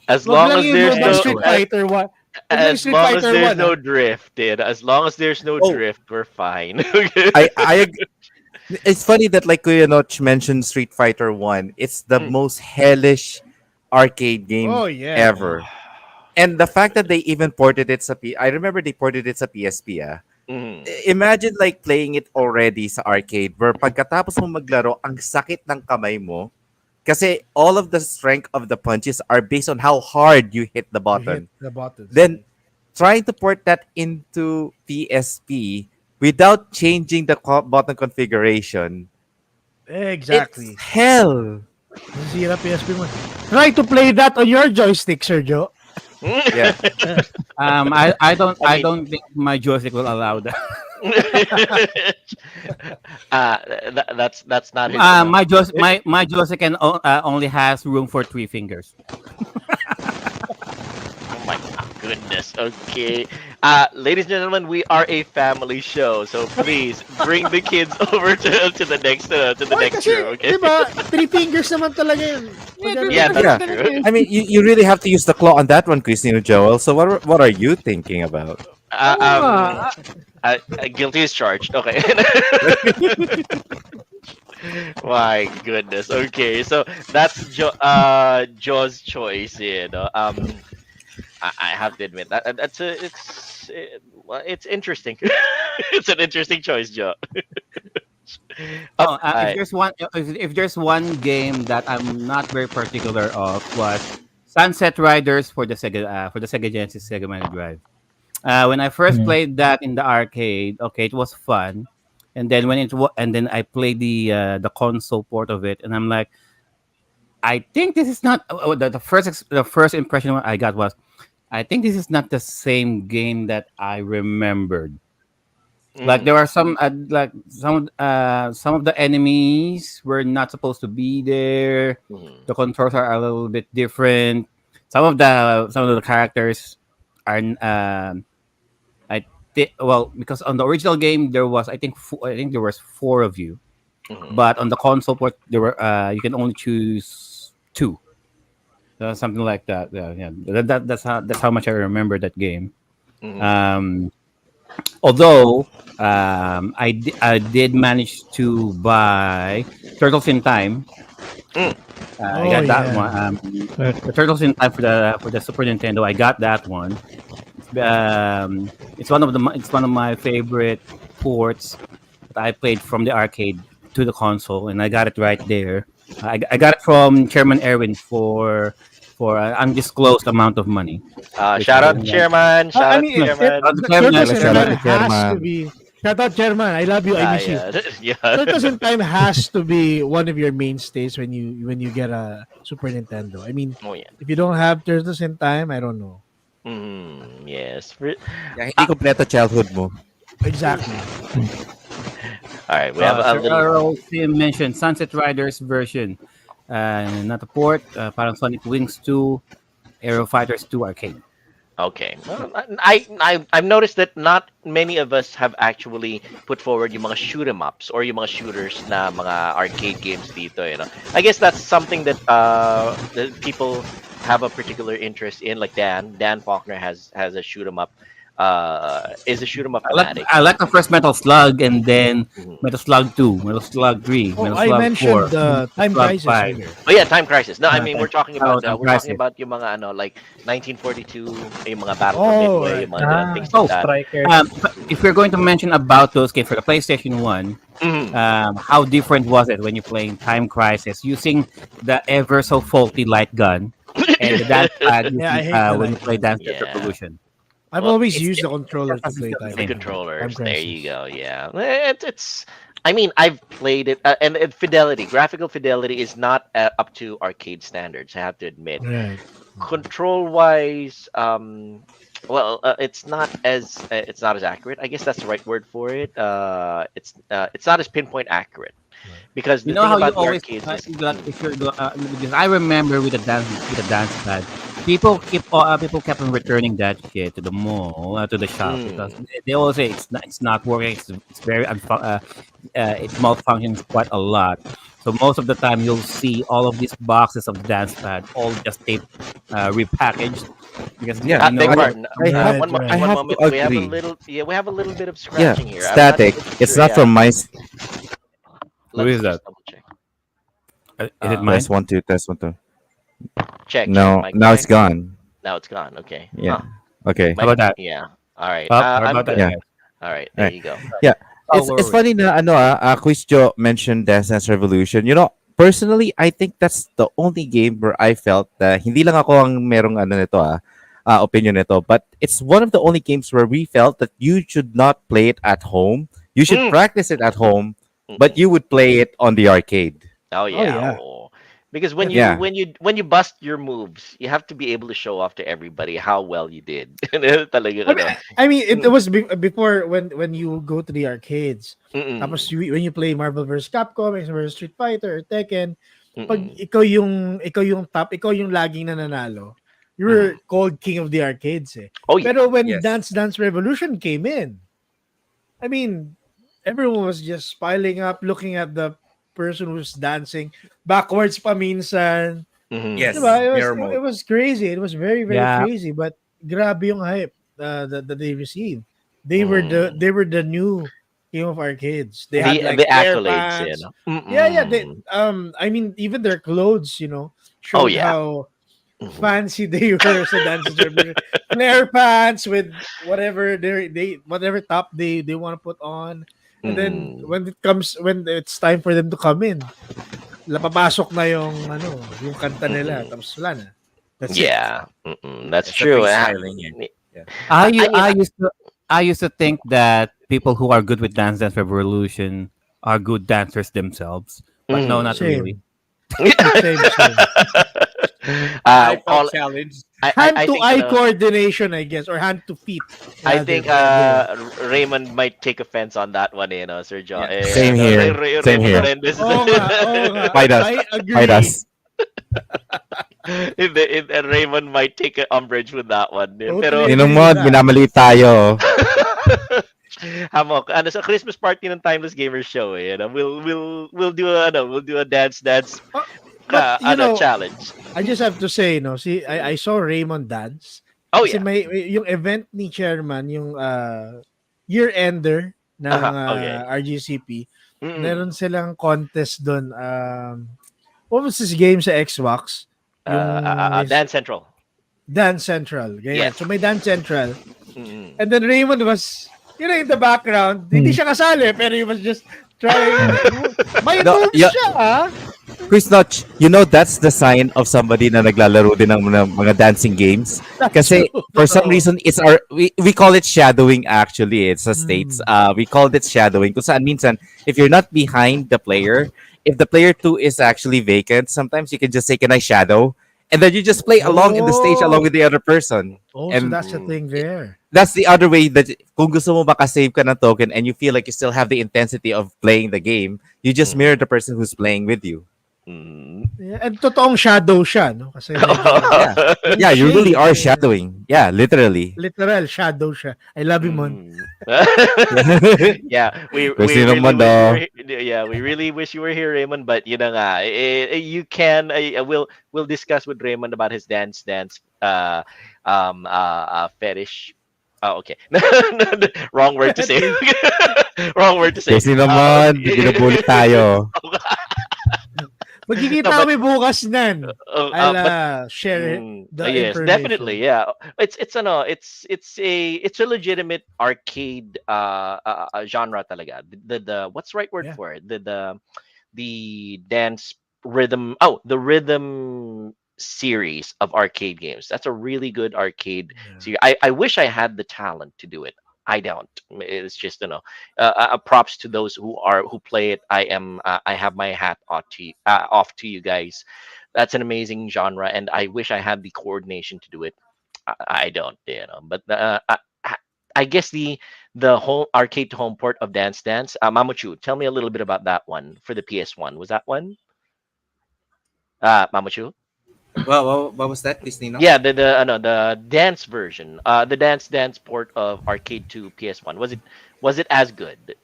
As Wag long lang as yung there's Mobile no Street Fighter 1. Wag lang as Street long as Fighter there's 1. no drift, dude. As long as there's no Oh. drift, we're fine. Okay. It's funny that like Kuya Notch mentioned Street Fighter 1. It's the Mm. most hellish arcade game Oh yeah. ever. And the fact that they even ported it I remember they ported it sa PSP. Mhm. Imagine like playing it already sa arcade where pagkatapos mo maglaro, ang sakit ng kamay mo kasi all of the strength of the punches are based on how hard you hit the You hit button. the buttons. Then trying to port that into PSP, without changing the button configuration, Exactly. it's hell. Nasira PSP mo. Try to play that on your joystick, Sergio. Yeah. I mean, don't think my joystick will allow that. that's not his. You know. My joystick only has room for 3 fingers. Oh my goodness. Okay. Ladies and gentlemen, we are a family show, so please bring the kids over to the next Kasi, row, okay? di ba, 3 fingers naman talaga yun. Yeah, that's Yeah. true. I mean, you really have to use the claw on that one, Christine Joel. So what are you thinking about? Uh, Oo nga. um, guilty is charged. Okay. My goodness. Okay, so that's Joe's choice. I have to admit that's well, it's interesting. It's an interesting choice, Joe. Oh, I if there's one game that I'm not very particular of was Sunset Riders for the Sega Genesis Sega Mega Drive. When I first Mm. played that in the arcade, okay, it was fun, and then and then I played the console port of it, and I'm like, I think this is not the first impression I got was, I think this is not the same game that I remembered. Like mm, there are some of the enemies were not supposed to be there. mm, The controls are a little bit different. Some of the characters are well, because on the original game there was, I think there was 4 of you, mm, but on the console port there were you can only choose 2. Something like that. Yeah. That's how much I remember that game. mm, Um, Although I did manage to buy Turtles in Time. mm. I Oh, got that yeah. one. The Turtles in Time for the Super Nintendo. I got that one. It's one of my favorite ports that I played from the arcade to the console, and I got it right there. I got it from Chairman Erwin for an undisclosed amount of money, which Shout I out don't to want. chairman. I Shout out to mean, chairman. The Chairman Turtles in Shout out Time to has to Chairman. be. Shout out, Chairman. I love you. I miss you. Yeah. Turtles in Time has to be one of your mainstays when you get a Super Nintendo. I mean, Oh yeah. if you don't have Turtles in Time, I don't know. Yes. Yeah, hindi kompleto childhood mo. Exactly. All right. We have a Sir little. Earl Sim mentioned Sunset Riders version, not a port. Parang Sonic Wings 2, Aero Fighters 2 arcade. Okay. Well, I've noticed that not many of us have actually put forward yung mga shoot 'em ups or yung mga shooters na mga arcade games dito, you know. I guess that's something that people have a particular interest in. Like Dan Faulkner has a shoot 'em up. Is a shoot 'em up fanatic. I like the first Metal Slug, and then Mhm. Metal Slug 2, Metal Slug 3, Oh, Metal I Slug 4, mentioned the Time Slug Crisis 5. earlier. Oh yeah, Time Crisis. No, I mean Time we're talking Crisis. about yung mga ano like 1942, yung mga Battle for Oh, Midway, right. yung mga ganun, things Oh, like that. Strikers. But if we're going to mention about those games for the PlayStation 1, Mhm. how different was it when you're playing Time Crisis using the ever so faulty light gun and the dance pad Yeah, I hate the when you light play gun. Dance Dance Yeah. Revolution? I've Well, always it's used the it's controller to it's play still the Time. The same. Time controllers. There Crisis. you go. Yeah, it's. I mean, I've played it, and fidelity, graphical fidelity is not up to arcade standards. I have to admit. Right. Control wise, well, it's not as accurate. I guess that's the right word for it. It's not as pinpoint accurate because You the know thing how you about the always arcades is. like if you're because I remember with the dance pad, people kept on returning that shit to the mall to the shop because Mm, they always say it's not working. It's very it malfunctions quite a lot. So most of the time you'll see all of these boxes of the dance pad all just taped repackaged because Yeah, you beg know pardon. I have Right, I One have to moment. agree. We have a little bit of Yeah, scratching here. I'm not static. able to It's hear. not Yeah, from my who let's is just that? double check. Is it test mine? 1 2 test 1 2. Check. No, Mic now it's check. gone. Now it's gone. Okay. Yeah. Huh. Okay. How about that? Yeah. All right. Sorry I'm about that, good. Yeah. guys. All right. All There right. you go. Yeah. Oh, It's where were we? funny na Quiz Joe mentioned Dance Dance Revolution. You know, personally, I think that's the only game where I felt that hindi lang ako ang merong ano nito opinion nito, but it's one of the only games where we felt that you should not play it at home. You should Mm. practice it at home, but Mm-mm. you would play it on the arcade. Oh Oh yeah. yeah. Oh. Because when you Yeah. when you when you bust your moves, you have to be able to show off to everybody how well you did. Talaga I mean, ano. it Mm. was before when you go to the arcades. Tapos Mm-mm. when you play Marvel vs. Capcom, vs. Street Fighter, or Tekken, pag Mm-mm. ikaw yung top, ikaw yung laging nananalo, Mm. you're called king of the arcades eh. Oh yeah. Pero when Yes. Dance Revolution came in, I mean, everyone was just piling up, looking at the person who's dancing backwards pa minsan. Mm-hmm. Yes. Diba? Mirror It mode. was crazy. It was very, very Yeah. crazy. But grabe yung hype that they received. Mm. They were the new king of arcades. They had The like flare accolades, you pants. know. Yeah. They Mm-mm. I mean even their clothes, Oh showed yeah. how Mhm. fancy they were sa Dances Revolution. Flare pants with whatever they whatever top they want to put on. And then Mhm. when it's time for them to come in, papasok na yung kanta nila, Mm-mm. tapos wala na. That's it. Yeah. Mm-mm. That's It's a true. freestyling. Yeah. I mean, I used to think that people who are good with Dance Revolution are good dancers themselves, but no, not really. Same. Same. I all felt challenged. Hand I to think eye coordination, I guess, or hand to feet. I rather. think Yeah. Raymond might take offense on that one, Sir John. Yeah. Same here. Same Raymond here. Melendez. Oo nga. Fight us. I agree. Fight us. Raymond might take umbrage with that one. Totally. Pero Ninong mod, minamali tayo. Hamok, sa Christmas party ng Timeless Gamers Show, we'll do a dance Oh, but, challenge. I just have to say, see, I saw Raymond dance. Oh Kasi yeah. yung event ni Chairman, yung year-ender ng Okay. RGCP, Mm-mm. meron silang contest doon. What was this game sa Xbox? Dance Central. Dance Central. Ganyan. Yes. So may Dance Central. Mm-mm. And then Raymond was, in the background. Hindi siya kasali, pero he was just trying. May No, moves yeah. siya, Chris Notch, that's the sign of somebody na naglalaro din ng mga dancing games. Kasi for some reason, we call it shadowing actually. It's a states. We called it shadowing. Kung saan minsan, if you're not behind the player, if the player 2 is actually vacant, sometimes you can just say, can I shadow? And then you just play along in the stage along with the other person. Oh, so And that's the thing there. that's the other way that kung gusto mo makasave ka ng token and you feel like you still have the intensity of playing the game, you just mirror the person who's playing with you. Mm. Yeah, and totoong shadow siya, no? Kasi Yeah, you really are shadowing. Yeah, literally. literal shadow siya. I love you, Mon. Yeah, we Kasi really naman, wish you were we really wish you were here, Raymond. But nga, you can. We'll discuss with Raymond about his dance fetish. Oh, okay. Wrong word to say. Wrong word to say. Kasi naman, binubuli tayo. Magkikita No, but- kami bukas nan. I'll share the yes, information. definitely, yeah. It's a legitimate arcade genre talaga. The what's the right word Yeah. for it? The dance rhythm. Oh, the rhythm series of arcade games. That's a really good arcade. So I wish I had the talent to do it. I don't. It's just props to those who play it. I have my hat off to you guys. That's an amazing genre, and I wish I had the coordination to do it. I don't, But I guess the whole arcade to home port of Dance Dance. Mamuchu, tell me a little bit about that one for the PS1. Was that one? Mamuchu? Well, what was that, Nino? Yeah, the dance version, the dance port of arcade to PS1. Was it as good?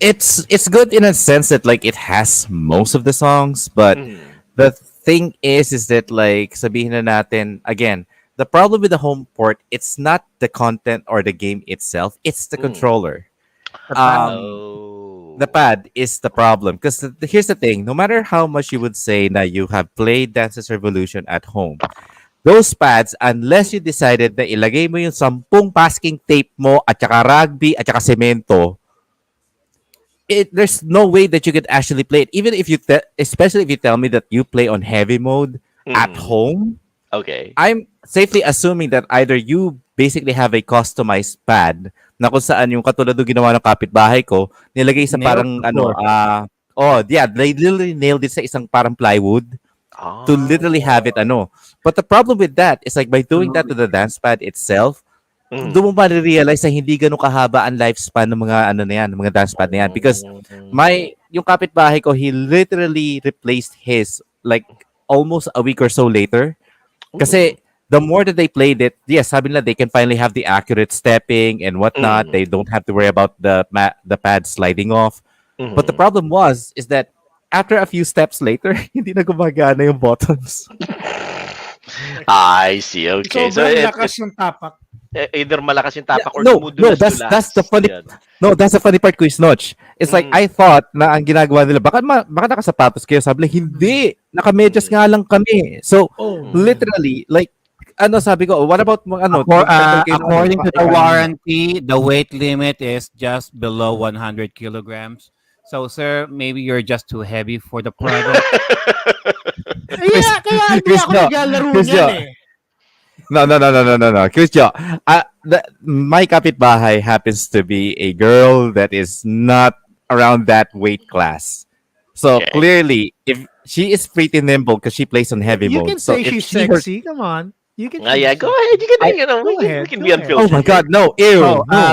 It's good in a sense that like it has most of the songs, but Mhm. the thing is that like sabihin na natin again, the problem with the home port, it's not the content or the game itself, it's the controller. Oh. The pad is the problem because here's the thing, no matter how much you would say that you have played Dances Revolution at home, those pads, unless you decided na ilagay mo yung 10 masking tape mo at saka rugby at saka semento, there's no way that you could actually play it. Even if especially if you tell me that you play on heavy mode at home, Okay. I'm safely assuming that either you basically have a customized pad na kung saan yung katulad ng ginawa ng kapitbahay ko, nilagay sa Nailed parang the floor. yeah, they literally nailed it sa isang parang plywood to literally have it Oh. But the problem with that is like by doing that to the dance pad itself, doon mo ma-realize na hindi ganun kahaba ang lifespan ng mga ano na yan, ng mga dance pad na yan. Because yung kapitbahay ko, he literally replaced his like almost a week or so later. Kasi the more that they played it, yes, sabi nila they can finally have the accurate stepping and whatnot. They don't have to worry about the pad sliding off. But the problem is that after a few steps later, hindi na gumagana yung buttons. I see. Okay. So Sobrang lakas yung tapak. either malakas yung tapak or No, dumudulas-dulas. that's the funny. Yan. No, that's the funny part, Quiz Notch. It's like I thought na ang ginagawa nila, baka nakasapatos kayo. Sabi nila, hindi. Nakamedyas nga lang kami. So, literally, like, ano sabi ko, what about magtagal kayo ng- According to the warranty, the weight limit is just below 100 kilograms. So, sir, maybe you're just too heavy for the product. Kaya hindi Chris ako Jo, naglalaro Chris Jo. niyan eh. No. Christian, my kapitbahay happens to be a girl that is not around that weight class. So Okay. clearly, if she is pretty nimble because she plays on heavy You mode. can so say if she's she hurt- sexy. Come on. You can. Yeah, go ahead. You can, Go we ahead, can go be ahead. unfiltered. Oh my God, no! Ew! Oh, no.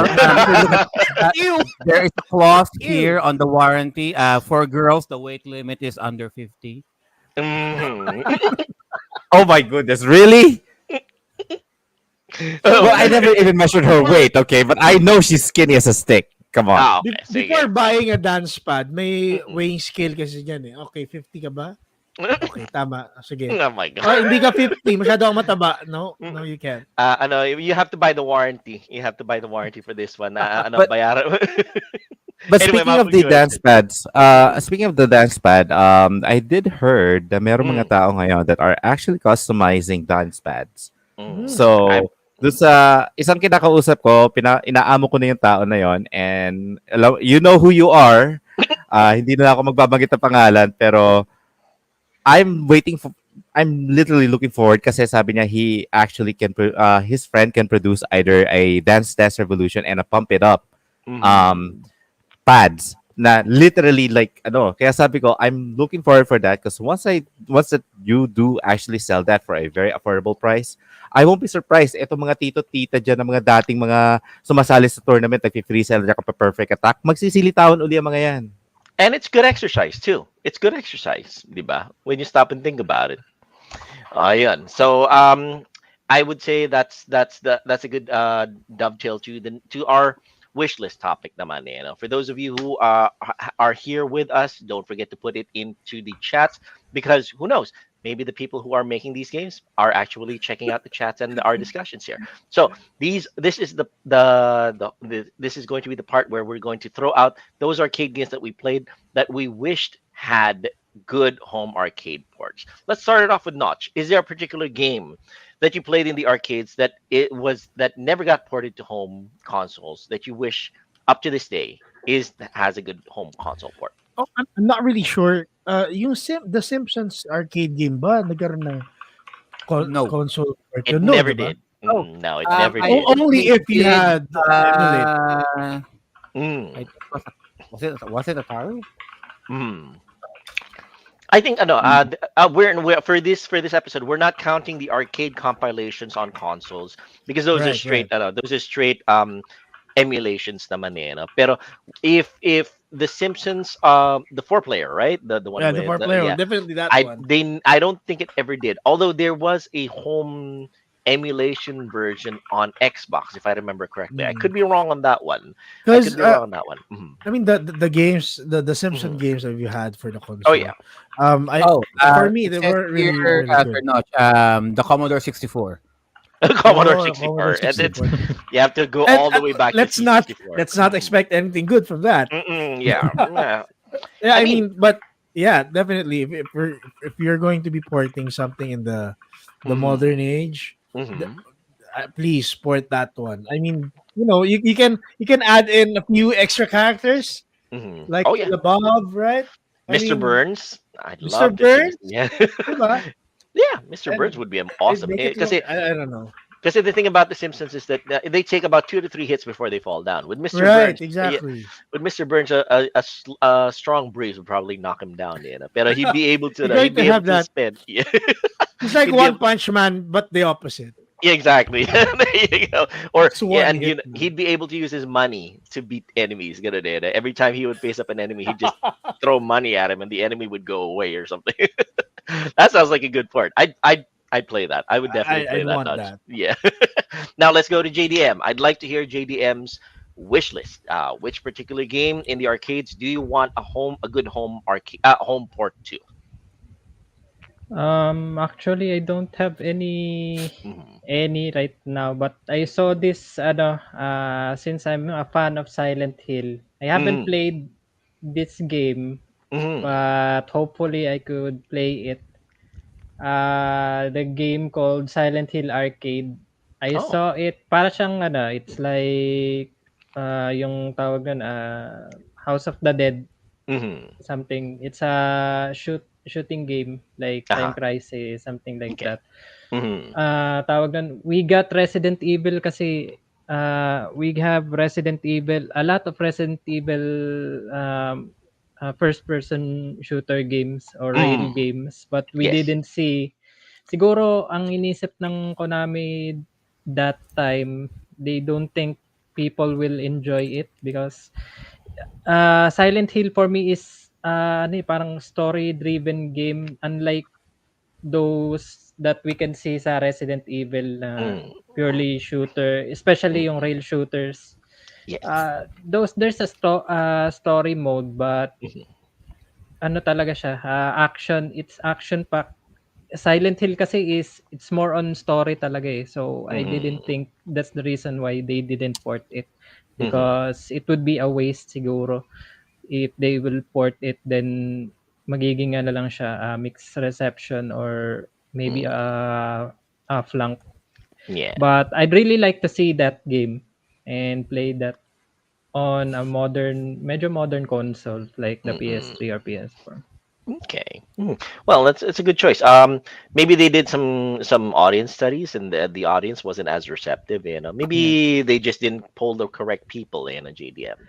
Ew. There is a clause Ew. here on the warranty. For girls, the weight limit is under 50. Mhm. Oh my goodness, really? Oh, Well, I never even measured her weight. Okay, but I know she's skinny as a stick. Come on. Ah, okay. Sige. Before buying a dance pad, may weighing scale kasi dyan eh. Okay, 50 ka ba? Okay, tama. Sige. Oh my God. Oh, hindi ka 50. Masyado akong mataba. No, you can't. You have to buy the warranty. You have to buy the warranty for this one. But- Bayaran. But Anyway, speaking of Ma'am, the go ahead. dance pads, speaking of the dance pad, I did heard na meron mga tao ngayon that are actually customizing dance pads. So, doon sa isang kinakausap ko, inaamo ko na yung tao na yon and you know who you are. Hindi na ako magbabanggit ng pangalan pero I'm literally looking forward kasi sabi niya he actually his friend can produce either a Dance Dance Revolution and a Pump It Up pads na literally like kaya sabi ko I'm looking forward for that because once that you do actually sell that for a very affordable price, I won't be surprised itong mga tito-tita dyan ng mga dating mga sumasali sa tournament nagpi-free sell at perfect attack magsisilitawan uli ang mga yan. And it's good exercise too. It's good exercise, di ba? When you stop and think about it. Ayan. So I would say that's a good dovetail to our wish list topic naman eh. For those of you who are here with us, don't forget to put it into the chats because who knows, maybe the people who are making these games are actually checking out the chats and our discussions here. So this is this is going to be the part where we're going to throw out those arcade games that we played that we wished had good home arcade ports. Let's start it off with Notch. Is there a particular game that you played in the arcades that never got ported to home consoles that you wish up to this day has a good home console port? Oh, I'm not really sure. Yung The Simpsons arcade game ba nagkaroon ng No. console port? It No, never diba? did. No, it never I- did. Only if you had emulate. Mm. Was it Atari? Mm. I think we're for this episode we're not counting the arcade compilations on consoles because those are Right, straight emulations naman eh, no? Pero if the Simpsons the 4-player, right? The one Yeah, with the 4-player, yeah. definitely that one. I don't think it ever did. Although there was a home emulation version on Xbox, if I remember correctly. I could be wrong on that one. I Because could be wrong on that one. Mhm. I mean the games, the Simpson games that you had for the console. Oh yeah. For me they it says weren't really, here, really good. Notch, the Commodore 64. Commodore Oh, 64. Commodore And 64. you have to go And, all the way back let's to not 64. let's not expect anything good from that. Yeah. Yeah. Yeah, I I mean, but yeah, definitely. If you're going to be porting something in the modern age, Mhm. please port that one. I mean, you can add in a few extra characters Mhm. like Oh yeah. the Bob, right? I Mr. mean, Burns. I'd Mr. love to see Burns? Yeah. diba? Yeah, Mr. And Burns would be it awesome. make it Because look, I don't know. the thing about the Simpsons is that they take about 2 to 3 hits before they fall down. With Mr. Right, Burns, yeah, exactly. with Mr. Burns, a strong breeze would probably knock him down. But he'd be able to, You're going he'd to be able have to that. spin. Yeah, It's like he'd be One able, Punch Man, but the opposite. yeah, exactly. There you go. Or It's yeah, one and hit. he'd be able to use his money to beat enemies. Ganun eh. Every time he would face up an enemy, he'd just throw money at him, and the enemy would go away or something. That sounds like a good part. I'd play that. I would definitely play I'd that. want Dodge. that. Yeah. Now let's go to JDM. I'd like to hear JDM's wish list. Which particular game in the arcades do you want a good home arcade, home port to? Actually, I don't have Mhm. any right now, but I saw this since I'm a fan of Silent Hill. I haven't Mhm. played this game, Mhm. but hopefully I could play it. The game called Silent Hill Arcade. I Oh. saw it para siyang it's like yung tawag nun, House of the Dead Mhm. something. It's a shooting game like Uh Time huh. Crisis, something like Okay. that. Mhm. Tawag nun, we got Resident Evil kasi we have Resident Evil, a lot of Resident Evil first person shooter games or rail Mhm. games, but we Yes. didn't see. Siguro ang inisip ng Konami that time, they don't think people will enjoy it because Silent Hill for me is parang story driven game, unlike those that we can see sa Resident Evil na Mm. purely shooter, especially yung Mhm. rail shooters. Yes. Those there's a story mode, but Mhm. ano talaga siya, it's action packed. Silent Hill kasi it's more on story talaga eh. So I didn't Mhm. think that's the reason why they didn't port it, Mhm. because it would be a waste siguro if they will port it. Then magiging ano lang siya, mixed reception or maybe Mm. a flunk. Yeah. But I'd really like to see that game and play that on a medyo modern console like the Mm-mm. PS3 or PS4. Okay. Well, it's a good choice. Maybe they did some audience studies, and the audience wasn't as receptive. Yeah. Maybe they just didn't pull the correct people in a JDM.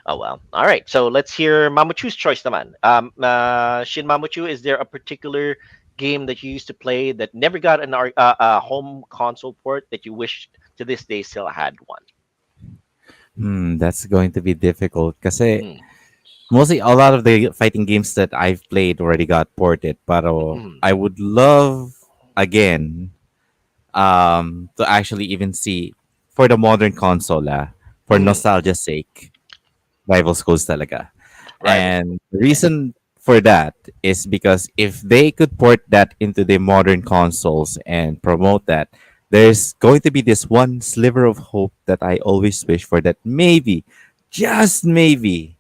Oh well. All right. So let's hear Mamuchu's choice, naman. Shin Mamuchu, is there a particular game that you used to play that never got a home console port that you wish to this day still had one? That's going to be difficult kasi Mm, mostly a lot of the fighting games that I've played already got ported. But mm, I would love again to actually even see for the modern console for mm. nostalgia's sake, rival schools talaga. Rivals. And the reason for that is because if they could port that into the modern consoles and promote that, there's going to be this one sliver of hope that I always wish for, that maybe, just maybe,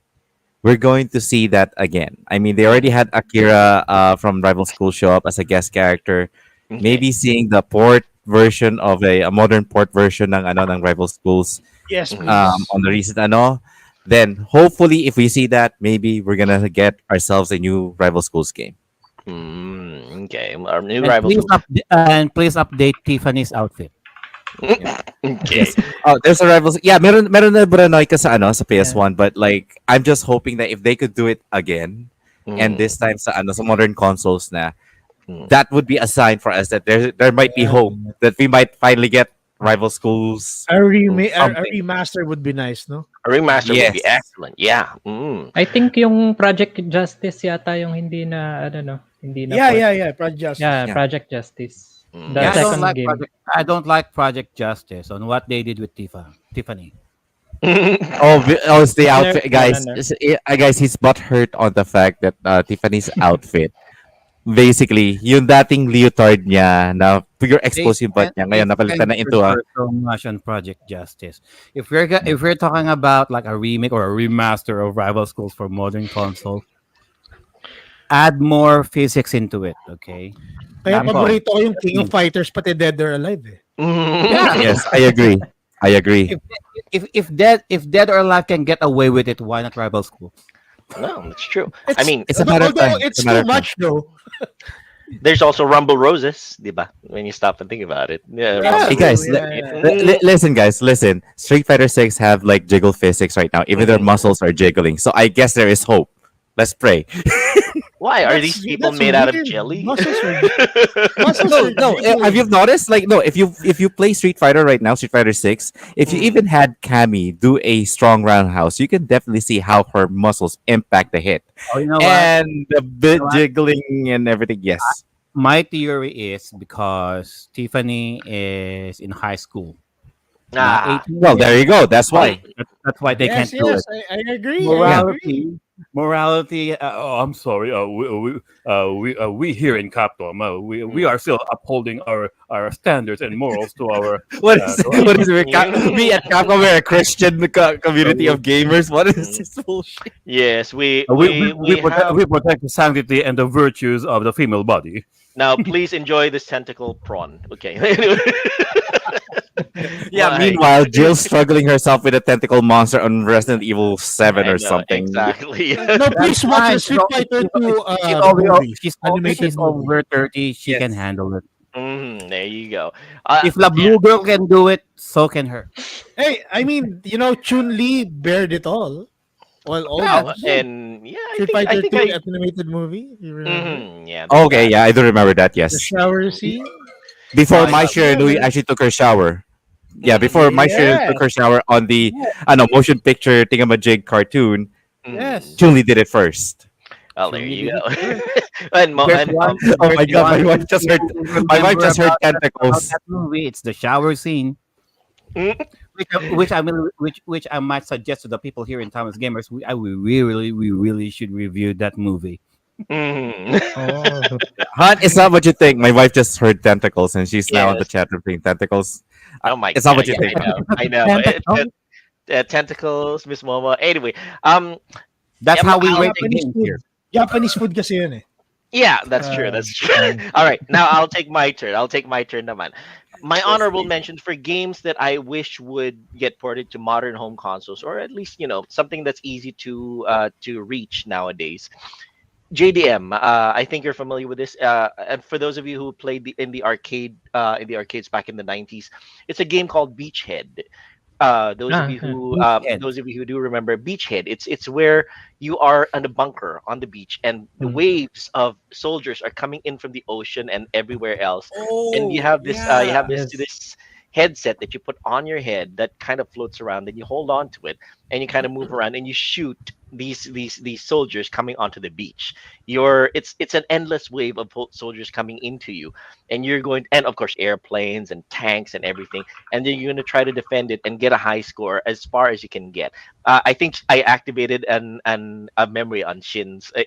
we're going to see that again. I mean, they already Mm, had Akira from Rival School show up as a guest character. okay. Maybe seeing the port version of a modern port version ng Rival Schools Yes, Mm, please. on the recent then hopefully if we see that, maybe we're gonna get ourselves a new Rival Schools game. okay. Our new And rivals. please update Tiffany's outfit. Yeah. Okay. Yes. Oh, there's a Rivals. Yeah, meron na Branoy ka sa Yeah. PS1, but like I'm just hoping that if they could do it again, and Mm, this time sa modern consoles na, mm. that would be a sign for us that there might be Yeah. hope that we might finally get Rival Schools A something. remaster would be nice, no? A remaster would be Yes. excellent. Yeah. Mm. I think yung Project Justice yata yung hindi na Yeah, port. yeah, yeah. Project Justice. Yeah, Yeah. Project Justice. Mm. The Yeah, Yes. second game. I don't like Project Justice on what they did with Tiffany. Oh, it's the outfit, No, no, guys. no. Guys, he's butt hurt on the fact that Tiffany's outfit, basically, yung dating leotard niya na figure expose yung butt niya, ngayon napalitan na into a. So much on Project Justice. If we're talking about like a remake or a remaster of Rival Schools for modern console, add more physics into it. Okay. Kaya Nako. paborito ko yung King of Fighters, pati Dead or Alive eh. Yeah. Yes, I agree. I agree. If Dead or Alive can get away with it, why not Rival Schools? No, that's true. I mean, It's a matter of Although time. it's It's a matter too of time. much though. There's also Rumble Roses, diba? When you stop and think about it. Yeah, That's Hey Rumble true. guys, Roses. Yeah, yeah, yeah. listen, guys, listen. Street Fighter 6 have like jiggle physics right now. Even their Mhm. muscles are jiggling. So I guess there is hope. Let's pray. Why are these people That's made out of weird. jelly? Muscles No, are no. Have you jiggling. noticed? Like, no. If you play Street Fighter right now, Street Fighter 6, if you Mm. even had Cammy do a strong roundhouse, you can definitely see how her muscles impact the hit Oh, you know what? and the You know bit what? jiggling and everything. Yes. My theory is because Tiffany is in high school, not Ah. 18 Well, yet. there you go. That's why. That's why they Yes, can't do yes, it. I agree. I Yeah. agree. Morality. Oh, I'm sorry. We here in Capcom, we Mm. are still upholding our standards and morals to our. What is what is it? We at Mm. Capcom we're a Christian community Uh, of gamers. What is Mm. this bullshit? Yes, we we have we protect the sanctity and the virtues of the female body. now. Please enjoy this tentacle prawn. Okay. Yeah. Why? Meanwhile, Jill's struggling herself with a tentacle monster on Resident Evil 7 I or know something. exactly. No, That's please watch fine. the Street Fighter 2 She's movie, animated she's movie. over 30. She can Yes. handle it. There you go. If the Yeah. blue girl can do it, so can her. Hey, I mean, Chun Li bared it all. Well, Oh, almost. and yeah, Street I Fighter think 2 I. animated movie. You remember Yeah, there's Okay, that. yeah, I do remember that. the Yes. shower scene? Before Uh, Mai Yeah, Shiranui man. actually took her shower. Yeah, mhm, before Mai Shiranui Yes, took her shower on the I know motion picture thingamajig cartoon, mhm. yes. Chun Li did it first. Well, there Chun-Li you did it go. first. And Oh There's my god, one thing you my wife remember just heard about tentacles. that movie. It's the shower scene, mm, which I might suggest to the people here in Thomas Gamers. We really should review that movie. mhm. Oh, Han, it's not what you think. My wife just heard tentacles and she's now in the Yes. chat room saying tentacles. Oh my It's not god. what you Yeah, think. I know. Tentacle. Tentacles, Miss Momo. Anyway, um, That's yeah, how we I'll rate the take. Japanese games food. here. Japanese food kasi yun eh. Yeah, that's true. Uh, That's true. All right, now I'll take my turn. I'll take my turn, naman. My Yes, honorable please. mention for games that I wish would get ported to modern home consoles, or at least something that's easy to reach nowadays. JDM. I think you're familiar with this. And for those of you who played in the arcades back in the '90s, it's a game called Beachhead. Ah, yeah. Beachhead. Those of you who do remember Beachhead, it's where you are in a bunker on the beach, and the Mm. waves of soldiers are coming in from the ocean and everywhere else, and Oh, you have yeah. Yes. this headset that you put on your head that kind of floats around, and you hold on to it, and you kind of move around, and you shoot these soldiers coming onto the beach. It's an endless wave of soldiers coming into you, and you're going, and of course airplanes and tanks and everything, and then you're going to try to defend it and get a high score as far as you can get. I think I activated a memory on Shin's Uh,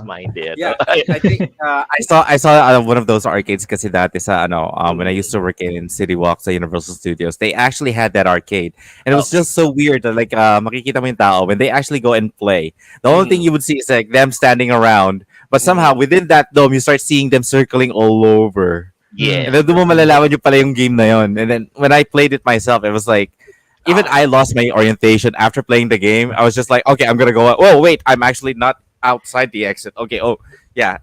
mind there. Yeah, I think I saw one of those arcades kasi dati sa ano when I used to work in City Walk sa Universal Studios. They actually had that arcade. And it was Okay. just so weird that like makikita mo yung tao when they actually go and play. The only thing Mhm. you would see is like them standing around, but somehow Mhm. within that dome you start seeing them circling all over. Yes. And then doon mo malalaman yung pala yung game na yun. And then when I played it myself, it was like even Oh, I lost my orientation after playing the game. I was just like, okay, I'm gonna go. Oh wait, I'm actually not outside the exit. Okay. Oh yeah,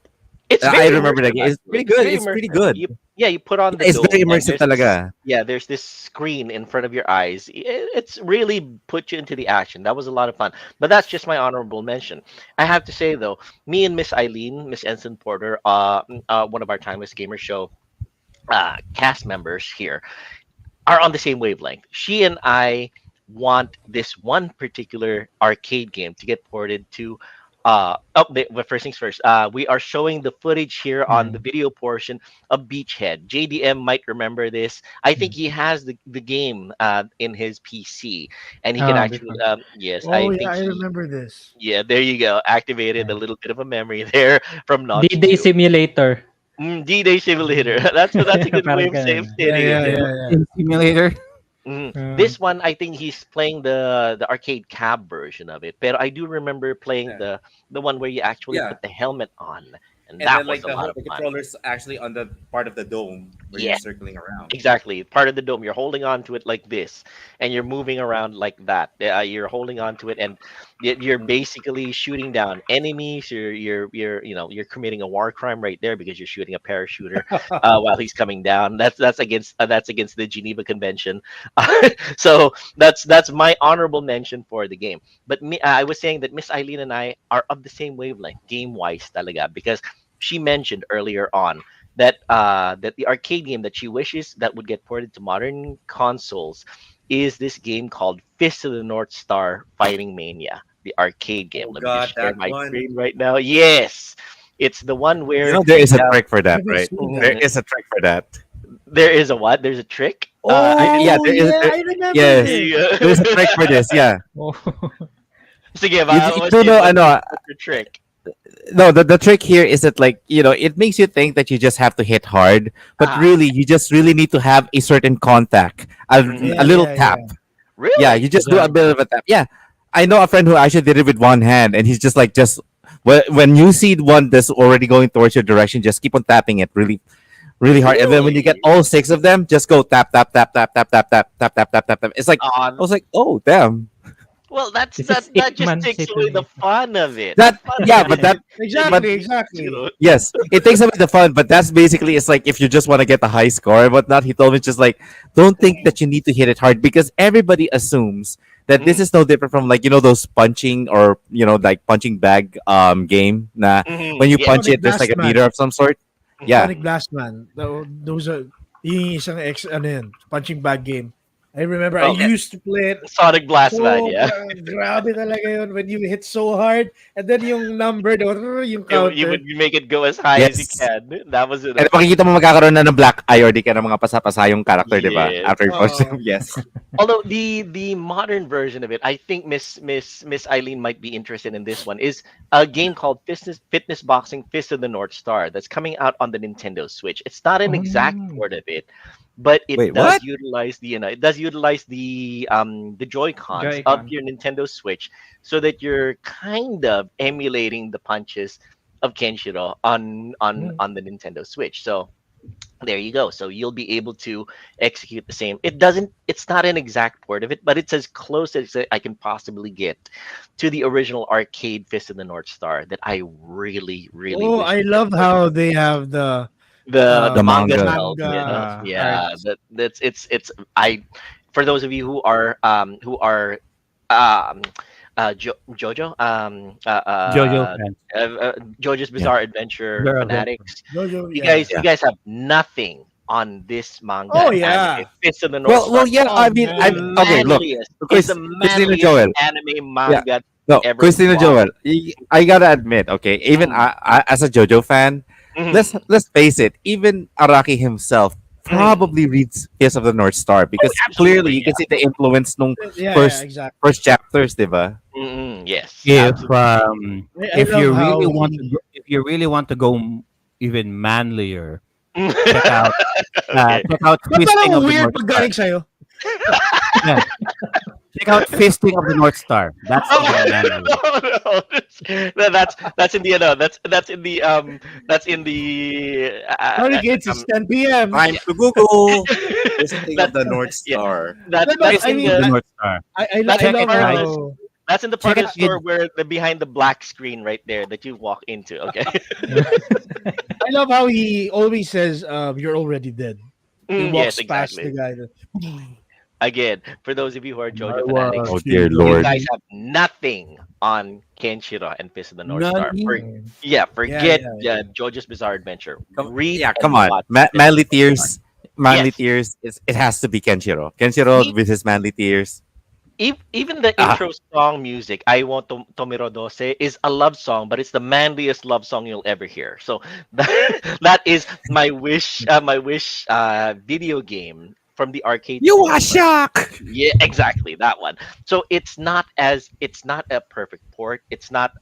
it's I very remember that immersive, game. It's actually. pretty It's good. very It's pretty immersive. good. You put on the It's very dome, and immersive talaga. there's this screen in front of your eyes. It's really put you into the action. That was a lot of fun. But that's just my honorable mention. I have to say though, me and Miss Eileen, Miss Ensign Porter, one of our Timeless Gamer Show cast members here, are on the same wavelength. She and I want this one particular arcade game to get ported to. But first things first. We are showing the footage here on the mm, video portion of Beachhead. JDM might remember this. I think mm. he has the game in his PC, and he can actually. Before. Yes, Oh I yeah, think I he. remember this. Yeah, there you go. Activated a Yeah. little bit of a memory there from Notch D-Day 2. Simulator. D-Day Simulator. That's a good way Parang of saying ganun. Yeah, stating it. yeah, Yeah. yeah, yeah. In simulator. This one, I think he's playing the arcade cab version of it. But I do remember playing Yeah. the one where you actually Yeah, put the helmet on, and and that then was like a lot of the fun. controller's actually on the part of the dome where you're Yeah, circling around. exactly. Part of the dome. You're holding on to it like this, and you're moving around like that. You're holding on to it, and you're basically shooting down enemies. You're committing a war crime right there because you're shooting a parachuter while he's coming down. That's against the Geneva Convention. So that's my honorable mention for the game. But I was saying that Miss Eileen and I are of the same wavelength, game wise, talaga, because she mentioned earlier on that the arcade game that she wishes that would get ported to modern consoles is this game called Fist of the North Star Fighting Mania, the arcade game. Oh Let me just God, share that my one. screen right now. Yes, it's the one You where know there is a uh, trick for I that, haven't right? seen There that. mhm, is a trick for that. there is a what? There's a trick. I didn't. Yeah, Oh yeah, I remember yes, this. there's a trick for this. Yeah, Oh. Sige, you what's do it? know. I know. What's the trick? No, the trick here is that like it makes you think that you just have to hit hard, but Ah, really you just really need to have a certain contact, mhm. a Yeah, little yeah, tap. yeah. Yeah, Really? you just do Yeah. a bit of a tap. Yeah, I know a friend who actually did it with one hand, and he's just like just when you see one that's already going towards your direction, just keep on tapping it really really hard, and then when you get Really? all six of them, just go tap tap tap tap tap tap tap tap tap tap tap tap. It's like I On. was like, oh damn, Well, that's This is that just Hitman takes away the City. fun of it. The that fun of yeah, it but is that but Exactly, you exactly. know. yes, it takes away the fun, but that's basically it's like if you just want to get the high score and whatnot. He told me just like don't think that you need to hit it hard because everybody assumes that this Mhm, is no different from like those punching or like punching bag game. Nah, when mhm, you yes. punch Sonic it, there's like Blast a meter Man. of some sort. Yeah, Sonic Blast Man. Those are yung isang ano yun, punching bag game. I remember I Well, yeah, used to play it. Sonic Blast Man, yeah. Sobrang grabe talaga yun when you hit so hard and then yung number, yung You counter. would make it go as high as you yes. can. That was And the fun. makikita mo magkakaroon na ng black eye or di ka na mga pasapasayong character, di ba? Yes. After you punch them, Oo. yes. Although the modern version of it, I think Miss Eileen might be interested in this one. Is a game called Fitness Boxing Fist of the North Star that's coming out on the Nintendo Switch. It's not an exact Oh. port of it, but it Wait, does what? utilize the Joy Cons of Joy-Con. your Nintendo Switch, so that you're kind of emulating the punches of Kenshiro Mm. on the Nintendo Switch. So there you go. So you'll be able to execute the same. It's not an exact port of it, but it's as close as I can possibly get to the original arcade Fist of the North Star that I really, really Oh, wish I would get love ported. how they have The The manga manga. itself, you know. manga Yeah, arts. that's it's I for those of you who are um Jojo Jojo fans. Jojo's Yeah. Bizarre Adventure They're a veteran. fanatics, Jojo, you yeah. guys you Yeah. guys have nothing on this manga Oh and anime. yeah. Fist of the North Star Yeah. Oh I mean, is the man. okay. Look, manliest is the Christina manliest Joel. anime Yeah. manga No, ever Christina watched. Joel. I gotta admit, okay, even Mm, as a JoJo fan, mhm, let's face it. Even Araki himself mhm. probably reads Kiss of the North Star Oh, because clearly absolutely, you yeah. can see the influence nung Yeah, first exactly. first chapters, diba? Yes, If absolutely. I if love you really how want to he if you really want to go even manlier, check out Okay. Ba't Fisting parang of the weird North pag Star. galing sa'yo? Yeah, check out Fisting of the North Star. That's even manlier. No, that's in the that's in the Sorry kids, it's 10 p.m. Time to Google this thing of that's the North yeah Star. But that's I in Fisting of mean, the the North Star. that's I in Check the it, love part of guys. the how that's in the Check part of it, the kids. store where the behind the black screen right there that you walk into. Okay. I love how he always says, "You're already dead." He Yes, walks past the exactly. guy. That, Again, for those of you who are I JoJo fanatics, Oh was dear you Lord. guys children. have nothing on Kenshiro and Fist of the North Star. Nani? Yeah, yeah, forget yeah. JoJo's Bizarre Adventure. Yeah, Read and come on. watch Fist of the Manly North Star. tears. Manly Yes, tears. It has to be Kenshiro. Kenshiro with his manly tears. even the Ah, intro song music, I Want Tomiro Dose, is a love song, but it's the manliest love song you'll ever hear. So that is my wish video game from the arcade you are store. shocked. Yeah, exactly that one. So it's not a perfect port. It's not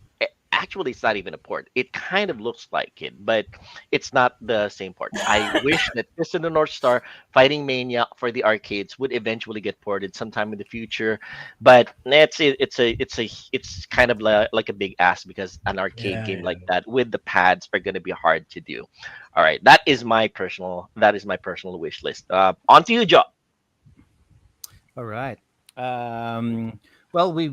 actually, it's not even a port. It kind of looks like it, but it's not the same port. I wish that Fist of the North Star Fighting Mania for the arcades would eventually get ported sometime in the future, but it's kind of like a big ask because an arcade Yeah, game yeah. like that with the pads are going to be hard to do. All right, that is my personal wish list. On to you, Joe. All right. Well, we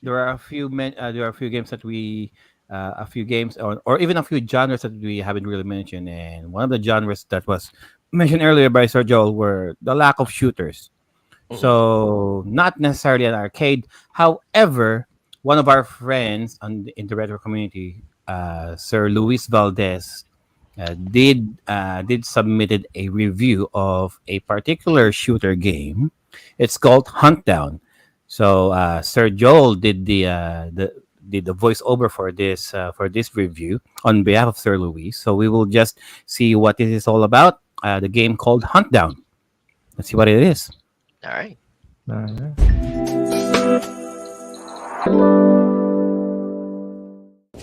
there are a few there are a few games that we a few games or even a few genres that we haven't really mentioned, and one of the genres that was mentioned earlier by Sir Joel were the lack of shooters. Mhm. So not necessarily an arcade. However, one of our friends in the retro community, Sir Luis Valdez, did submitted a review of a particular shooter game. It's called Hunt Down. So Sir Joel did the voiceover for this review on behalf of Sir Luis. So we will just see what this is all about. The game called Hunt Down. Let's see what it is. All right.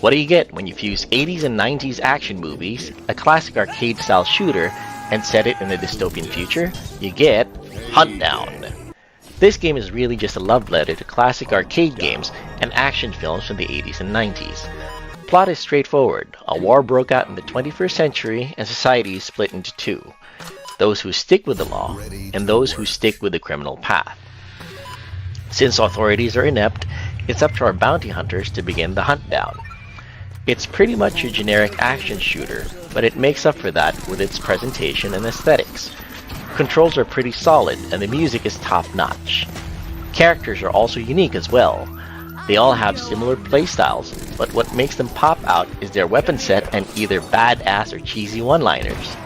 What do you get when you fuse 80s and 90s action movies, a classic arcade style shooter, and set it in a dystopian future? You get Hunt Down. This game is really just a love letter to classic arcade games and action films from the 80s and 90s. Plot is straightforward. A war broke out in the 21st century and society is split into two. Those who stick with the law and those who stick with the criminal path. Since authorities are inept, it's up to our bounty hunters to begin the hunt down. It's pretty much a generic action shooter, but it makes up for that with its presentation and aesthetics. Controls are pretty solid and the music is top-notch. Characters are also unique as well. They all have similar playstyles, but what makes them pop out is their weapon set and either badass or cheesy one-liners.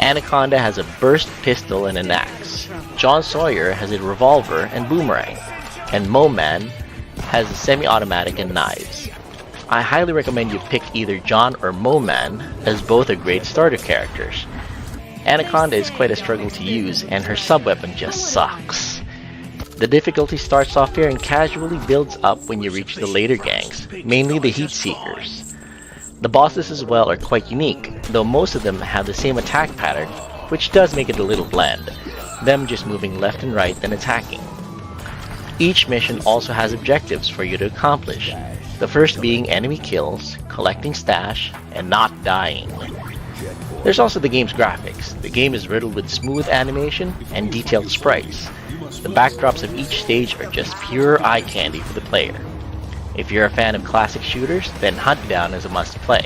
Anaconda has a burst pistol and an axe. John Sawyer has a revolver and boomerang. And Moman has a semi-automatic and knives. I highly recommend you pick either John or Moman, as both are great starter characters. Anaconda is quite a struggle to use, and her sub-weapon just sucks. The difficulty starts off fair and casually builds up when you reach the later gangs, mainly the Heat Seekers. The bosses as well are quite unique, though most of them have the same attack pattern, which does make it a little bland, them just moving left and right then attacking. Each mission also has objectives for you to accomplish, the first being enemy kills, collecting stash, and not dying. There's also the game's graphics. The game is riddled with smooth animation and detailed sprites. The backdrops of each stage are just pure eye candy for the player. If you're a fan of classic shooters, then Hunt Down is a must-play.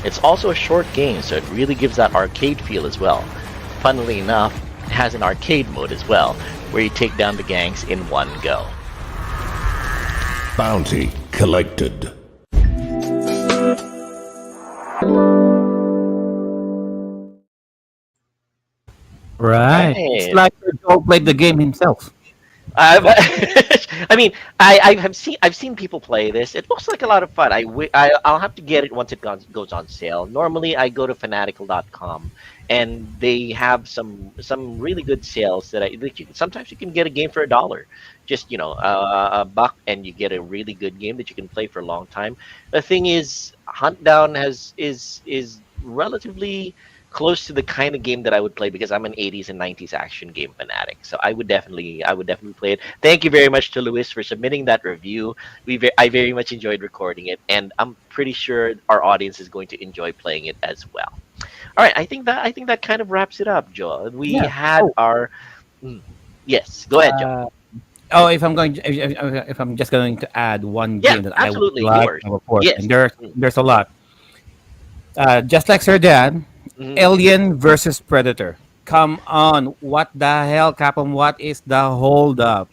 It's also a short game, so it really gives that arcade feel as well. Funnily enough, it has an arcade mode as well, where you take down the gangs in one go. Bounty collected. Right. Right. It's like Joel played the game himself. I've, I mean, I've seen people play this. It looks like a lot of fun. I'll have to get it once it goes on sale. Normally, I go to fanatical.com, and they have some really good sales sometimes you can get a game for $1, just a buck, and you get a really good game that you can play for a long time. The thing is, Hunt Down is relatively close to the kind of game that I would play because I'm an 80s and 90s action game fanatic. So I would definitely play it. Thank you very much to Luis for submitting that review. I very much enjoyed recording it, and I'm pretty sure our audience is going to enjoy playing it as well. All right, I think that kind of wraps it up, Joe. We had our yes. Go ahead, Joe. If I'm just going to add one Yeah, game that I would absolutely, like yours. to report, Yes. and there's a lot. Just like Sir Dan, Mhm. Alien versus Predator. Come on, what the hell, Capcom? What is the hold up?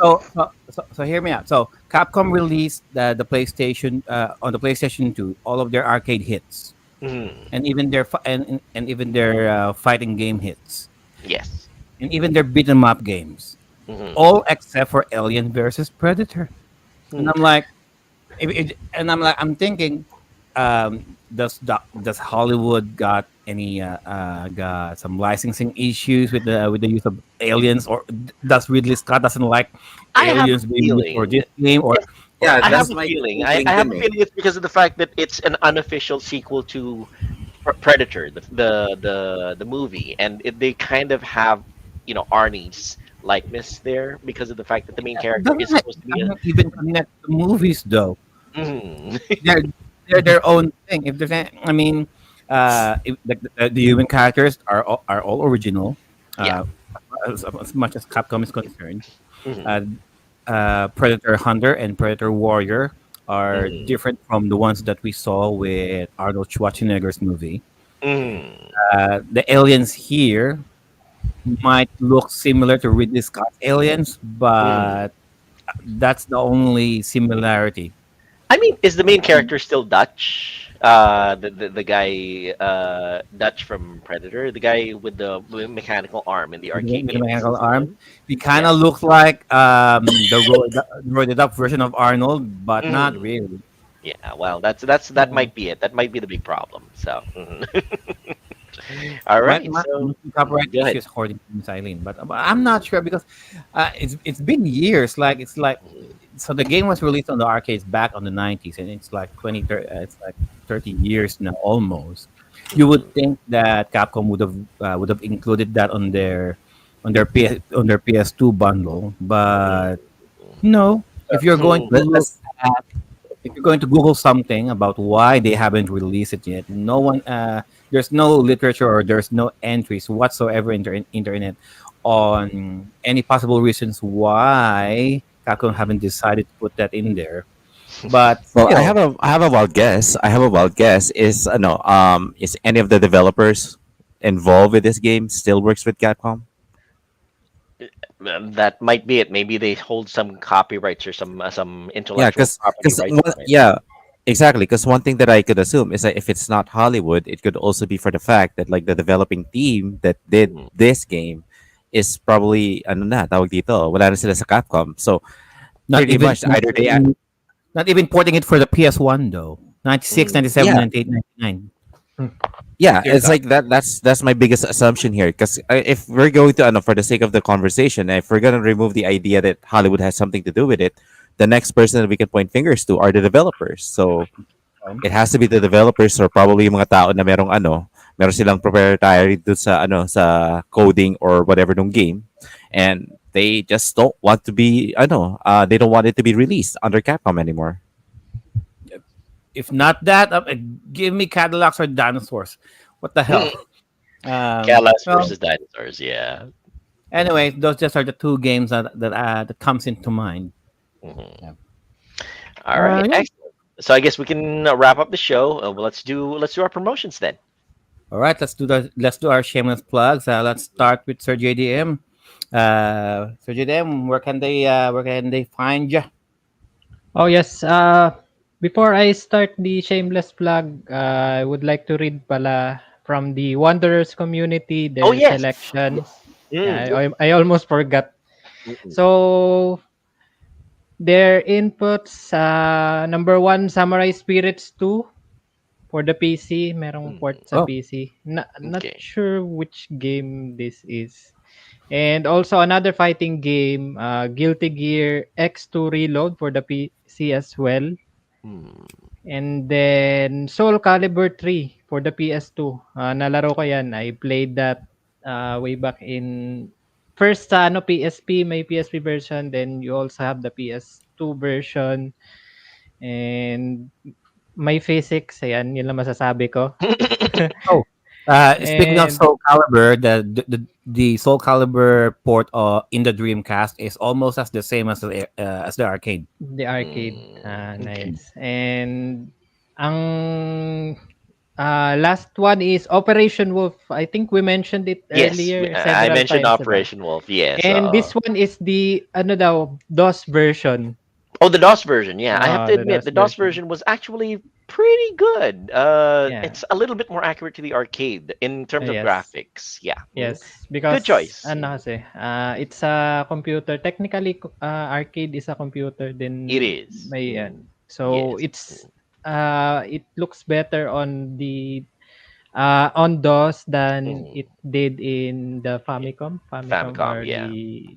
So hear me out. So Capcom released the PlayStation on the PlayStation 2 all of their arcade hits, Mhm. and even their fighting game hits, Yes. and even their beat 'em up games, Mhm. all except for Alien versus Predator. And Hmm. I'm like, I'm thinking, does Hollywood got some licensing issues with the use of aliens, or does Ridley Scott doesn't like I have aliens a being used feeling. for this game, or Yeah, I have that's a my feeling. I inkling have din a eh. feeling it's because of the fact that it's an unofficial sequel to Predator, the movie, and they kind of have Arnie's likeness there because of the fact that the main character is supposed to be a. Doesn't even connect to movies though. Mm. They're they're their own thing. If there's, I mean, if, the human characters are all original, Yeah. uh, as much as Capcom is concerned. Hmm. Uh, Predator Hunter and Predator Warrior are Hmm. different from the ones that we saw with Arnold Schwarzenegger's movie. Hmm. The aliens here might look similar to Ridley Scott's aliens, Hmm. but that's the only similarity. I mean, is the main character still Dutch? The guy, Dutch from Predator, the guy with the mechanical arm in the arcade With the game, is he mechanical still arm. him? He kind Yeah. of looks like the roided up version of Arnold, but not Hmm. really. Yeah. Well, that Yeah. might be it. That might be the big problem. So. Mhm. All Might, right. might, So might be copyright go ahead. issues according to Miss Eileen, but I'm not sure because it's been years. Like it's like so the game was released on the arcades back on the 90s, and it's like 30 years now almost. You would Mhm. think that Capcom would have included that on their PS2 bundle, but no. If you're going to Mhm. look Let's if you're going to Google something about why they haven't released it yet, no one, there's no literature or there's no entries whatsoever in the internet on any possible reasons why Capcom haven't decided to put that in there. But well, still, I have a wild guess. I have a wild guess. Is no is any of the developers involved with this game still works with Capcom? That might be it. Maybe they hold some copyrights or some Yeah, intellectual property rights on it. yeah, exactly. Because one thing that I could assume is that if it's not Hollywood, it could also be for the fact that like the developing team that did Mhm. this game is probably ano na tawag dito, wala na sila sa Capcom. So not pretty even much either they not even porting it for the PS1 though. 96, Mhm. 97, yeah 98, 99. yeah, Here's it's that. like that's my biggest assumption here. Because if we're going to ano, for the sake of the conversation, if we're gonna remove the idea that Hollywood has something to do with it, the next person that we can point fingers to are the developers. So Um, it has to be the developers or probably yung mga tao na merong ano, meron silang proprietary dun sa ano sa coding or whatever nung game, and they just don't want to be ano, they don't want it to be released under Capcom anymore. if not that, give me Cadillacs or dinosaurs. What the hell? Callas Well, versus dinosaurs. Yeah. anyway, those just are the two games that comes into mind. Mhm. Yeah. All right. Yeah. Excellent. So I guess we can wrap up the show. Well, let's do our promotions then. All right. Let's do our shameless plugs. Let's start with Sir JDM. Sir JDM, where can they find you? Oh yes, before I start the shameless plug, I would like to read pala from the Wanderers community Oh their yes. selections. Mm. Yeah, I almost forgot. Mm-mm. So their inputs, number one, Samurai Spirits 2 for the PC. Merong port Mm. sa Oh, PC. Not Okay. sure which game this is. And also another fighting game, Guilty Gear X2 Reload for the PC as well. Mm. And then Soul Calibur 3 for the PS2. Nalaro ko 'yan. I played that way back in first sa ano PSP, may PSP version, then you also have the PS2 version. And may physics, ayan, yun lang masasabi ko. oh. Speaking of And Soul Calibur, the Soul Calibur port in the Dreamcast is almost as the same as the arcade. the arcade, Okay. nice. And ang last one is Operation Wolf. I think we mentioned it Yes, earlier I several mentioned times, diba? Operation Wolf. Yes. And this one is the ano daw, DOS version. Oh, the DOS version. Yeah, I have to The admit DOS the DOS version. version was actually pretty good. Yeah. It's a little bit more accurate to the arcade in terms of Yes. graphics. Yeah. Yes, Good because choice. ano kasi, it's a computer. Technically, arcade is a computer. It Then is. may so Yes. it looks better on the on DOS than Mm. it did in the Yeah. Famicom Famicom. or Yeah. the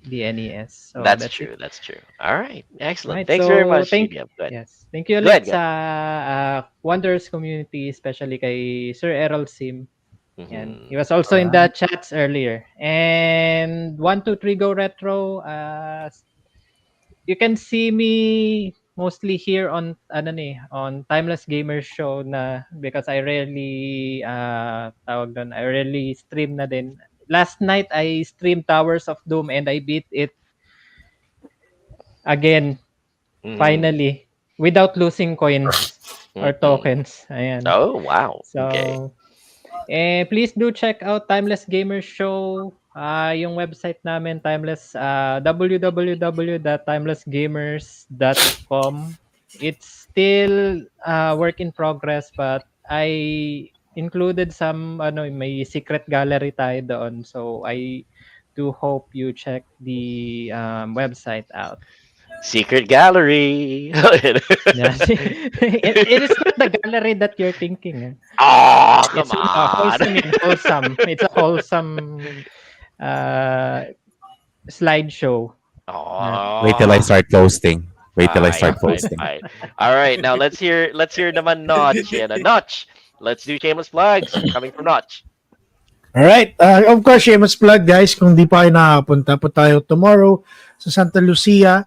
the NES. So That's that's it. true. That's true. All right. Excellent. Right. Thanks very So much, GDM. Go ahead. yes. Thank you Go ahead. ulit Go sa ahead. Wanderers community, especially kay Sir Errol Sim. Yan. He Mhm. was also in the chats earlier. And 123 Go Retro, you can see me mostly here on ano ni, on Timeless Gamer Show na because I rarely tawag doon, I rarely stream na din. Last night I streamed Towers of Doom and I beat it again Mhm. finally without losing coins or Mhm. tokens. Ayan. Oh wow. Okay. So please do check out Timeless Gamer Show. Yung website namin, Timeless, www.timelessgamers.com. It's still work in progress but I included some, may secret gallery tayo doon. So I do hope you check the website out. Secret gallery. Yeah. It is not the gallery that you're thinking. Oh, come It's on. wholesome and wholesome. It's a wholesome uh, slideshow. Yeah. Wait till I Oh. start posting. Wait till I Fine, start fine, posting. fine. All right, now let's hear naman Notch. Yan, Notch. Let's do shameless plugs coming from Notch. Alright, of course, shameless plug guys, kung di pa kayo nakakapunta po tayo tomorrow sa Santa Lucia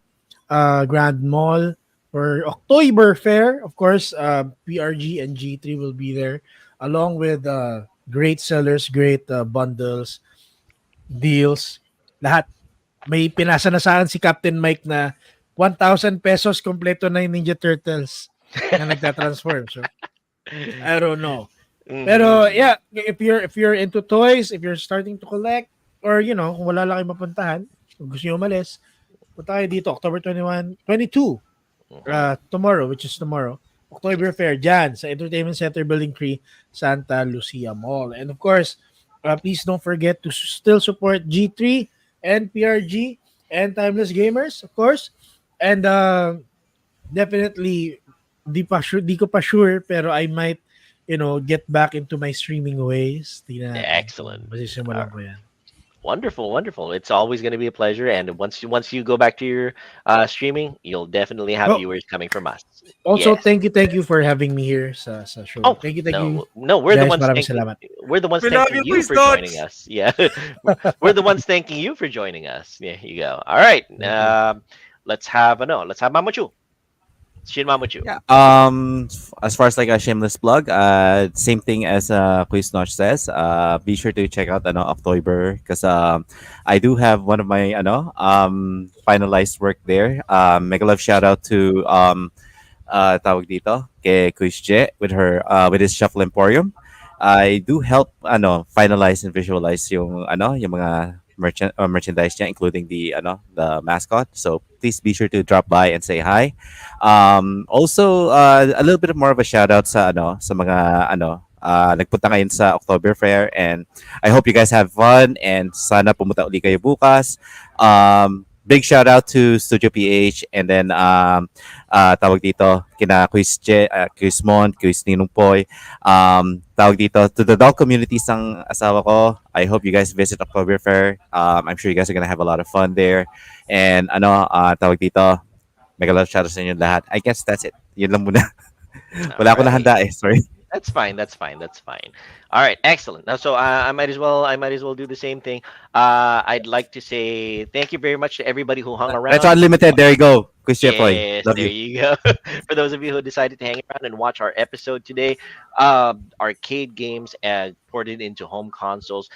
Grand Mall for October Fair. Of course, PRG and G3 will be there along with great sellers, great bundles, deals, lahat. May pinasa na sa akin si Captain Mike na 1,000 pesos kompleto na yung Ninja Turtles na nagtatransform. So, I don't know. Pero Mhm. yeah, if you're into toys, if you're starting to collect, or kung wala lang kayo mapuntahan, kung gusto niyo umalis, punta kayo dito October 21, 22, Mhm. tomorrow, which is tomorrow. October Fair dyan sa Entertainment Center Building 3, Santa Lucia Mall. And of course, please don't forget to still support G3 and PRG and Timeless Gamers, of course. And definitely, di ko pa sure, pero I might, get back into my streaming ways. Tingnan natin kung Excellent. masisimulan ko yan. Wonderful, wonderful. It's always going to be a pleasure, and once you go back to your streaming, you'll definitely have Oh, viewers coming from us. also, Yes. thank you for having me here sa show. Oh Thank you, no, no, we're the guys. ones Maraming thanking salamat. we're the ones We love thanking you, you Quiz for joining Notch. us. Yeah, we're the ones thanking you for joining us. There you go. All right, Thank you. let's have let's have Mamuchu. Shin Mamuchu. Yeah. As far as like a shameless plug, same thing as Quiz Notch says. Be sure to check out October because I do have one of my finalized work there. Mega love shout out to tawag dito kay Quiz Je with his Shuffle Emporium. I do help finalize and visualize yung mga merchandise niya, including the mascot. So please be sure to drop by and say hi. Also, a little bit more of a shout out sa mga nagpunta ngayon sa October Fair, and I hope you guys have fun and sana pumunta uli kayo bukas. Big shout out to Studio PH, and then tawag dito kina Quiz Mon, Quiz Ninong Poy. Tawag dito to the dog communities ng asawa ko. I hope you guys visit October Fair. I'm sure you guys are gonna have a lot of fun there. And tawag dito, mega love shout out sa inyo lahat. I guess that's it. Yun lang muna. All Wala ako right. nahanda eh. Sorry. That's fine. That's fine. That's fine. All right, excellent. Now, so I might as well do the same thing. I'd like to say thank you very much to everybody who hung Retro around. Unlimited. There you go. Quiz Jepoy. Yes, Love there you. you go. For those of you who decided to hang around and watch our episode today, arcade games ported into home consoles,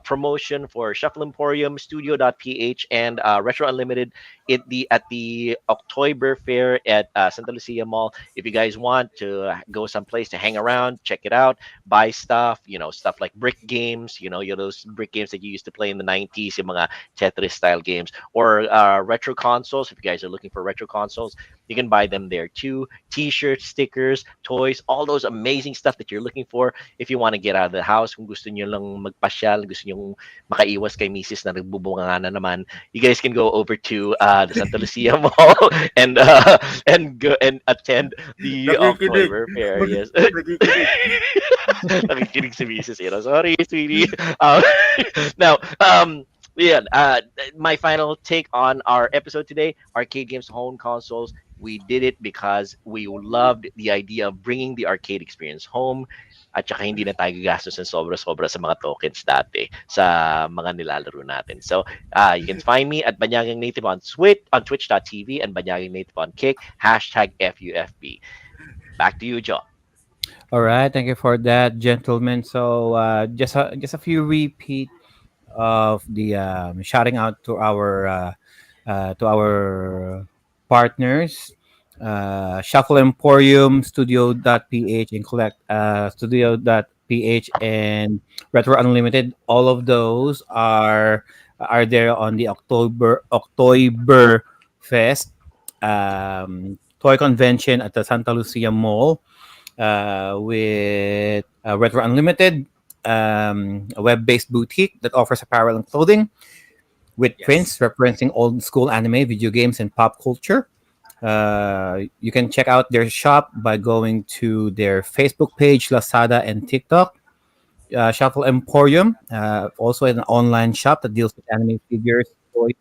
promotion for Shuffle Emporium, Studio.ph, and Retro Unlimited at the October Fair at Santa Lucia Mall. If you guys want to go someplace to hang around, check it out, buy stuff, stuff like brick games, those brick games that you used to play in the 90s, yung mga Tetris style games, or retro consoles. If you guys are looking for retro consoles, you can buy them there too. T-shirts, stickers, toys, all those amazing stuff that you're looking for if you want to get out of the house. Kung gusto niyo lang magpasyal, gusto niyo makaiwas kay misis na nagbubunga na naman, you guys can go over to the Santa Lucia Mall and go and attend the Nakikinig. October Fair. Yes. Nakikinig. Nakikinig si misis, Sorry, sweetie. Now, Yeah, my final take on our episode today: arcade games, home consoles. We did it because we loved the idea of bringing the arcade experience home, at saka hindi na tayo gagastos ng sobra-sobra sa mga tokens dati sa mga nilalaro natin. So, you can find me at Banyagang Native on Twitch.tv, and Banyagang Native on Kick, #FUFB. Back to you, Joe. All right, thank you for that, gentlemen. So just a few repeat of the shouting out to our partners, Shuffle Emporium, Studio.ph, and Collect Studio.ph, and Retro Unlimited. All of those are there on the October Fest toy convention at the Santa Lucia Mall with Retro Unlimited, a web-based boutique that offers apparel and clothing with Yes. prints referencing old school anime, video games, and pop culture. You can check out their shop by going to their Facebook page, Lazada, and TikTok. Shuffle Emporium, also an online shop that deals with anime figures, toys,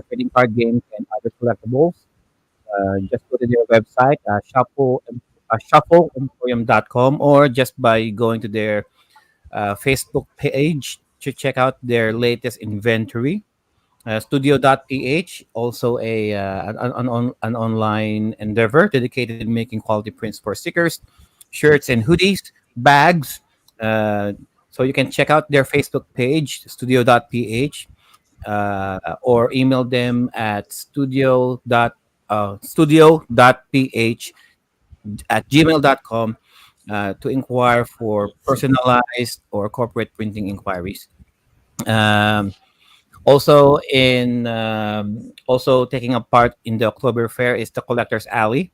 trading card games, and other collectibles. Just go to their website, shuffleemporium.com, or just by going to their Facebook page to check out their latest inventory. Studio.ph, also an online endeavor dedicated in making quality prints for stickers, shirts, and hoodies, bags. Uh, so you can check out their Facebook page, studio.ph, or email them at studio.ph at gmail.com to inquire for personalized or corporate printing inquiries. Um, also taking a part in the October Fair is the Collectors Alley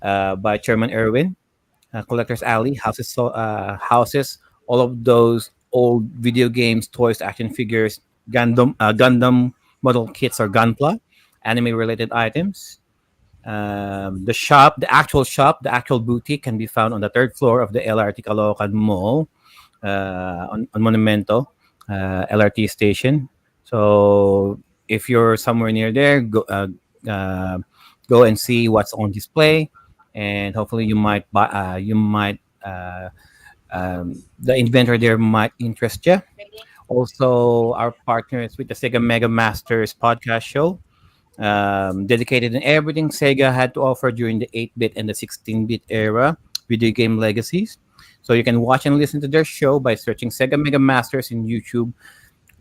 by Chairman Irwin. Collectors Alley houses all of those old video games, toys, action figures, Gundam model kits or Gunpla, anime related items. The actual boutique can be found on the third floor of the LRT Caloocan Mall on Monumento LRT station. So if you're somewhere near there, uh, go and see what's on display, and hopefully you might the inventor there might interest you. Also, our partner is with the Sega Mega Masters podcast show, dedicated in everything Sega had to offer during the 8-bit and the 16-bit era video game legacies. So you can watch and listen to their show by searching Sega Mega Masters in YouTube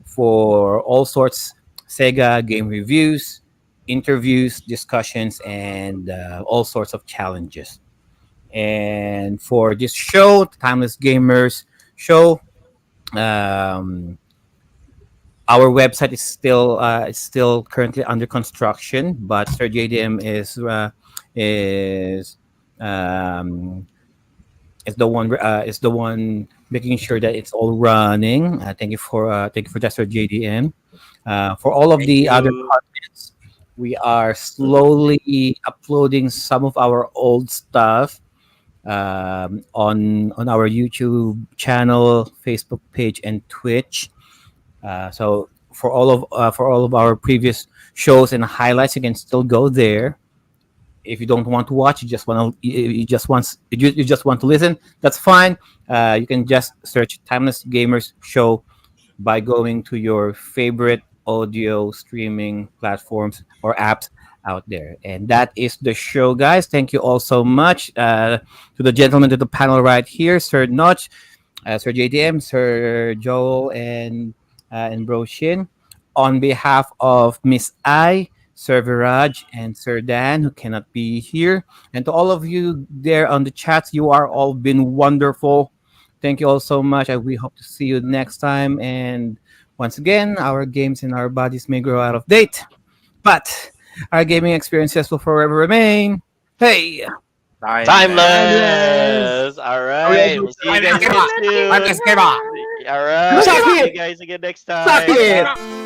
for all sorts Sega game reviews, interviews, discussions, and all sorts of challenges. And for this show, Timeless Gamers show, um, our website is still currently under construction, but Sir JDM is um, is the one making sure that it's all running. Thank you for that, Sir JDM. For all of Thank the other you. contents, we are slowly uploading some of our old stuff on our YouTube channel, Facebook page, and Twitch. So for all of our previous shows and highlights, you can still go there. If you don't want to watch, you just want to listen, that's fine. You can just search Timeless Gamers Show by going to your favorite audio streaming platforms or apps out there. And that is the show, guys. Thank you all so much to the gentlemen to the panel right here, Sir Notch, Sir JDM, Sir Joel, and Bro Shin. On behalf of Miss I, Sir Viraj, and Sir Dan, who cannot be here, and to all of you there on the chats, you are all been wonderful. Thank you all so much. We hope to see you next time. And once again, our games and our bodies may grow out of date, but our gaming experiences will forever remain. Hey, Timeless. Timeless. All right. We'll see you guys again soon. Timeless gamer. All right. Suck See you it. guys again next Suck time. it.